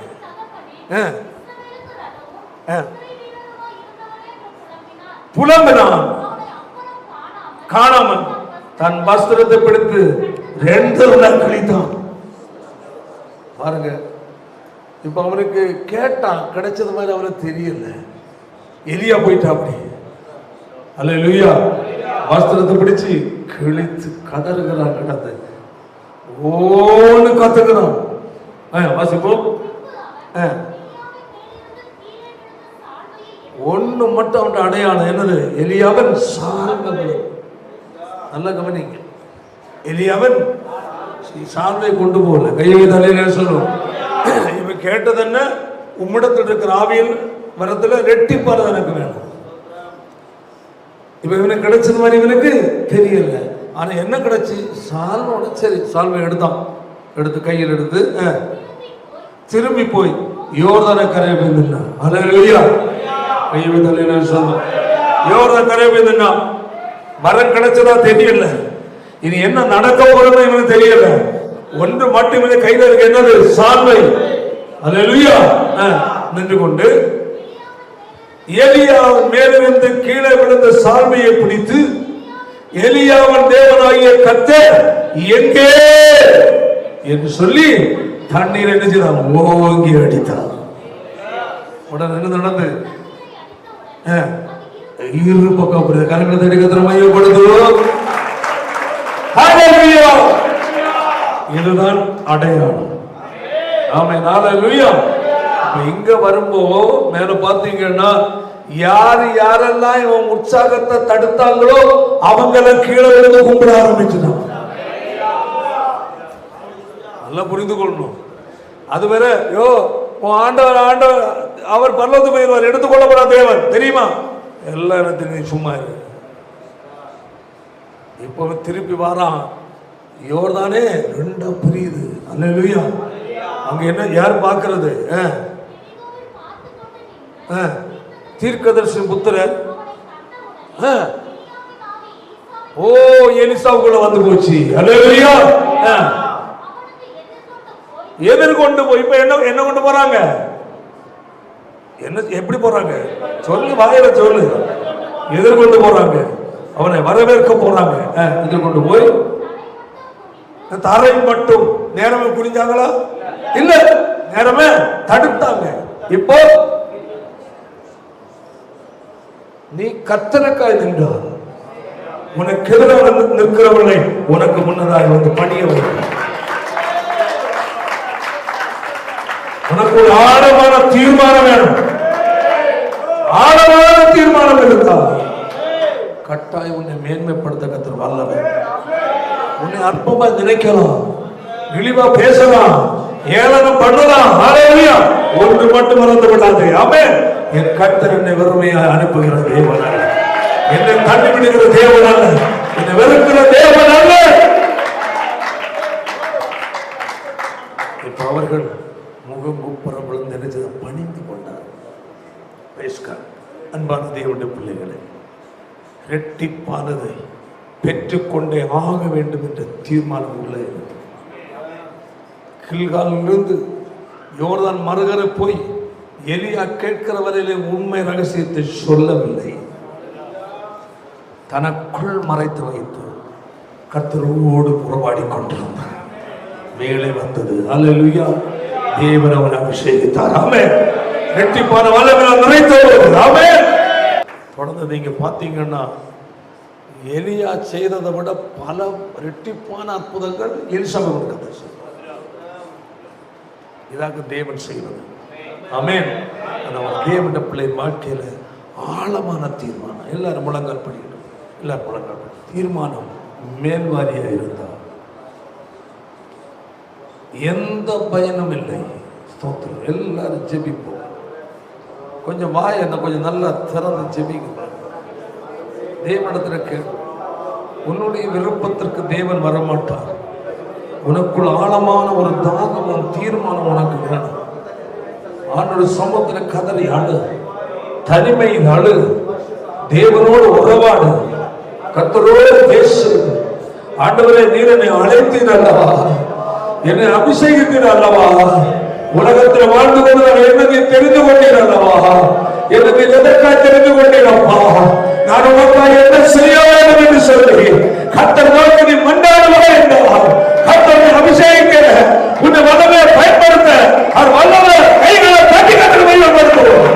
புலம்பினான், காணாமல் தன் வஸ்திரத்தை பிடித்து 2 நாள் கழித்தான். பாருங்க, இப்ப அவனுக்கு கேட்டான், கிடைச்சது மாதிரி அவனுக்கு தெரியல. எலியா போயிட்டா அப்படி. அல்லேலூயா. வஸ்திரத்தை பிடிச்சு கிழித்து கதறுகிறான், கிடந்து ஓன்னு கத்துக்கிறான். வாசிப்போம். ஒண்ணு மட்டும் அவன் அடையாளம் என்னது? எலியாவன் சால்வை. நல்ல கவனிங்க, எலியாவன் சால்வை கொண்டு போகல, கையை தலையில சொல்லுவோம். இவன் கேட்டது என்ன? உம்மிடத்தில் இருக்கிற ஆவியில் வரத்துல ரெட்டிப்பால் எனக்கு வேணும். இப்ப இவனுக்கு கிடைச்சது மாதிரி இவனுக்கு தெரியல. ஆனா என்ன கிடைச்சி? சால்வோட. சரி, சால்வை எடுத்தான், எடுத்து கையில் எடுத்து திரும்பி போய் யோர்தானை கரையை போய் நின்னான். அல்லேலூயா. கையை தலையில சொல்லுவோம். யோர்தான் கரையை போய் நின்னான். மரம் கிடைச்சதா தெரியல, இனி என்ன நடக்க போறது இவனுக்கு தெரியல. ஒன்று மட்டும் இவன் கையில இருக்கு, என்னது? சால்வை. அல்லேலூயா. நின்று கொண்டு எலியாவின் மேலிருந்து கீழே விழுந்த சால்வையை பிடித்து, எலியாவின் தேவனாகிய கர்த்தர் எங்கே என்று சொல்லி தண்ணீர் என்ன செய்தான்? ஓங்கி அடித்தான். உடனே என்ன நடந்து? இரு பக்கம் கரங்களை தடுக்கிற மையப்படுத்துவோம். இதுதான் அடையாளம். ஆமென். ஹல்லேலூயா. இங்க வரும்போ மேல பாத்தீங்கன்னா, யார் யாரெல்லாம் இவன் உற்சாகத்தை தடுத்தாங்களோ அவங்கள கீழே விழுந்து கும்பிட ஆரம்பிச்சுட்டான். நல்லா புரிந்து கொள்ளணும். அது வேற, யோ ஆண்டவர் ஆண்டவர் அவர் பரலோகத்துக்கு போயிடுவார், எடுத்துக்கொள்ளப்படாத தேவன் தெரியுமா? எல்லாம் எனக்கு தெரியும், சும்மா இரு. இப்போ திருப்பி வாரான். யோர்தானே 2 புரியுது. அல்லேலூயா. அங்க என்ன யார் பார்க்கிறது? தீர்க்கதரிசி புத்திரன். ஓ, எலிசாவுக்குள்ள வந்து போச்சு. அல்லேலூயா. எதிர்கொண்டு போய் இப்ப என்ன கொண்டு போறாங்க? என்ன எப்படி போறாங்க? சொல்லு, வாயில சொல்லு. எதிர்கொண்டு போறாங்க, அவனை வரவேற்க போறாங்க. எதிர்கொண்டு போய் தரை மட்டும் நேரமே புரிஞ்சாங்களா? இல்ல, நேரமே தடுத்தாங்க. இப்போ நீ கர்த்தருக்காய் நின்றார், உனக்கு எதிராக நிற்கிறவர்களை உனக்கு முன்னதாக வந்து பணிய வேண்டும். உனக்கு ஒரு ஆழமான தீர்மானம் வேணும். ஆழமான தீர்மானம் இருந்தால் கட்டாயம் உன்னை மேன்மைப்படுத்த கர்த்தர் வல்லவர். உன்னை அற்பமா நினைக்கலாம், இழிவா பேசலாம், ஏளனம் பண்ணலாம். ஹல்லேலூயா. ஒன்று மட்டும் மறந்து விடாதே. ஆமென். என் கர்த்தர் என்னை வெறுமையாக அனுப்புகிற தேவன் அல்ல, என்னை தள்ளி விடுகிற தேவன் அல்ல, என்னை வெறுக்கிற தேவன் அல்ல. இப்ப அவர்கள் முகம் குப்புறம் விழுந்து பணிந்து கொண்டார். அன்பான தேவனுடைய பிள்ளைகளை, இரட்டிப்பானதை பெற்றுக்கொண்டே ஆக வேண்டும் என்ற தீர்மானம் உள்ள கில்காலிலிருந்து யோர்தான் மறுகரை போய் எலியா கேட்கிற வரையிலே உண்மை ரகசியத்தை சொல்லவில்லை. தனக்குள் மறைத்து வைத்து கர்த்தரோடு புறவாடி கொண்டிருந்தார். வேலை வந்தது. அல்லேலூயா. தேவன் அவனை அபிஷேகித்தார். ஆமென். இரட்டிப்பான வல்லமையால் நிறைந்தவர். ஆமென். தொடர்ந்து நீங்க பாத்தீங்கன்னா எலியா செய்ததை விட பல இரட்டிப்பான அற்புதங்கள் எலிசாபெத் நடந்தது. இதாக தேவன் செய்வது. ஆமென். தேவனுடைய பிள்ளை வாழ்க்கையில ஆழமான தீர்மானம். எல்லாரும் முழங்கால் படிக்கணும். எல்லாரும் முழங்கால் தீர்மானம் மேல்வாரியா இருந்தார் எந்த பயனும் இல்லை. ஸ்தோத்திரம். எல்லாரும் ஜெபிப்போம். கொஞ்சம் வாய் என்ன கொஞ்சம் நல்லா திறந்து ஜெபிக்க. தேவனிடத்துல கேள். உன்னுடைய விருப்பத்திற்கு தேவன் வரமாட்டார். உனக்குள் ஆழமான ஒரு தாகமும் தீர்மானம் உனக்கு வேணும். ஆண்டோட சமூகத்தில் கதறி அழு, தனிமையில் அழு, தேவனோடு உறவாடு, கர்த்தரோடு பேசு. ஆண்டவரே, நீர் என்னை அழைத்தீர் அல்லவா, என்னை அபிஷேகித்தீர் அல்லவா, உலகத்தில் வாழ்ந்து கொண்டு நான் என்னை தெரிந்து கொண்டீர் அல்லவா, எனக்கு எதற்காக தெரிந்து கொண்டீரப்பா, நான் உனக்காக என்ன செய்ய வேண்டும் என்று சொல்லி கர்த்தர் நோக்கி நீ மண்டாடுவா என்றார். கர்த்தரை அபிஷேகிக்க, உன்னை வல்லமை பயன்படுத்த அவர் வல்லமை கைகளை தட்டி கட்டளை பயன்படுத்துவோம்.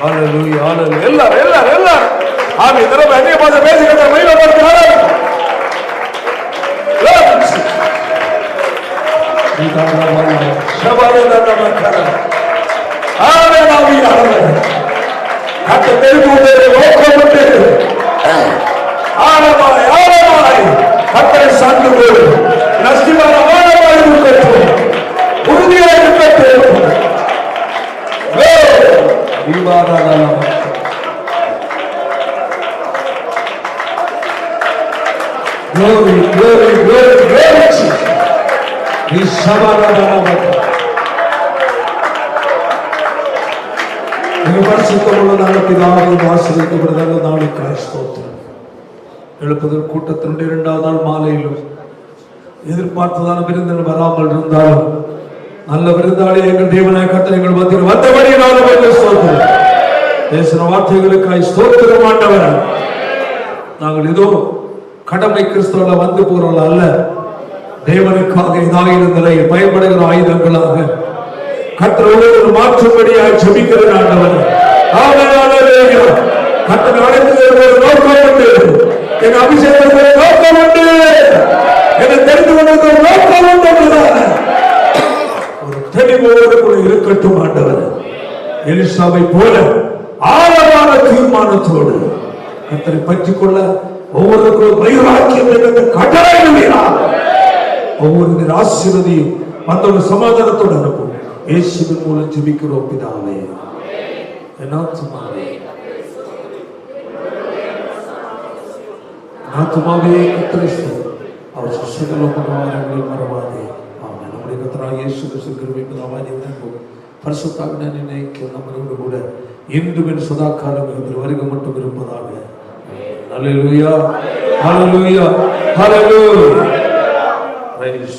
ஹல்லேலூயா. ஹல்லேலூயா. எல்லாரும் ஆமே தரவே அன்னிய பாஷை பேசிக்கிட்ட மகிமைப்படுத்துகிறார். கர்த்தர் தெரிந்து கொண்டதை நோக்கமிட்டு ஆழமாய் ஆழமாய் கர்த்தரை சார்ந்து கொள். நஷ்டமான ஆழமாய் இருக்கட்டும், உறுதியாக இருக்கட்டும். Glory, glory, glory, glory. எழுப்புதல் கூட்டத்தினுடைய 2வது நாள் மாலையிலும் எதிர்பார்த்ததான விருந்தினர் வராமல் இருந்தாலும் நல்ல விருந்தாளி எங்கள் தேவனாய கர்த்தர் எங்கள் மத்தியில் வந்தபடியினாலும் பேசின வார்த்தைகளுக்காய் ஸ்தோத்திரம் ஆண்டவர். நாங்கள் ஏதோ கடமை கிறிஸ்தவ வந்து போறவர்கள் அல்ல, தேவனுக்காக இதாகிற நிலையில் பயப்படுகிற ஆயுதங்களாக கர்த்தர் மாற்றும்படியாக ஜெபிக்கிற ஆண்டவர். கர்த்தர் அழைத்தது நோக்கம் உண்டு, என் அபிஷேகத்தில் நோக்கம் உண்டு, என்னை தெரிந்து கொண்டது நோக்கம் உண்டு. ஒரு தெளிவோடு கூட இருக்கட்டும் ஆண்டவர். எலிசாவை போல ஆழமான தீர்மானத்தோடு கர்த்தரை பற்றிக் கொள்ள ஒவ்வொருவருக்கும் வைராக்கியம் கட்டளையிடுகிறார். ஒவ்வொரு ஆசீர்வதியும் அந்த ஒரு சமாதானத்தோடு அனுப்பும். இயேசுவின் மூலம் ஜெபிக்கிறோம் பிதாவே. ஆத்துமாவே கர்த்தரை ஸ்தோத்திரி, அவர் சகல உபகாரங்களை மறவாதே. ஆமென். நம்முடைய கர்த்தராகிய இயேசு கிறிஸ்துவின் கிருபை பிதாவாகிய தேவன் பரிசுத்த ஆவியானவரின் ஐக்கியம் நம்மோடு கூட இன்றும் சதா காலம் வருகை மட்டும் இருப்பதாக. Hallelujah. Hallelujah. Hallelujah. Praise